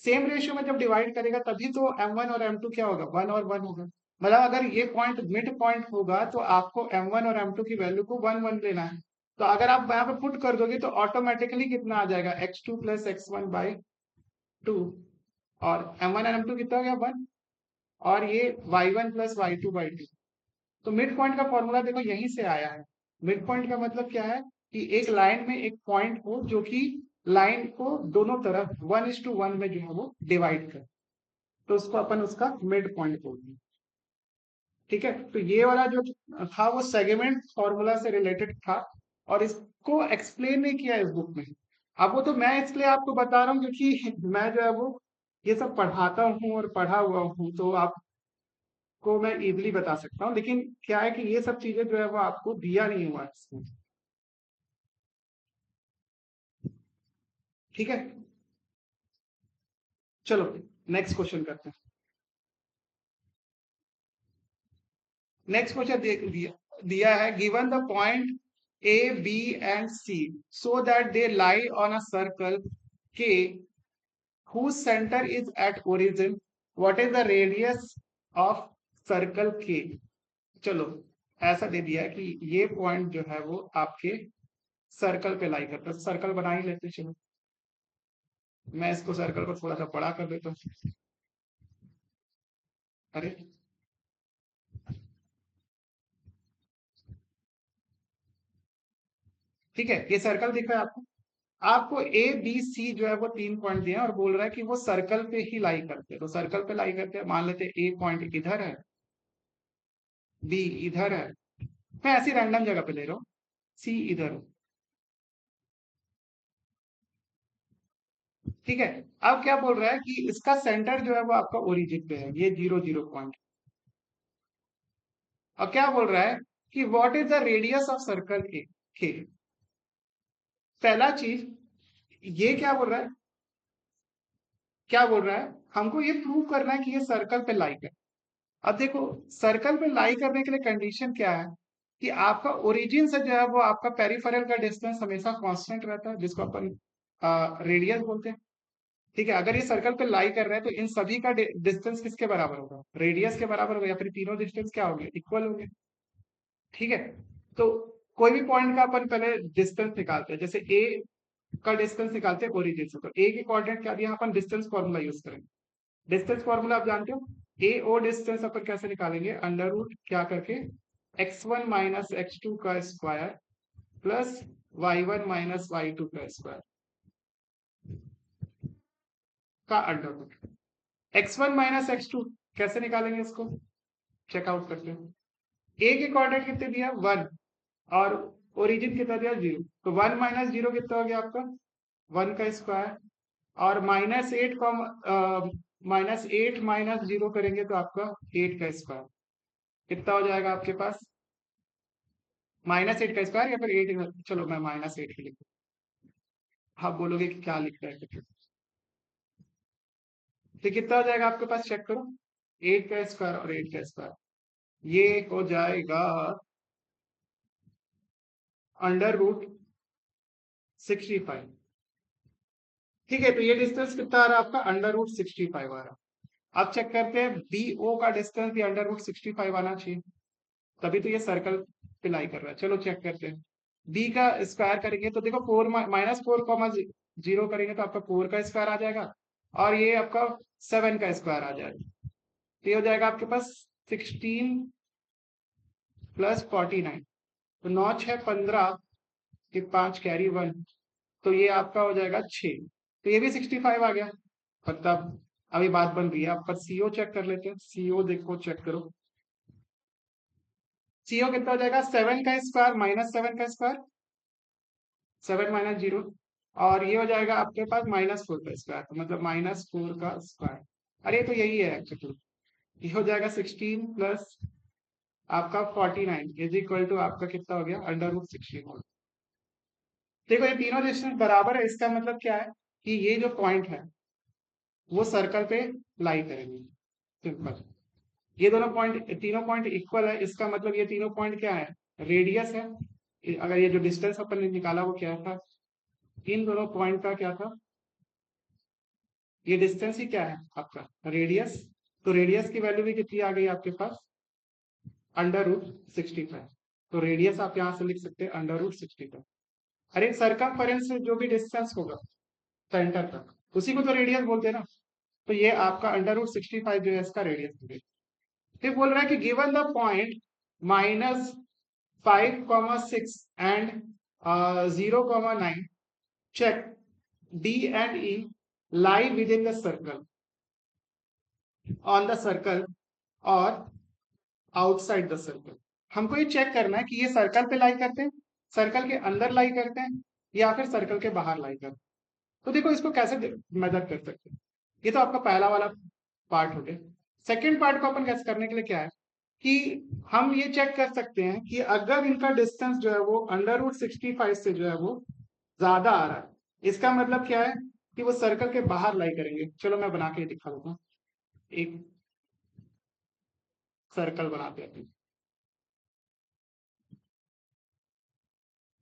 सेम रेशियो में जब डिवाइड करेगा तभी तो m1 और m2 क्या होगा, 1 और 1 होगा। मतलब अगर ये पॉइंट मिड पॉइंट होगा तो आपको m1 और m2 की वैल्यू को 1 1 लेना है। तो अगर आप यहाँ पे पुट कर दोगे तो ऑटोमेटिकली कितना आ जाएगा, x2 + x1/2। और m1 और m2 कितना हो गया, 1। और ये y1 + y2/2। तो मिड पॉइंट का फॉर्मूला देखो यहीं से आया है। मिड पॉइंट का मतलब क्या है कि एक लाइन में एक पॉइंट हो जो कि लाइन को दोनों तरफ 1:1 में जो है वो डिवाइड कर, तो उसको अपन उसका मिड पॉइंट बोलते हैं। ठीक है, तो ये वाला जो था वो सेगमेंट फॉर्मूला से रिलेटेड था, और इसको एक्सप्लेन नहीं किया इस बुक में। अब वो तो मैं इसलिए आपको बता रहा हूँ क्योंकि मैं जो है वो ये सब पढ़ाता हूँ और पढ़ा हुआ हूँ, तो आपको मैं इजीली बता सकता हूँ। लेकिन क्या है कि ये सब चीजें जो है वो आपको दिया नहीं हुआ है इसमें। ठीक है, चलो नेक्स्ट क्वेश्चन करते हैं। नेक्स्ट क्वेश्चन दिया है, given the point A B and C so that they lie on a circle के whose center is at origin, what is the radius of circle k। चलो ऐसा दे दिया है कि ये पॉइंट जो है वो आपके सर्कल पे लाई करता है। सर्कल बना ही लेते हैं, चलो मैं इसको सर्कल को थोड़ा सा बड़ा कर देता हूँ। अरे ठीक है, ये सर्कल दिख रहा है आपको। आपको ए बी सी जो है वो 3 पॉइंट दिए हैं और बोल रहा है कि वो सर्कल पे ही लाई करते हैं। तो सर्कल पे लाई करते हैं, मान लेते हैं ए पॉइंट इधर है, बी इधर है, मैं ऐसी रैंडम जगह पे ले रहा हूँ, सी इधर है। ठीक है। अब क्या बोल रहा है कि इसका सेंटर जो है वो आपका ओरिजिन पे है, ये 0 0 पॉइंट। और क्या बोल रहा है कि what is the radius of circle A के। पहला चीज ये क्या बोल रहा है, क्या बोल रहा है, हमको ये प्रूव करना है कि ये सर्कल पे लाई कर। अब देखो, सर्कल पे लाई करने के लिए कंडीशन क्या है कि आपका ओरिजिन से जो है वो आपका पेरिफेरल का डिस्टेंस हमेशा कांस्टेंट रहता है, जिसको अपन रेडियस बोलते हैं। ठीक है, अगर ये सर्कल पे लाई कर रहे हैं तो इन सभी का डिस्टेंस किसके बराबर होगा, रेडियस के बराबर होगा, या फिर तीनों डिस्टेंस क्या होंगे, इक्वल होंगे। ठीक है, तो कोई भी पॉइंट का अपन पहले डिस्टेंस निकालते हैं, जैसे ए का डिस्टेंस निकालते हैं ओरिजिन से, तो ए के कोऑर्डिनेट क्या दिया, अपन डिस्टेंस फॉर्मूला यूज करेंगे। डिस्टेंस फॉर्मूला आप जानते हो, ए ओ डिस्टेंस अपन कैसे निकालेंगे, अंडर रूट क्या करके x1 माइनस x2 का square plus y1 minus y2 का स्क्वायर का under root. x1 minus x2 कैसे निकालेंगे, इसको चेकआउट करते हैं। ए के कोऑर्डिनेट कितने दिया, 1, और ओरिजिन कितना दिया, 0, तो 1 माइनस 0 कितना हो गया आपका, 1 का स्क्वायर, और -8 माइनस 0 करेंगे तो आपका 8 का स्क्वायर कितना हो जाएगा आपके पास, -8 का स्क्वायर, या फिर 8, चलो मैं -8 लिख, आप बोलोगे कि क्या लिख रहा है करके। तो कितना हो जाएगा आपके पास, चेक करो, 8 का स्क्वायर और 8 का स्क्वायर, ये हो जाएगा अंडर रूट 65। ठीक है, तो ये डिस्टेंस कितना आ रहा है आपका, अंडर रूट 65 आ रहा है। अब चेक करते हैं बी ओ का डिस्टेंस भी अंडर रूट 65 आना चाहिए, तभी तो ये सर्कल पे लाई कर रहा है। चलो चेक करते हैं, बी का स्क्वायर करेंगे तो देखो, -4 करेंगे तो आपका 4 का स्क्वायर आ जाएगा, और ये आपका 7 का स्क्वायर आ जाएगा, तो ये हो जाएगा आपके पास 16 प्लस 49, तो 9 6 15 के 5 कैरी 1, तो ये आपका हो जाएगा 6, तो ये भी 65 आ गया। मतलब अभी बात बन रही है, आप पर सीओ चेक कर लेते हैं, सीओ देखो चेक करो, सीओ कितना हो जाएगा, 7 का स्क्वायर माइनस 7 का स्क्वायर, 7 - 0, और ये हो जाएगा आपके पास -4 का स्क्वायर, तो मतलब -4 का स्क्वायर, अरे तो यही है एक्चुअली, ये हो जाएगा 16 प्लस आपका 49 इज इक्वल टू आपका कितना हो गया, अंडर रूट 16। देखो ये तीनों डिस्टेंस बराबर है, इसका मतलब क्या है कि ये जो पॉइंट है वो सर्कल पे लाई करेंगे, सिंपल। ये दोनों पॉइंट, तीनों पॉइंट इक्वल है, इसका मतलब ये तीनों पॉइंट क्या है, रेडियस है। अगर ये जो डिस्टेंस अपन ने निकाला वो क्या था, इन दोनों पॉइंट का क्या था, ये डिस्टेंस ही क्या है आपका, रेडियस। तो रेडियस की वैल्यू भी कितनी आ गई आपके पास, अंडर रूट 65, तो रेडियस आप यहां से लिख सकते हैं अंडर रूट 65। अरे सरकमफेरेंस से जो भी डिस्टेंस होगा सेंटर तक, उसी को तो रेडियस बोलते हैं ना, तो ये आपका अंडर रूट 65 जो है इसका रेडियस हो गया। फिर बोल रहा है कि given the point -5, 6 and 0, 9, check D and E lie within the circle, on the circle और आउटसाइड द सर्कल। हमको ये चेक करना है कि ये सर्कल पे लाई करते हैं, सर्कल के अंदर लाई करते हैं, या फिर सर्कल के बाहर लाई करते हैं। तो देखो इसको कैसे मेजर कर सकते हैं, ये तो आपका पहला वाला पार्ट हो गया। सेकेंड पार्ट को अपन कैसे करने के लिए क्या है कि हम ये चेक कर सकते हैं कि अगर इनका डिस्टेंस जो है वो अंडर रूट 65 से जो है वो ज्यादा आ रहा है, इसका मतलब क्या है कि वो सर्कल के बाहर लाई करेंगे। चलो मैं बना के दिखा देता हूँ, एक सर्कल बनाते हैं।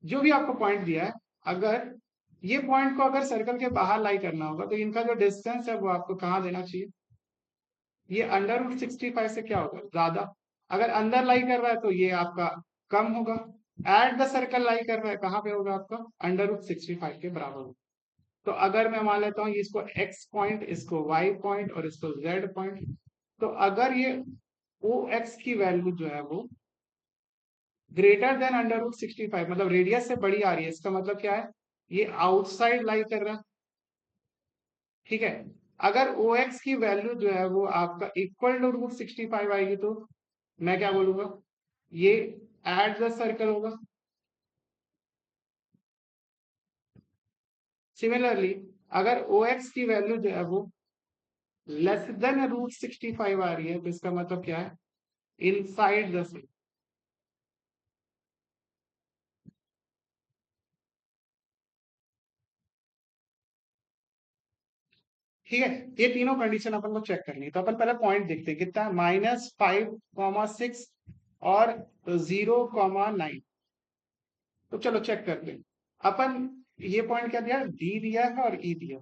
जो भी आपको पॉइंट दिया है, अगर ये पॉइंट को अगर सर्कल के बाहर लाई करना होगा तो इनका जो डिस्टेंस है वो आपको कहाँ देना चाहिए, ये अंडर रूट 65 से क्या होगा, ज्यादा। अगर अंदर लाई कर रहा है तो ये आपका कम होगा। एट द सर्कल लाई कर रहा है कहाँ पे होगा आपका, अंडर रूट 65 के बराबर होगा। तो अगर मैं मान लेता हूँ इसको x पॉइंट, इसको y पॉइंट और इसको z पॉइंट, तो अगर ये ओ एक्स की वैल्यू जो है वो ग्रेटर देन अंडर रूट 65, मतलब रेडियस से बड़ी आ रही है, इसका मतलब क्या है, ये आउटसाइड लाई कर रहा है। ठीक है, अगर ओ एक्स की वैल्यू जो है वो आपका इक्वल टू रूट 65 आएगी तो मैं क्या बोलूंगा, ये एट द सर्कल होगा। सिमिलरली अगर ओ एक्स की वैल्यू जो है वो लेस देन √65 आ रही है, तो इसका मतलब क्या है, इनसाइड द सर्कल। ठीक है, ये तीनों कंडीशन अपन को चेक करनी है। तो अपन पहले पॉइंट देखते हैं कितना है, -5,6 और 0,9। तो चलो चेक करते हैं। अपन ये पॉइंट क्या दिया, डी दिया है और ई दिया।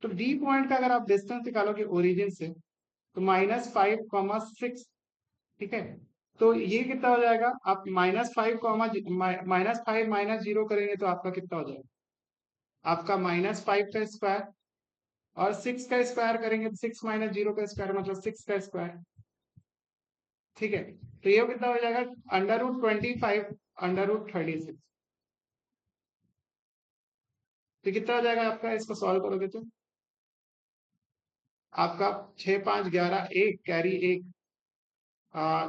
तो डी पॉइंट का अगर आप डिस्टेंस निकालोगे ओरिजिन से, तो -5,6, ठीक है। तो ये कितना हो जाएगा, आप -5 -0 करेंगे तो आपका कितना हो जाएगा, आपका -5 का स्क्वायर, और 6 का स्क्वायर करेंगे तो 6 -0 का स्क्वायर मतलब 6 का स्क्वायर। ठीक है, तो ये कितना हो जाएगा, √25 √36। तो कितना हो जाएगा आपका, इसको सॉल्व करोगे तो आपका 6 5 11 1 कैरी 1,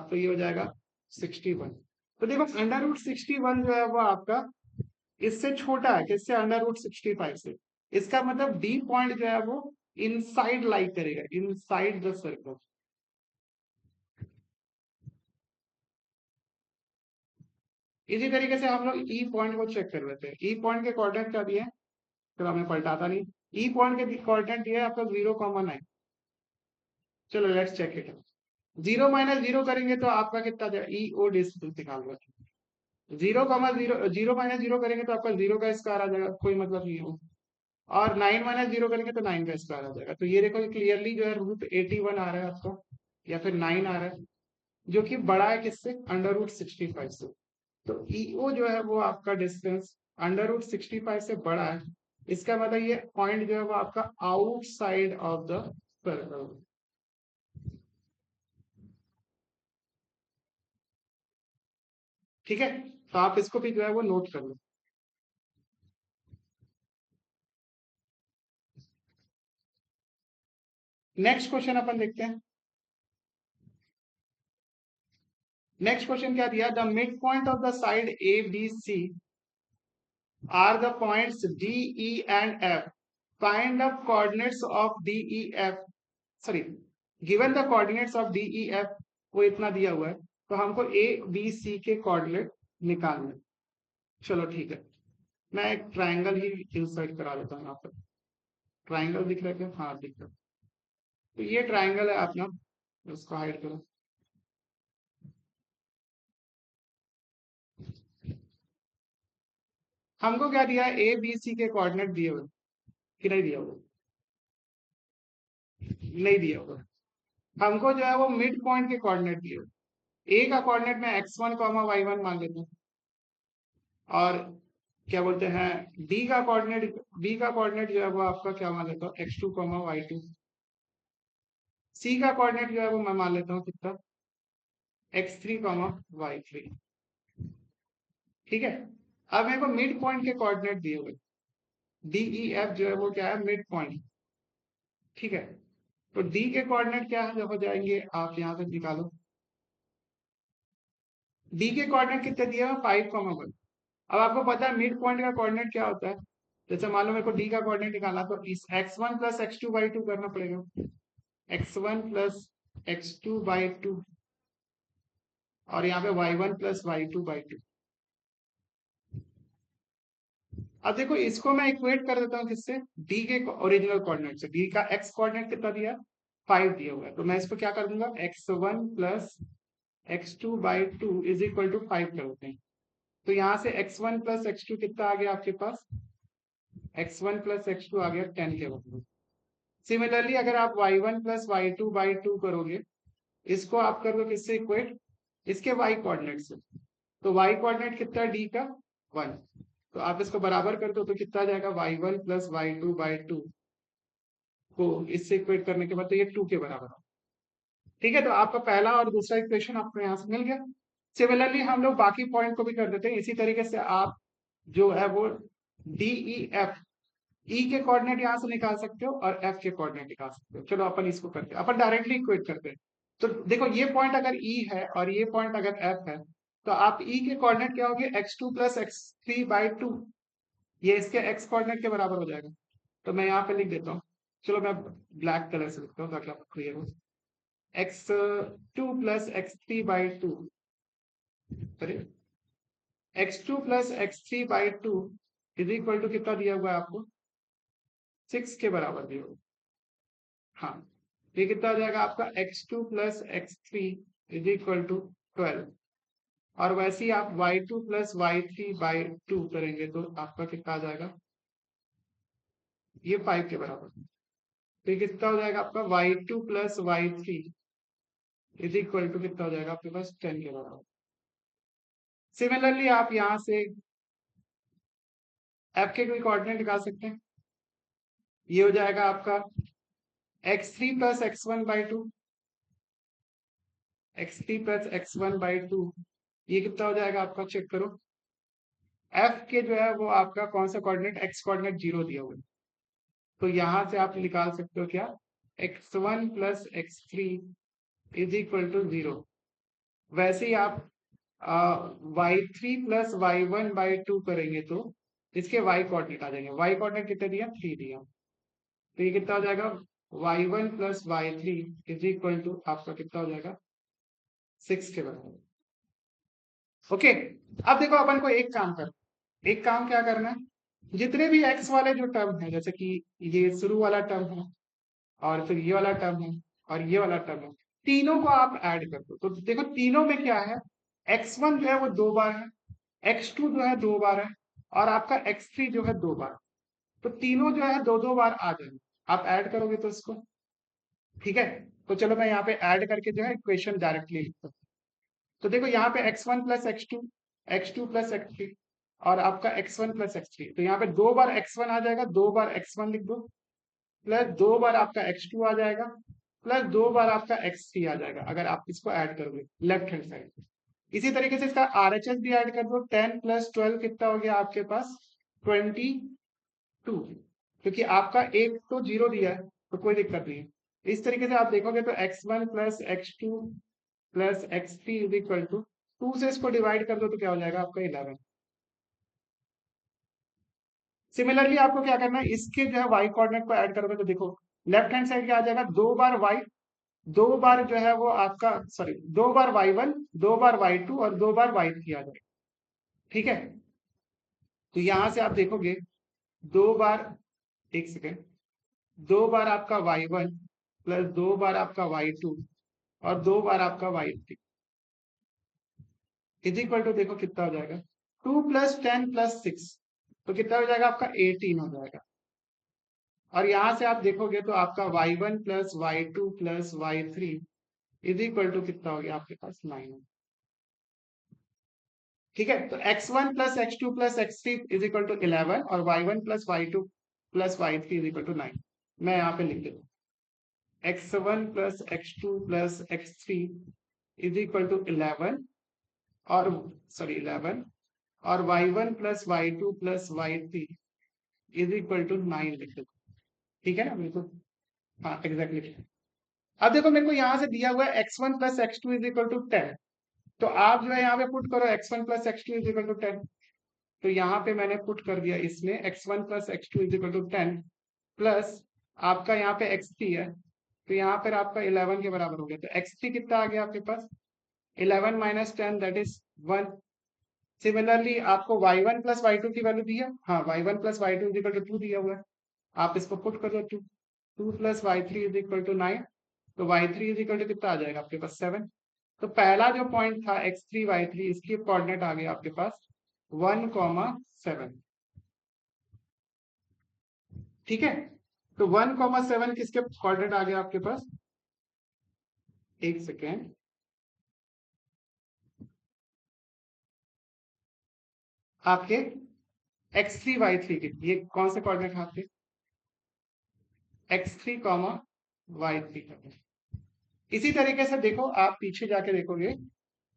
तो ये हो जाएगा 61। तो देखो √61 जो है वो आपका इससे छोटा है, किससे, √65 से। इसका मतलब डी पॉइंट जो है वो इनसाइड लाई करेगा, इनसाइड द सर्कल। इसी तरीके से हम लोग ई पॉइंट को चेक कर लेते हैं। ई पॉइंट के कोऑर्डिनेट क्या दिए हैं, चलो हमें पलटाता नहीं। ई पॉइंट के कोऑर्डिनेट दिए हैं आपका 0,9। चलो लेट्स चेक इट। 0 - 0 करेंगे तो आपका कितना देगा, ई ओ डिस्टेंस निकाल लो। 0,0 0 - 0 करेंगे तो आपका 0 का स्क्वायर आ जाएगा, कोई मतलब नहीं हो। और 9 - 0 करेंगे तो 9 का स्क्वायर आ जाएगा। तो ये देखो क्लियरली जो है √81 आ रहा है आपका, या फिर 9 आ रहा है, जो कि बड़ा है किससे, √65 से। तो ईओ जो है वो आपका डिस्टेंस √65 से बड़ा है। इसका मतलब ये पॉइंट जो है वो आपका आउटसाइड ऑफ द सर्कल। ठीक है, तो आप इसको भी जो है वो नोट कर लो। नेक्स्ट क्वेश्चन अपन देखते हैं। नेक्स्ट क्वेश्चन क्या दिया, the mid point of the side A B C are the points D E and F, find the coordinates of D E F, sorry, given the coordinates of D E F, वो इतना दिया हुआ है, तो हमको ए बी सी के कोऑर्डिनेट निकालना है। चलो ठीक है, मैं एक ट्रायंगल ही इंसर्ट करा देता हूँ यहाँ पर। ट्रायंगल दिख रहा है क्या, हाँ दिख रहा है। तो ये ट्रायंगल है अपना, उसको हाइड करो। हमको क्या दिया है, ए बी सी के कोऑर्डिनेट दिए हुए कि नहीं दिया हुआ, नहीं दिया हुआ। हमको जो है वो मिड पॉइंट के कोऑर्डिनेट दिए हुए। ए का कोऑर्डिनेट में x1, y1 मान लेते हैं, और क्या बोलते हैं, बी का कोऑर्डिनेट जो है वो आपका क्या मान लेता हूँ, x2, y2। सी का कोऑर्डिनेट जो है वो मैं मान लेता हूँ कितना, x3, y3। ठीक है, अब मेरे को मिड पॉइंट के कोऑर्डिनेट दिए हुए, डी ई एफ जो है वो क्या है, मिड पॉइंट। ठीक है, तो डी के कोऑर्डिनेट क्या है, हो जाएंगे, आप यहाँ से निकालो। डी के कोऑर्डिनेट कितने दिए हुए, 5,1। अब आपको पता है मिड पॉइंट का कोऑर्डिनेट क्या होता है। जैसे मान लो मेरे को डी का कोऑर्डिनेट निकालना, तो इस x1 + x2/2 करना पड़ेगा। x1 + x2/2, और यहाँ पे y1 + y2/2। अब देखो इसको मैं इक्वेट कर देता हूँ किससे, डी के ओरिजिनल कोऑर्डिनेट से। डी का एक्स कोऑर्डिनेट कितना दिया, 5 दिया हुआ है, तो मैं इसको क्या कर दूंगा, x1 + x2/2 = 5 कर देते हैं। तो यहाँ से x1 + x2 कितना आ गया आपके पास, x1 + x2 आ गया 10 के बराबर। सिमिलरली अगर आप y1 + y2/2 करोगे, इसको आप कर दो किससे इक्वेट, इसके y कोऑर्डिनेट से। तो y कोऑर्डिनेट कितना है डी का, 1। तो आप इसको बराबर कर दो तो कितना आ जाएगा, y1 + y2/2 को इससे इक्वेट करने के बाद तो ये 2 के बराबर है। ठीक है, तो आपका पहला और दूसरा इक्वेशन आपको यहाँ से मिल गया। सिमिलरली हम लोग बाकी पॉइंट को भी कर देते हैं इसी तरीके से। आप जो है वो डी ई एफ, ई के कोऑर्डिनेट यहाँ से निकाल सकते हो और एफ के कोऑर्डिनेट निकाल सकते हो। चलो अपन इसको करते हैं, अपन डायरेक्टली इक्वेट करते हैं। तो देखो ये पॉइंट अगर ई है और ये पॉइंट अगर एफ है, तो आप ई के कोऑर्डिनेट क्या होंगे, x2 + x3/2, ये इसके एक्स कोऑर्डिनेट के बराबर हो जाएगा। तो मैं यहाँ पे लिख देता हूँ, चलो मैं ब्लैक कलर से लिखता हूँ ताकि आपको क्लियर हो। x2 + x3/2, sorry x2 + x3/2 is equal to कितना दिया हुआ है आपको, 6 के बराबर दिया हुआ। हाँ, ये कितना हो जाएगा आपका x2 + x3 is equal to 12। और वैसे ही आप y2 + y3/2 करेंगे तो आपका कितना आ जाएगा, ये 5 के बराबर। तो ये कितना हो जाएगा आपका y2 + y3 is equal to कितना हो जाएगा आपके पास 10 के बराबर। सिमिलरली आप यहां से f के कोई कोऑर्डिनेट निकाल सकते हैं। ये हो जाएगा आपका x3 + x1/2, x3 + x1/2, ये कितना हो जाएगा आपका, चेक करो। f के जो है वो आपका कौन सा कोऑर्डिनेट, x कोऑर्डिनेट 0 दिया हुआ है, तो यहां से आप निकाल सकते हो क्या, x1 + x3 is equal to 0। वैसे ही आप y3 + y1/2 करेंगे तो इसके y कोऑर्डिनेट आ जाएंगे। y कोऑर्डिनेट कितने दिया, 3 दिया, तो ये कितना हो जाएगा, y1 + y3 is equal to आपका कितना हो जाएगा, 6 के बराबर। ओके, अब देखो अपन को एक काम कर, एक काम क्या करना है, जितने भी x वाले जो टर्म है, जैसे कि ये शुरू वाला टर्म है और फिर ये वाला टर्म है और ये वाला टर्म है, तीनों को आप ऐड कर दो। तो देखो तीनों में क्या है, x1 जो है वो 2 बार है, x2 जो है 2 बार है और आपका x3 जो है 2 बार। तो तीनों जो है 2-2 बार आ जाएंगे, आप ऐड करोगे तो इसको, ठीक है। तो चलो मैं यहाँ पे ऐड करके जो है इक्वेशन डायरेक्टली लिखता हूँ। तो देखो यहाँ पे x1 + x2, x2 + x3 और आपका x1 + x3, तो यहाँ पे 2 बार x1 आ जाएगा, 2 बार x1 लिख दो, प्लस 2 बार आपका x2 आ जाएगा, प्लस 2 बार आपका x3 आ जाएगा, अगर आप इसको ऐड करोगे लेफ्ट हैंड साइड। इसी तरीके से इसका RHS भी ऐड कर दो, 10 + 12 कितना हो गया आपके पास, 22, क्योंकि आपका एक तो 0 दिया है तो कोई दिक्कत नहीं है। इस तरीके से आप देखोगे तो x1 + x2 + x3 is equal to 2 से इसको डिवाइड कर दो तो क्या हो जाएगा आपका 11। सिमिलरली आपको क्या करना है, इसके जो है y कोऑर्डिनेट को ऐड करोगे तो देखो लेफ्ट हैंड साइड क्या आ जाएगा, 2 बार y, 2 बार जो है वो आपका, सॉरी 2 बार y1, 2 बार y2 और 2 बार y3 आ जाएगा, ठीक है। तो यहां से आप देखोगे 2 बार, एक सेकेंड, 2 बार आपका y1 प्लस 2 बार आपका y2 और 2 बार आपका y3 इज इक्वल टू, देखो कितना हो जाएगा, 2 + 10 + 6, तो कितना हो जाएगा आपका 18 हो जाएगा। और यहां से आप देखोगे तो आपका y1 + y2 + y3 is equal to कितना हो गया आपके पास 9, ठीक है। तो x1 + x2 + x3 is equal to 11 और y1 + y2 + y3 is equal to 9। मैं यहाँ पे लिख देता हूँ x1 + x2 + x3 is equal to 11 और, सॉरी 11 और y1 + y2 + y3 is equal to 9 लिख देता हूँ, ठीक है ना, बिल्कुल। हाँ एग्जैक्टली। अब देखो मेरे को यहाँ से दिया हुआ है x1 + x2 is equal to 10, तो आप जो है यहाँ पे पुट करो x1 + x2 is equal to 10। तो यहाँ पे मैंने पुट कर दिया इसमें x1 + x2 is equal to 10 plus आपका यहाँ पे x3 है, तो यहाँ पर आपका 11 के बराबर हो गया। तो x3 कितना आ गया आपके पास, 11 - 10 दैट इज 1। सिमिलरली आपको y1 + y2 की वैल्यू दी है, हाँ y1 + y2 is equal to 2 दिया हुआ है, आप इसको पुट कर दो, 2 + y3 इज इक्वल टू 9, तो y3 इज इक्वल टू कितना आ जाएगा आपके पास 7। तो पहला जो पॉइंट था x3 y3, इसके कोऑर्डिनेट आ गए आपके पास 1,7, ठीक है। तो 1,7 किसके कोऑर्डिनेट आ गया आपके पास, एक सेकेंड, आपके x3 y3 के, ये कौन से कोऑर्डिनेट हैं आपके, x3, y3 का। इसी तरीके से देखो आप पीछे जाके देखोगे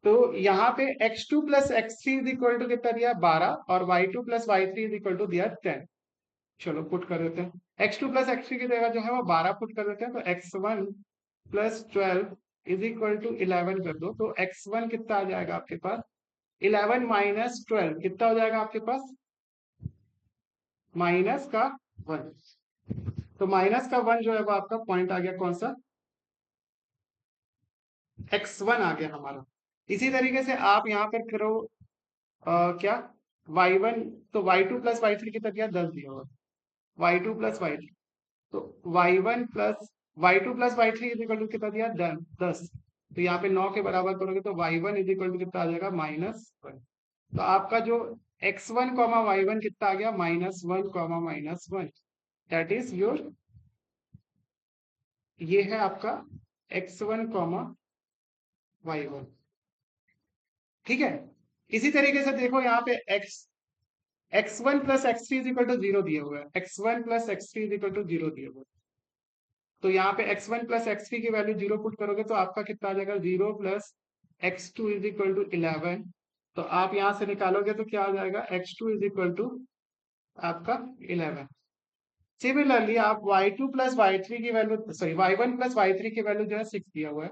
तो यहाँ पे x2 + x3 is equal to कितना दिया 12 और y2 + y3 is equal to दिया 10। चलो पुट कर देते हैं, x2 + x3 की जगह जो है वो 12 पुट कर देते हैं, तो x1 + 12 इज इक्वल टू 11 कर दो, तो x1 कितना आ जाएगा आपके पास, 11 - 12 कितना हो जाएगा आपके पास, माइनस का 1। तो माइनस का 1 जो है वो आपका पॉइंट आ गया, कौन सा, x1 आ गया हमारा। इसी तरीके से आप यहाँ पर करो क्या, y1, तो y2 प्लस y3 कितना दिया, 10 दिया हुआ, y2 प्लस y3, तो y1 plus y2 plus y3 is equal to कितना दिया, 10। तो यहाँ पे 9 के बराबर करोगे तो y1 इज इक्वल टू कितना आ जाएगा, -1। तो आपका जो x1 कॉमा y1 कितना आ गया, -1 कॉमा -1, दैट इज योर, ये है आपका x1 कॉमा y1। ठीक है, इसी तरीके से देखो यहाँ पे x1 plus x3 is equal to 0 दिया हुआ है, x1 plus x3 is equal to 0 दिया हुआ है। तो यहाँ पे x1 प्लस x3 की वैल्यू 0 पुट करोगे तो आपका कितना आ जाएगा, 0 plus x2 is equal to 11। तो आप यहाँ से निकालोगे तो क्या आ जाएगा, x2 इज इक्वल टू आपका 11। सिमिलरली आप y2 प्लस y3 की value, sorry y1 plus y3 की वैल्यू जो है 6 दिया हुआ है,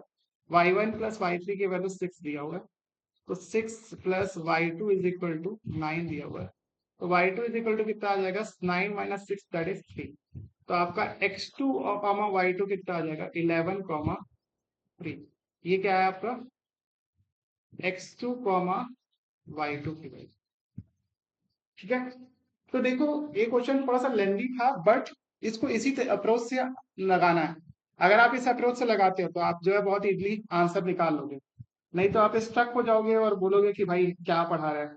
y1 प्लस y3 की वैल्यू 6 दिया हुआ है, तो 6 plus y2 is equal to 9 दिया हुआ है। तो y2 इज इक्वल टू कितना आ जाएगा, 9 माइनस 6 दैट इज 3। तो आपका x2 कॉमा y2 कितना आ जाएगा, 11 कॉमा 3। ये क्या है आपका x2 कॉमा y2 की वैल्यू। ठीक है, तो देखो ये क्वेश्चन थोड़ा सा लेंदी था, बट इसको इसी अप्रोच से लगाना है। अगर आप इस अप्रोच से लगाते हो तो आप जो है बहुत इजीली आंसर निकाल लोगे, नहीं तो आप स्टक हो जाओगे और बोलोगे कि भाई क्या पढ़ा रहा है,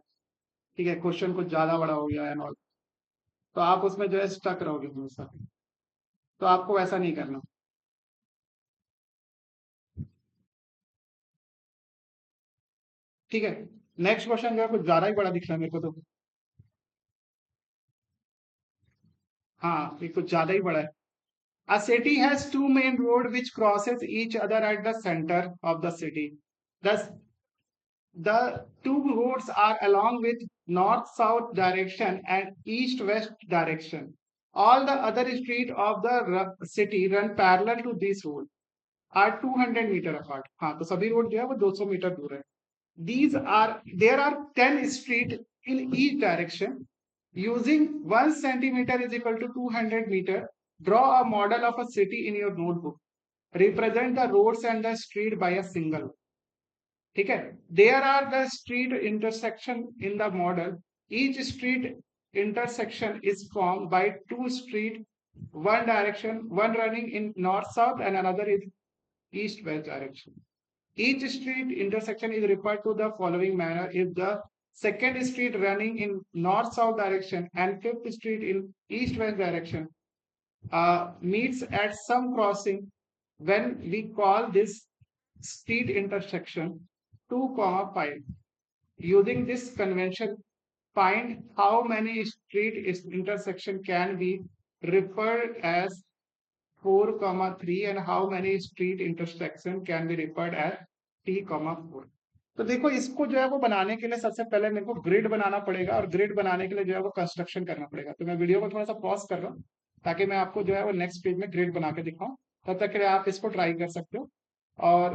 ठीक है, क्वेश्चन कुछ ज्यादा बड़ा हो गया एंड ऑल, तो आप उसमें जो है स्टक रहोगे हमेशा। तो आपको ऐसा नहीं करना। ठीक है, नेक्स्ट क्वेश्चन जो है कुछ ज्यादा ही बड़ा दिख रहा है मेरे को तो। हाँ, ये कुछ ज्यादा ही बड़ा है। A city has two main road which crosses each other at the center of the city. Thus, the two roads are along with north-south direction and east-west direction. All the other streets of the city run parallel to this road. Are 200 meter apart. हाँ, तो सभी रोड जो है वो 200 मीटर दूर है। There are 10 street in each direction. Using 1 centimeter is equal to 200 meter. Draw a model of a city in your notebook. Represent the roads and the street by a single. ठीक है, there are the street intersection in the model. Each street intersection is formed by two street, one direction, one running in north south and another is east west direction. Each street intersection is referred to the following manner: if the second street running in north south direction and fifth street in east west direction meets at some crossing, when we call this street intersection 2,5. Using this convention, find how many street intersection can be referred as 4,3 and how many street intersection can be referred as t,4। तो देखो इसको जो है वो बनाने के लिए सबसे पहले मेरे को ग्रिड बनाना पड़ेगा, और ग्रिड बनाने के लिए जो है वो कंस्ट्रक्शन करना पड़ेगा। तो मैं वीडियो को थोड़ा सा पॉज कर रहा हूँ ताकि मैं आपको जो है वो नेक्स्ट पेज में ग्रिड बना के दिखाऊं। तब तक के लिए आप इसको ट्राई कर सकते हो, और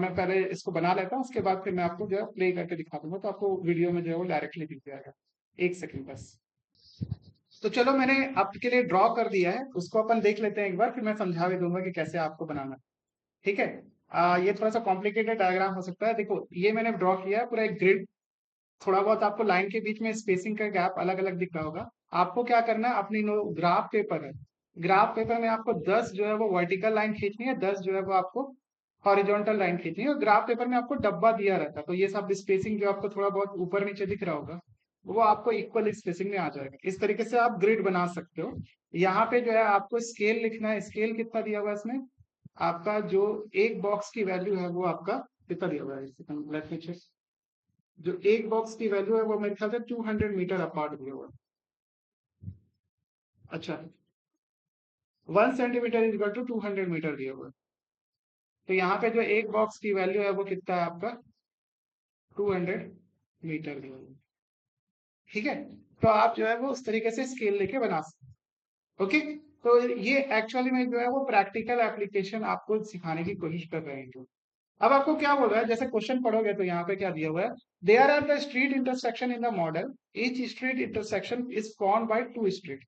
मैं पहले इसको बना लेता हूँ, उसके बाद फिर मैं आपको जो है प्ले करके दिखा दूंगा, तो आपको वीडियो में जो है वो डायरेक्टली दिख जाएगा। एक सेकंड बस। तो चलो मैंने आपके लिए ड्रॉ कर दिया है, उसको अपन देख लेते हैं एक बार, फिर मैं समझा भी दूंगा कि कैसे आपको बनाना है। ठीक है, ये थोड़ा सा कॉम्प्लिकेटेड डायग्राम हो सकता है। देखो ये मैंने ड्रॉ किया है पूरा एक ग्रिड। थोड़ा बहुत आपको लाइन के बीच में स्पेसिंग का गैप अलग अलग दिख रहा होगा। आपको क्या करना है, अपनी ग्राफ पेपर है, ग्राफ पेपर में आपको 10 जो है वो वर्टिकल लाइन खींचनी है, 10 जो है वो आपको हॉरिजॉन्टल लाइन खींचनी है। और ग्राफ पेपर में आपको डब्बा दिया रहता है, तो ये सब स्पेसिंग जो आपको थोड़ा बहुत ऊपर नीचे दिख रहा होगा वो आपको इक्वल स्पेसिंग में आ जाएगा। इस तरीके से आप ग्रिड बना सकते हो। यहाँ पे जो है आपको स्केल लिखना है, स्केल कितना दिया हुआ है इसमें, आपका जो एक बॉक्स की वैल्यू है वो आपका कितना दिया हुआ है, लेट मी चेक। जो एक बॉक्स की वैल्यू है वो मेरे ख्याल से 200 मीटर अपार्ट दिया हुआ है। अच्छा, 1 centimetre is equal to 200 metre दिया हुआ है। तो यहाँ पे जो एक बॉक्स की वैल्यू है वो कितना है आपका, 200 मीटर दिया हुआ है। ठीक है, तो आप जो है वो उस तरीके से स्केल लेके बना सकते हैं। ओके, तो ये एक्चुअली में जो है वो प्रैक्टिकल एप्लीकेशन आपको सिखाने की कोशिश कर रहे हैं। अब आपको क्या बोल रहा है, जैसे क्वेश्चन पढ़ोगे तो यहाँ पे क्या दिया हुआ है, there are the street intersection in the model, each street intersection is formed by two street.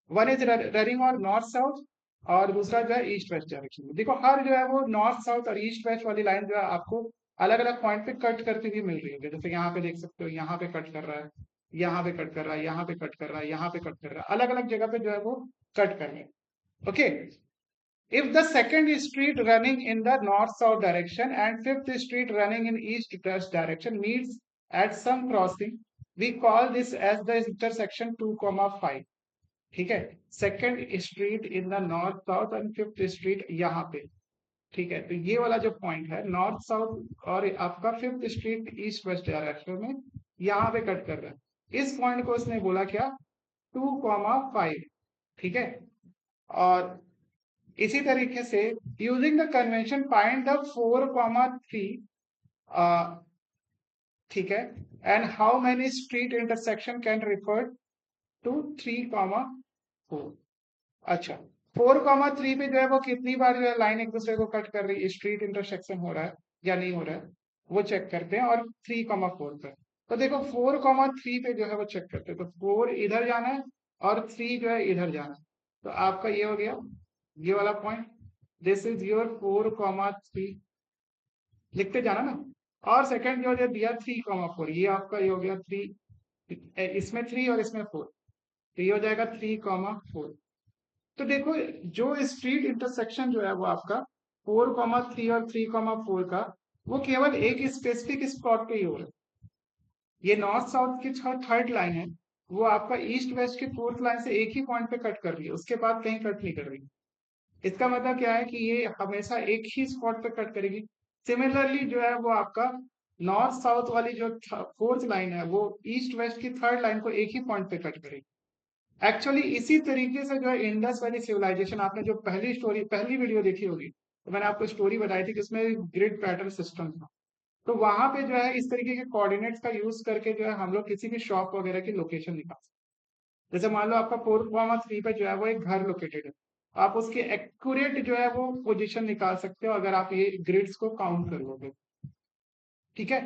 One is running और नॉर्थ साउथ, और दूसरा जो है ईस्ट वेस्ट डायरेक्शन में। देखो हर जो है वो नॉर्थ साउथ और ईस्ट वेस्ट वाली लाइन जो है आपको अलग अलग पॉइंट पे कट करती हुई मिल रही है। जैसे यहाँ पे देख सकते हो, यहाँ पे कट कर रहा है, यहाँ पे कट कर रहा है, यहाँ पे कट कर रहा है, यहाँ पे कट कर रहा है, अलग अलग जगह पे जो है वो कट कर रहे हैं। Okay, if the second street running in the north-south direction and fifth street running in east-west direction meets at some crossing, we call this as the intersection 2, 5। ठीक है, second street in the north south and fifth street यहाँ पे। ठीक है, तो ये वाला जो पॉइंट है नॉर्थ साउथ और आपका fifth street east west direction में यहाँ पे कट कर रहा है। इस पॉइंट को उसने बोला क्या, 2, 5। ठीक है, और इसी तरीके से using the convention find the 4, 3। ठीक है, and how many street intersection can refer to 3, 4। अच्छा, 4, 3 पे जो है वो कितनी बार जो है लाइन एक दूसरे को कट कर रही है, स्ट्रीट इंटरसेक्शन हो रहा है या नहीं हो रहा है, वो चेक करते हैं। और 3, 4 पे तो देखो 4, 3 पे जो है वो चेक करते हैं, तो 4 इधर जाना है और 3 जो है इधर जाना है। तो आपका ये हो गया ये वाला पॉइंट, दिस इज योर 4, 3, लिखते जाना ना। और सेकंड जो दिया 3, 4, ये आपका ये हो गया 3, इसमें 3 और इसमें 4, तो ये हो जाएगा 3, 4। तो देखो जो स्ट्रीट इंटरसेक्शन जो है वो आपका 4, 3 और 3, 4 का वो केवल एक स्पेसिफिक स्पॉट पे ही हो रहा है। ये नॉर्थ साउथ की थर्ड लाइन है, वो आपका ईस्ट वेस्ट की फोर्थ लाइन से एक ही पॉइंट पे कट कर रही है, उसके बाद कहीं कट नहीं कर रही। इसका मतलब क्या है कि ये हमेशा एक ही स्पॉट पे कट करेगी। सिमिलरली जो है वो आपका नॉर्थ साउथ वाली जो फोर्थ लाइन है वो ईस्ट वेस्ट की थर्ड लाइन को एक ही पॉइंट पे कट करेगी। एक्चुअली इसी तरीके से जो है इंडस वैली सिविलाइजेशन, आपने जो पहली वीडियो देखी होगी, तो मैंने आपको स्टोरी बताई थी कि उसमें ग्रिड पैटर्न सिस्टम था। तो वहां पे जो है इस तरीके के कोऑर्डिनेट्स का यूज करके जो है हम लोग किसी भी शॉप वगैरह की लोकेशन निकाल सकते हैं। जैसे मान लो आपका 4, 3 पे जो है वो एक घर लोकेटेड है, आप उसकी एक्यूरेट जो है वो पोजीशन निकाल सकते हो अगर आप ये ग्रिड्स को काउंट कर लोगे। ठीक है,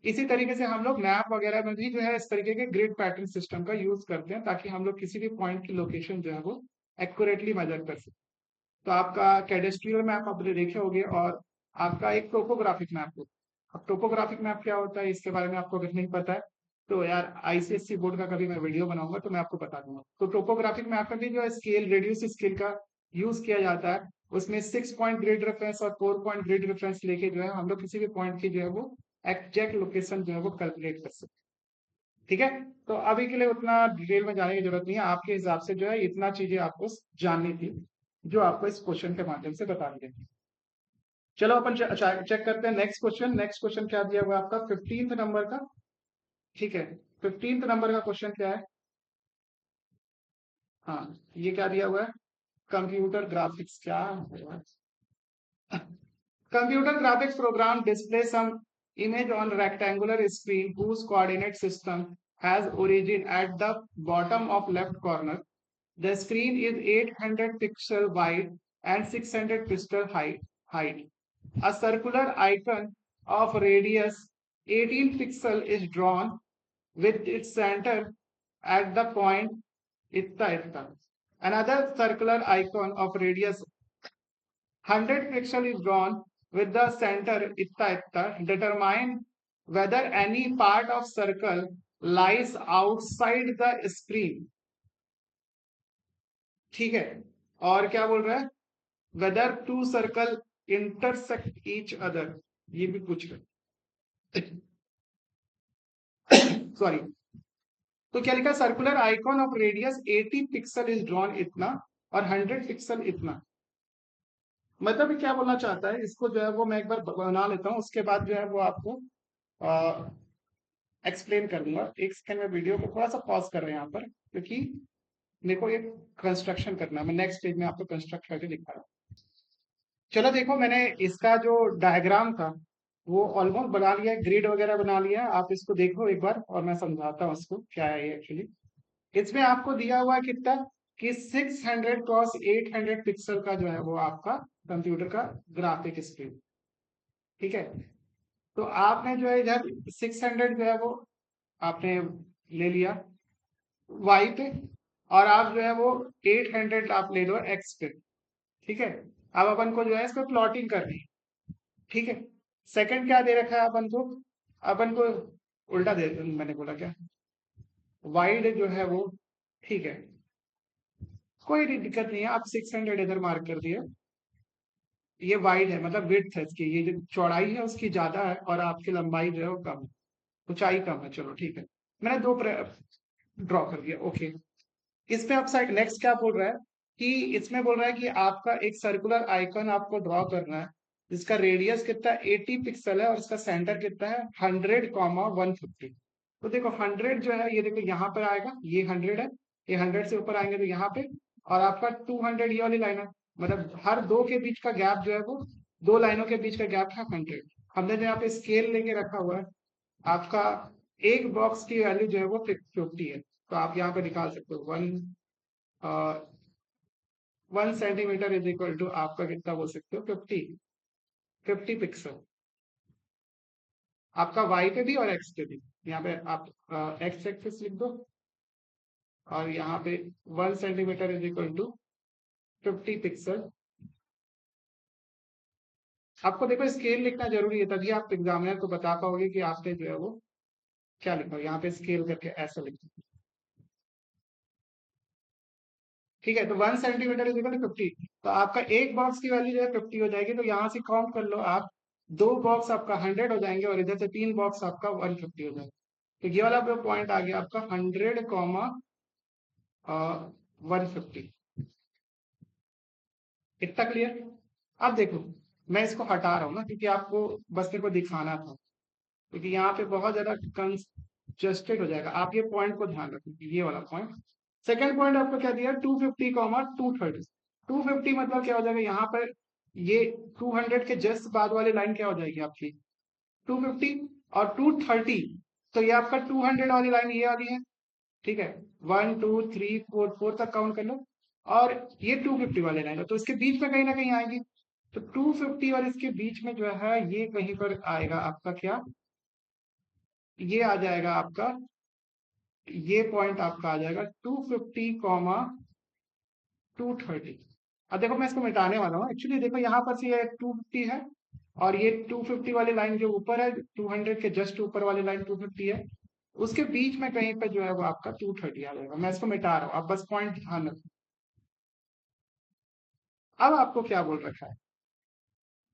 इसी तरीके से हम लोग मैप वगैरह में भी जो है इस तरीके के ग्रिड पैटर्न सिस्टम का यूज करते हैं, ताकि हम लोग किसी भी पॉइंट की लोकेशन जो है वो एक्यूरेटली मेजर कर सकें। तो आपका कैडेस्ट्रियल मैप आपने देखे होंगे, और आपका एक टोपोग्राफिक मैप होता है। अब टोपोग्राफिक मैप क्या होता है इसके बारे में आपको अगर नहीं पता है तो यार आईसीएससी बोर्ड का कभी मैं वीडियो बनाऊंगा तो मैं आपको बता दूंगा। तो टोपोग्राफिक मैप में भी जो है स्केल रेडियस स्केल का यूज किया जाता है। उसमें 6 पॉइंट ग्रिड रेफरेंस और 4 पॉइंट ग्रिड रेफरेंस लेके जो है हम लोग किसी भी पॉइंट की जो है वो एग्जैक्ट लोकेशन जो है वो कैलकुलेट कर सकते हैं। ठीक है, तो अभी के लिए उतना डिटेल में जाने की जरूरत नहीं है, आपके हिसाब से जो है इतना चीजें आपको जाननी थी जो आपको इस क्वेश्चन के माध्यम से बता दी गई। चलो अपन चेक करते हैं नेक्स्ट क्वेश्चन। नेक्स्ट क्वेश्चन क्या दिया हुआ है आपका 15th नंबर का। ठीक है, 15th नंबर का क्वेश्चन क्या है, हाँ ये क्या दिया हुआ है, कंप्यूटर ग्राफिक्स क्या है? Computer graphics program displays some image on rectangular screen whose coordinate system has origin at the bottom of left corner. The screen is 800 pixel wide and 600 pixel height. A circular icon of radius 18 pixel is drawn with its center at the point itta itta. Another circular icon of radius 100 pixel is drawn with the center itta itta. Determine whether any part of circle lies outside the screen. ठीक है, और क्या बोल रहा है, whether two circle intersect each other, ये भी पूछ रहे सॉरी। तो क्या लिखा, circular icon of radius 80 pixel is drawn इतना और 100 पिक्सल इतना। मतलब क्या बोलना चाहता है, इसको जो है वो मैं एक बार बना लेता हूँ, उसके बाद जो है वो आपको एक्सप्लेन कर दूंगा। एक सेकंड में वीडियो को थोड़ा सा पॉज कर रहे हैं यहाँ पर, क्योंकि मेरे को एक कंस्ट्रक्शन करना है, मैं नेक्स्ट पेज में आपको कंस्ट्रक्ट करके दिखा रहा हूँ। चलो देखो, मैंने इसका जो डायग्राम था वो ऑलमोस्ट बना लिया है, ग्रिड वगैरह बना लिया है। आप इसको देखो एक बार और मैं समझाता हूँ इसको क्या है ये एक्चुअली। इसमें आपको दिया हुआ है कितना, कि 600 क्रॉस 800 पिक्सल का जो है वो आपका कंप्यूटर का ग्राफिक स्क्रीन। ठीक है, तो आपने जो है इधर 600 जो है वो आपने ले लिया वाई पे, और आप जो है वो 800 आप ले लो एक्स पे। ठीक है, अब अपन को जो है इस पे प्लॉटिंग करनी है। ठीक है, सेकंड क्या दे रखा है अपन को उल्टा दे, मैंने बोला क्या, वाइड जो है वो, ठीक है, कोई दिक्कत नहीं है, आप 600 इधर मार्क कर दिए। ये वाइड है मतलब विड्थ है इसकी, ये जो चौड़ाई है उसकी ज्यादा है और आपकी लंबाई जो है वो कम है, ऊंचाई कम है। चलो ठीक है, मैंने दो ड्रॉ कर दिया। ओके, इस पे आप साइड नेक्स्ट क्या बोल रहा है कि इसमें बोल रहा है कि आपका एक सर्कुलर आइकन आपको ड्रॉ करना है जिसका रेडियस कितना 80 पिक्सल है और इसका सेंटर कितना है 100, 150। तो देखो 100 जो है ये देखो यहाँ पर आएगा, ये 100 है, ये 100 से ऊपर आएंगे तो यहाँ पे, और आपका 200 ये वाली लाइन है, मतलब हर दो के बीच का गैप जो है वो, दो लाइनों के बीच का गैप है 100। हमने जो यहाँ पे स्केल लेके रखा हुआ है, आपका एक बॉक्स की वैल्यू जो है वो 50 है, तो आप यहाँ पे निकाल सकते हो 1 सेंटीमीटर इज इक्वल टू आपका कितना बोल सकते हो 50 पिक्सल, आपका वाई पे भी और एक्स पे भी। यहाँ पे आप एक्स एक्सिस लिख दो और यहाँ पे 1 centimetre is equal to 50 pixel. आपको देखो स्केल लिखना जरूरी है, तभी आप एग्जामिनर को बता पाओगे कि आपने जो है वो क्या लिखा। यहाँ पे स्केल करके ऐसा लिखो। ठीक है, तो 1 सेंटीमीटर इज इक्वल टू 50, तो आपका एक बॉक्स की वैल्यू जो है 50 हो जाएगी, तो यहाँ से काउंट कर लो आप, दो बॉक्स आपका 100 हो जाएंगे और इधर से तीन बॉक्स आपका 150 हो जाएगा। तो ये वाला जो पॉइंट आ गया आपका 100, 150। इतना क्लियर। अब देखो, मैं इसको हटा रहा हूँ ना क्योंकि आपको बस मेरे को दिखाना था, क्योंकि यहाँ पे बहुत ज्यादा कंजस्टेड हो जाएगा। आप ये पॉइंट को ध्यान रखो, ये वाला पॉइंट। सेकंड पॉइंट आपको क्या दिया, 250, 230। 250 मतलब क्या हो जाएगा यहाँ पर, ये 200 के जस्ट बाद वाली लाइन क्या हो जाएगी आपकी 250, और 230, तो ये आपका 200 वाली लाइन ये वाली है। ठीक है, 1 2 3 4 तक काउंट कर लो, और ये 250 वाले लाइन है तो इसके बीच में कहीं ना कहीं आएगी। तो 250 और इसके बीच में जो है ये कहीं पर आएगा आपका क्या, ये आ जाएगा आपका, ये पॉइंट आपका आ जाएगा 250, 230। अब देखो मैं इसको मिटाने वाला हूँ एक्चुअली, देखो यहाँ पर से ये 250 है और ये 250 वाली लाइन जो ऊपर है, 200 के जस्ट ऊपर वाली लाइन 250 है, उसके बीच में कहीं पे जो है वो आपका 230 आ जाएगा। मैं इसको मिटा रहा हूँ, अब बस पॉइंट ध्यान रखो। अब आपको क्या बोल रखा है,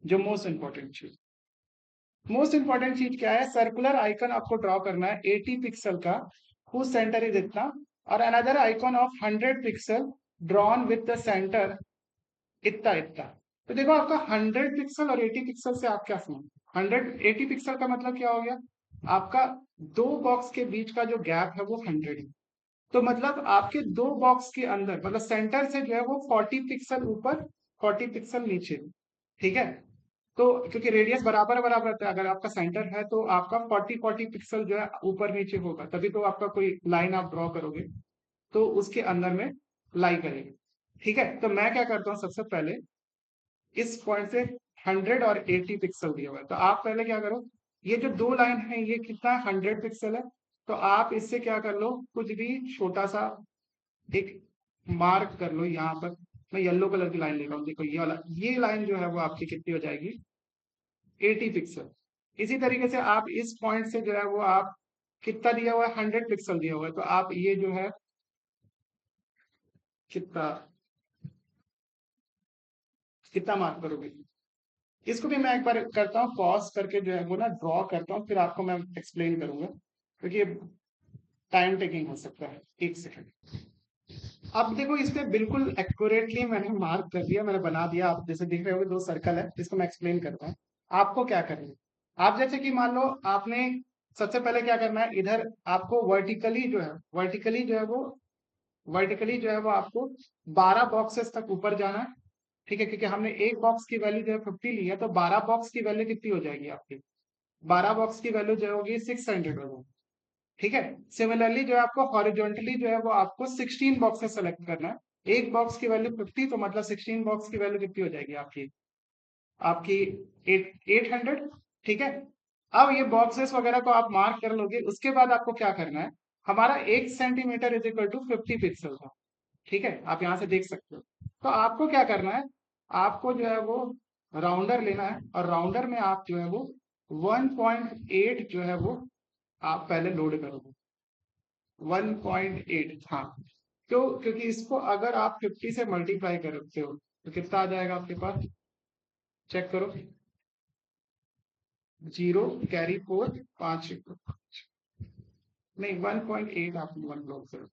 जो मोस्ट इंपॉर्टेंट चीज क्या है, सर्कुलर आइकन आपको ड्रॉ करना है 80 पिक्सल का, हुज सेंटर इज इतना, और another icon of 100 pixel drawn with the centre इतना इतना। तो देखो आपका 100 पिक्सल और 80 पिक्सल से आप क्या समझ, 180 पिक्सल का मतलब क्या हो गया, आपका दो बॉक्स के बीच का जो गैप है वो 100 है। तो मतलब आपके दो बॉक्स के अंदर, मतलब सेंटर से जो है वो 40 पिक्सल ऊपर, 40 पिक्सल नीचे। ठीक है, तो क्योंकि रेडियस बराबर बराबर रहता है, अगर आपका सेंटर है तो आपका 40 पिक्सल जो है ऊपर नीचे होगा, तभी तो आपका कोई लाइन आप ड्रॉ करोगे तो उसके अंदर में लाई करेगी। ठीक है, तो मैं क्या करता हूँ सबसे पहले, इस पॉइंट से 100 और 80 पिक्सल दिया हुआ है, तो आप पहले क्या करो, ये जो दो लाइन है ये कितना 100 पिक्सल है, तो आप इससे क्या कर लो, कुछ भी छोटा सा एक मार्क कर लो यहाँ पर। मैं येलो कलर की लाइन ले रहा हूँ, देखो ये वाला, ये लाइन जो है वो आपकी कितनी हो जाएगी 80 पिक्सल। इसी तरीके से आप इस पॉइंट से जो है वो आप कितना दिया हुआ है 100 पिक्सल दिया हुआ है, तो आप ये जो है कितना कितना मार्क करोगे। इसको भी मैं एक बार करता हूँ पॉज करके जो है वो ना ड्रॉ करता हूँ, फिर आपको मैं एक्सप्लेन करूंगा क्योंकि ये टाइम टेकिंग हो सकता है। एक सेकंड। अब देखो इसमें बिल्कुल एक्यूरेटली मैंने मार्क कर दिया, मैंने बना दिया, आप जैसे देख रहे हो दो सर्कल है, इसको मैं एक्सप्लेन करता हूँ। आपको क्या करना है, आप जैसे कि मान लो आपने सबसे पहले क्या करना है, इधर आपको वर्टिकली जो है वो आपको 12 बॉक्सेस तक ऊपर जाना है। ठीक है, क्योंकि हमने एक बॉक्स की वैल्यू जो है 50 ली है, तो 12 बॉक्स की वैल्यू कितनी हो जाएगी आपकी, 12 बॉक्स की वैल्यू जो होगी 600 हो जाएगी। ठीक है, सिमिलरली जो है आपको हॉरिजॉन्टली जो है वो आपको 16 बॉक्सेस सेलेक्ट करना है। एक बॉक्स की वैल्यू 50, तो मतलब 16 बॉक्स की वैल्यू कितनी हो जाएगी आपकी, आपकी 800। ठीक है, अब ये बॉक्सेस वगैरह को आप मार्क कर लोगे, उसके बाद आपको क्या करना है, हमारा 1 centimetre is equal to 50 pixel था, ठीक है, आप यहाँ से देख सकते हो। तो आपको क्या करना है, आपको जो है वो राउंडर लेना है, और राउंडर में आप जो है वो 1.8 जो है वो आप पहले लोड करोगे। 1.8, हाँ। क्यों? क्योंकि इसको अगर आप 50 से मल्टीप्लाई करते हो तो कितना आ जाएगा आपके पास, चेक करो। 0 कैरी 4, 5 नहीं, 1.8 आप 1 ड्रॉ करो।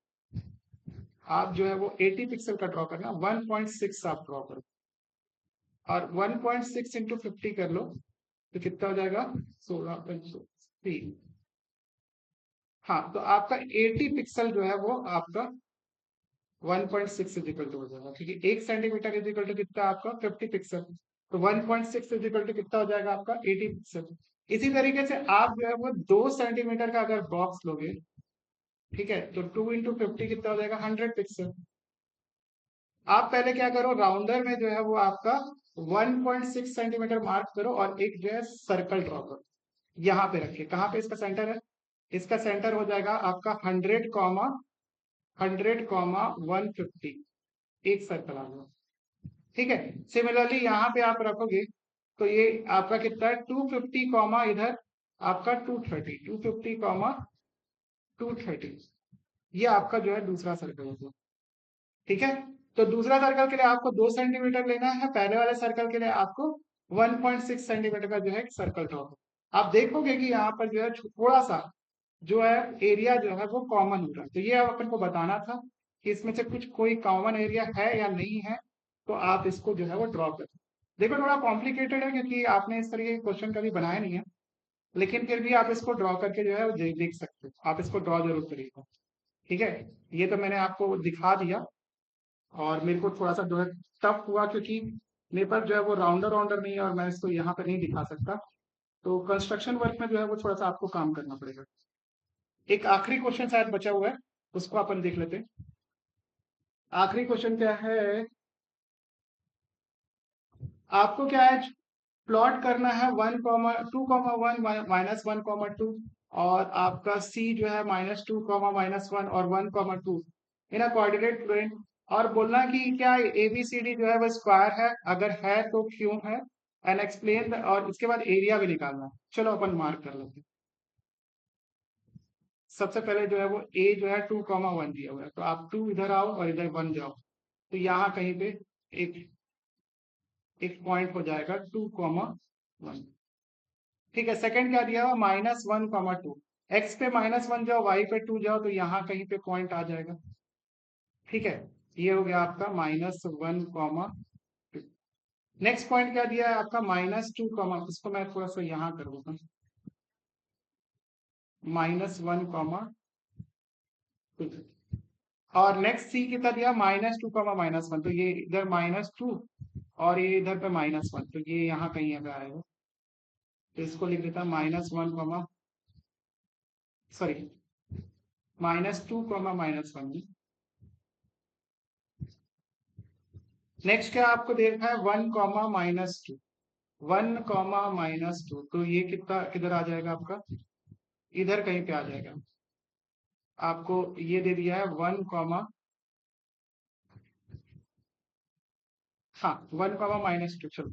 आप जो है वो 80 पिक्सल का ड्रॉ करना, 1.6 आप ड्रॉ करो, और 1.6 इंटू 50 कर लो तो कितना हो जाएगा, 16.3। हाँ, तो आपका 80 पिक्सल जो है वो आपका 1.6 इज इक्वल टू हो जाएगा, क्योंकि 1 सेंटीमीटर इज इक्वल टू कितना आपका 50 पिक्सल। तो 1.6 इज इक्वल टू कितना हो जाएगा आपका 80 पिक्सल। इसी तरीके से आप जो है वो 2 सेंटीमीटर का अगर बॉक्स लोगे, ठीक है, तो 2 इंटू 50 कितना हो जाएगा 100 पिक्सल। आप पहले क्या करो, राउंडर में जो है वो आपका 1.6 सेंटीमीटर मार्क करो और एक जो है सर्कल ड्रॉ करो, यहाँ पे रखिए। कहाँ पे इसका सेंटर है, इसका सेंटर हो जाएगा आपका 100, 100, 150, एक सर्कल आ गया। ठीक है, सिमिलरली यहाँ पे आप रखोगे तो ये आपका कितना है 250 कॉमा इधर आपका 230, 250 कॉमा 230, ये आपका जो है दूसरा सर्कल होगा। ठीक है, तो दूसरा सर्कल के लिए आपको 2 सेंटीमीटर लेना है, पहले वाले सर्कल के लिए आपको 1.6 सेंटीमीटर का जो है सर्कल ड्रॉ। आप देखोगे कि यहाँ पर जो है थोड़ा सा जो है एरिया जो है वो कॉमन हो रहा है, तो ये अपन को बताना था कि इसमें से कुछ कोई कॉमन एरिया है या नहीं है। तो आप इसको जो है वो ड्रॉ करें। देखो थोड़ा कॉम्प्लिकेटेड है क्योंकि आपने इस तरीके के क्वेश्चन कभी बनाया नहीं है, लेकिन फिर भी आप इसको ड्रॉ करके जो है वो देख सकते हो। आप इसको ड्रॉ जरूर करिएगा। ठीक है, ये तो मैंने आपको दिखा दिया, और मेरे को थोड़ा सा जो है टफ हुआ क्योंकि मेरे पास जो है वो राउंडर राउंडर नहीं है और मैं इसको यहाँ पर नहीं दिखा सकता। तो कंस्ट्रक्शन वर्क में जो है वो थोड़ा सा आपको काम करना पड़ेगा। एक आखिरी क्वेश्चन शायद बचा हुआ है, उसको अपन देख लेते हैं। आखिरी क्वेश्चन क्या है, आपको क्या है, प्लॉट करना है 1,2,1 -1,2, और आपका सी जो है -2,-1 और 1,2 इन अ कोऑर्डिनेट प्लेन, और बोलना कि क्या एबीसीडी जो है वो स्क्वायर है, अगर है तो क्यों है, एंड एक्सप्लेन, और इसके बाद एरिया भी निकालना है। चलो अपन मार्क कर लेते हैं। सबसे पहले जो है वो ए जो है 2,1 दिया हुआ है, तो आप 2 इधर आओ और इधर 1 जाओ, तो यहाँ कहीं पे एक एक पॉइंट हो जाएगा 2,1। ठीक है, सेकंड क्या दिया हुआ -1,2, एक्स पे -1 जाओ, वाई पे 2 जाओ, तो यहाँ कहीं पे पॉइंट आ जाएगा। ठीक है, ये हो गया आपका -1,2। नेक्स्ट पॉइंट क्या दिया है आपका -2, इसको मैं थोड़ा सा यहाँ कर दूंगा, -1,2, और नेक्स्ट सी कितना दिया -2, -1, तो ये इधर -2 और ये इधर पे -1, तो ये यहाँ कहीं अगर आएगा, तो इसको लिख देता -1, सॉरी -2, -1। नेक्स्ट क्या आपको देखना है 1, -2, 1, -2, तो ये कितना किधर आ जाएगा आपका, इधर कहीं पे आ जाएगा। आपको ये दे दिया है 1, हाँ 1, -2। चलो,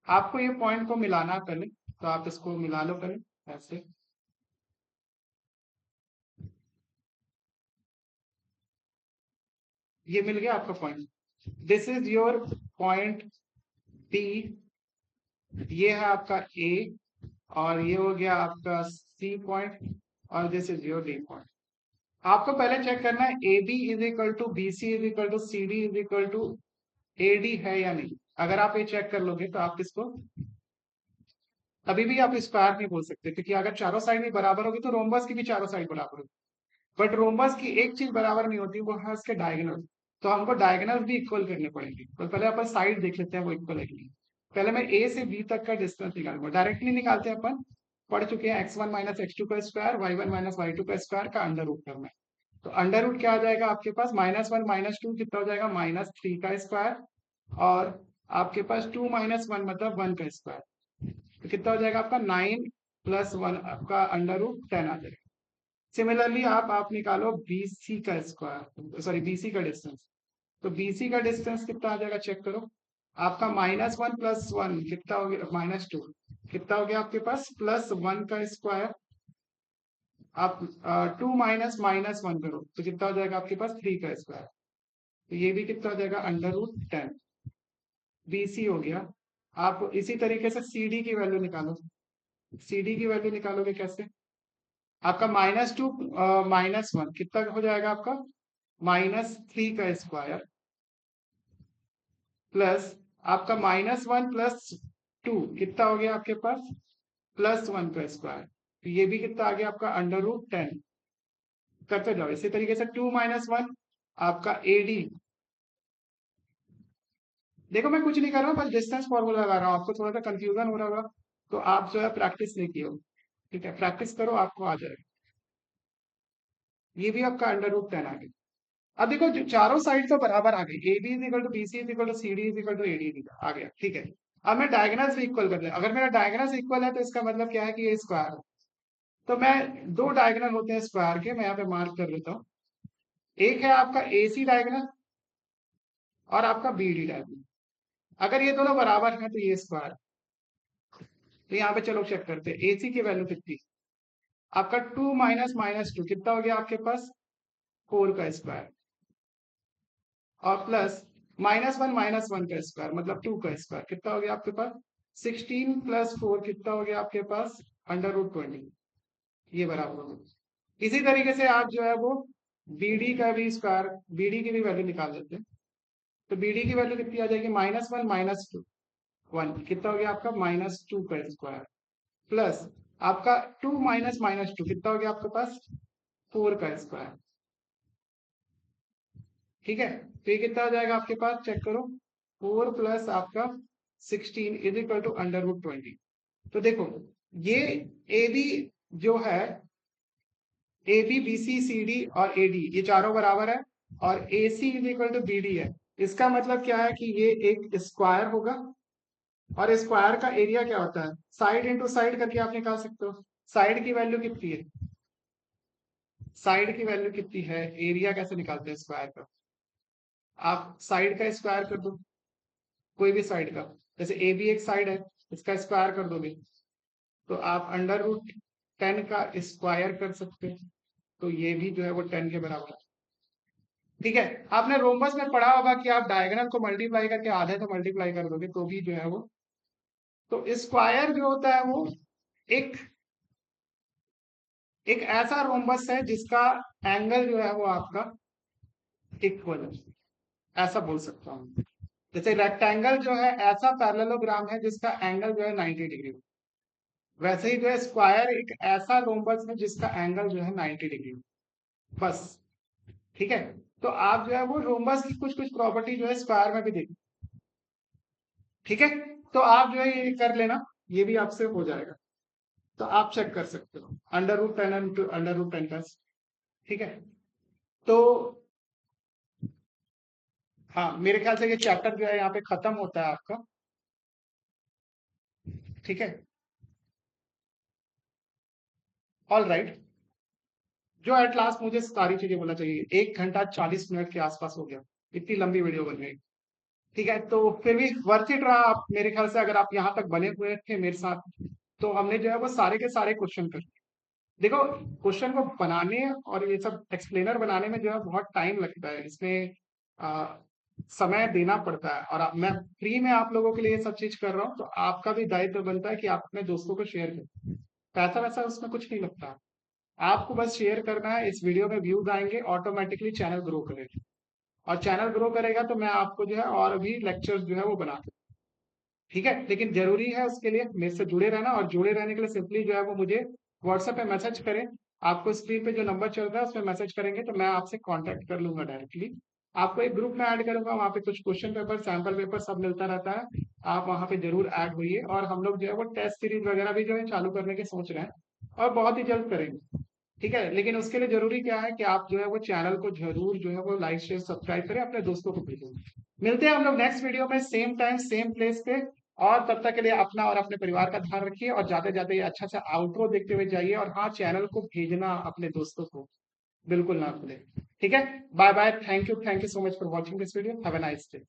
आपको ये पॉइंट को मिलाना पहले, तो आप इसको मिला लो पहले ऐसे। ये मिल गया आपका point, this is your point B, ये है आपका ए, और ये हो गया आपका सी पॉइंट, और this is your D point. आपको पहले चेक करना है A B is equal to B C is equal to C D is equal to A D है या नहीं। अगर आप ये चेक कर लोगे तो आप इसको अभी भी आप स्क्वायर नहीं बोल सकते, क्योंकि अगर चारों साइड भी बराबर होगी तो रोम्बस की भी चारों साइड बराबर होगी। बट रोम्बस की एक चीज बराबर नहीं होती, वो है उसके डायगोनल। तो हमको डायगोनल भी इक्वल करने पड़ेंगे, तो पहले अपन साइड देख लेते हैं वो इक्वल है कि नहीं। पहले मैं ए से बी तक का डिस्टेंस निकालूंगा, डायरेक्टली निकालते हैं, अपन पढ़ चुके हैं x1 - x2 का स्क्वायर, y1 - y2 का स्क्वायर का अंडर रूट करना है। तो अंडर रूट क्या आ जाएगा आपके पास, -1 -2 कितना हो जाएगा -3 का स्क्वायर, और आपके पास 2 - 1 मतलब 1 का स्क्वायर, तो कितना हो जाएगा आपका 9 + 1 आपका अंडर रूट 10 आ जाएगा। सिमिलरली आप निकालो बीसी का स्क्वायर, सॉरी बीसी का डिस्टेंस, तो बीसी का डिस्टेंस कितना आ जाएगा चेक करो। आपका -1 + 1 कितना हो गया, -2 कितना हो गया आपके पास, +1 का स्क्वायर। आप 2 माइनस -1 करो तो कितना हो जाएगा आपके पास, 3 का स्क्वायर। तो ये भी कितना हो जाएगा, √10। बीसी हो गया। आप इसी तरीके से सीडी की वैल्यू निकालो। सीडी की वैल्यू निकालोगे कैसे, आपका -2 -1 कितना हो जाएगा आपका, -3 का स्क्वायर, प्लस आपका -1 + 2 कितना हो गया आपके पास, +1 का स्क्वायर। तो ये भी कितना आ गया आपका, √10। करते जाओ इसी तरीके से 2 - 1 आपका एडी। देखो मैं कुछ नहीं कर रहा हूँ, बस डिस्टेंस फॉर्मूला लगा रहा हूँ, आपको थोड़ा सा कंफ्यूजन हो रहा होगा तो आप जो है प्रैक्टिस नहीं किए हो। ठीक है, प्रैक्टिस करो, आपको आ जाएगा। ये भी आपका √10 आ गया। अब देखो जो चारों साइड तो बराबर आ गई, A B is equal to B C is equal to C D is equal to A D आ गया। ठीक है, अब मैं डायगोनल्स इक्वल कर लिया। अगर मेरा डायगोनल्स इक्वल है तो इसका मतलब क्या है कि ये स्क्वायर है। तो मैं, दो डायगोनल होते हैं स्क्वायर के, मैं यहाँ पे मार्क कर लेता हूँ। एक है आपका ए सी डायगोनल और आपका बी डी डायगोनल। अगर ये दोनों बराबर हैं तो ये स्क्वायर। तो यहाँ पे चलो चेक करते हैं ए सी की वैल्यू कितनी, आपका 2 - -2 कितना हो गया आपके पास, 4 का स्क्वायर, और प्लस -1 का स्क्वायर मतलब 2 का स्क्वायर कितना हो गया आपके पास, 16 + 4 कितना हो गया आपके पास, √20। ये बराबर हो गया। इसी तरीके से आप जो है वो बीडी का भी स्क्वायर, बीडी की भी वैल्यू निकाल लेते हैं। तो बीडी की वैल्यू कितनी आ जाएगी, -1 - 2 1 कितना हो गया आपका, -2 का स्क्वायर, प्लस आपका 2 - -2 कितना हो गया आपके पास, 4 का स्क्वायर। ठीक है, तो ये कितना हो जाएगा आपके पास, चेक करो, 4 प्लस आपका 16 इज इक्वल टू √20। तो देखो ये ए बी जो है, A B B C C D और ए डी ये चारों बराबर है, और A C is equal to B D है। इसका मतलब क्या है कि ये एक स्क्वायर होगा, और स्क्वायर का एरिया क्या होता है, साइड इंटू साइड करके आप निकाल सकते हो। साइड की वैल्यू कितनी है, साइड की वैल्यू कितनी है, एरिया कैसे निकालते हैं स्क्वायर का, आप साइड का स्क्वायर कर दो, कोई भी साइड का। जैसे ए बी एक साइड है, इसका स्क्वायर कर दोगे तो आप √10 का स्क्वायर कर सकते हैं। तो ये भी जो है वो 10 के बराबर है। ठीक है, आपने रोमबस में पढ़ा होगा कि आप डायगोनल को मल्टीप्लाई करके आधे तो मल्टीप्लाई कर दोगे तो भी जो है वो, तो स्क्वायर जो होता है वो एक एक ऐसा रोमबस है जिसका एंगल जो है वो आपका इक्वल है, ऐसा बोल सकता हूँ। जैसे रेक्टेंगल जो है ऐसा पैरेललोग्राम है जिसका एंगल जो है 90 डिग्री, वैसे ही जो है स्क्वायर एक ऐसा रोम्बस है जिसका एंगल जो है 90 डिग्री, बस। ठीक है, तो आप जो है वो रोम्बस की कुछ कुछ प्रॉपर्टी जो है स्क्वायर में भी देखो। ठीक है, तो आप जो है ये कर लेना, ये भी आपसे हो जाएगा। तो आप चेक कर सकते हो √10 एंड √10+। ठीक है, तो हाँ मेरे ख्याल से ये चैप्टर जो है यहाँ पे खत्म होता है आपका। ठीक है, ऑल राइट। जो एट लास्ट मुझे सारी चीजें बोलना चाहिए, 1 घंटा 40 मिनट के आसपास हो गया, इतनी लंबी वीडियो बन गई। ठीक है, तो फिर भी वर्थ इट रहा। आप मेरे ख्याल से अगर आप यहाँ तक बने हुए थे मेरे साथ, तो हमने जो है वो सारे के सारे क्वेश्चन कर, देखो क्वेश्चन को बनाने और ये सब एक्सप्लेनर बनाने में जो है बहुत टाइम लगता है, इसमें आ, समय देना पड़ता है। और मैं फ्री में आप लोगों के लिए ये सब चीज कर रहा हूँ, तो आपका भी दायित्व बनता है कि आप अपने दोस्तों को शेयर करें। पैसा वैसा उसमें कुछ नहीं लगता, आपको बस शेयर करना है। इस वीडियो में व्यूज आएंगे, ऑटोमेटिकली चैनल ग्रो करेगा, और चैनल ग्रो करेगा तो मैं आपको जो है और भी लेक्चर्स जो है वो बना दूँ। ठीक है, लेकिन जरूरी है उसके लिए मेरे से जुड़े रहना, और जुड़े रहने के लिए सिंपली जो है वो मुझे व्हाट्सएप पे मैसेज करें। आपको स्क्रीन पे जो नंबर चल रहा है उस पर मैसेज करेंगे तो मैं आपसे कांटेक्ट कर लूंगा डायरेक्टली। आपको एक ग्रुप में ऐड करूंगा, वहाँ पे कुछ क्वेश्चन पेपर, सैंपल पेपर सब मिलता रहता है। आप वहाँ पे जरूर ऐड होइए, और हम लोग जो है वो टेस्ट सीरीज वगैरह भी जो है चालू करने के सोच रहे हैं, और बहुत ही जल्द करेंगे। ठीक है, लेकिन उसके लिए जरूरी क्या है कि आप जो है वो चैनल को जरूर जो है वो लाइक शेयर सब्सक्राइब करें, अपने दोस्तों को भेजें। मिलते हैं हम लोग नेक्स्ट वीडियो में, सेम टाइम सेम प्लेस पे। और तब तक के लिए अपना और अपने परिवार का ध्यान रखिए, और जाते जाते ये अच्छा सा आउटरो देखते हुए जाइए, और हाँ चैनल को भेजना अपने दोस्तों को। बिल्कुल ना खुले। ठीक है, bye bye, thank you so much for watching this video, have a nice day.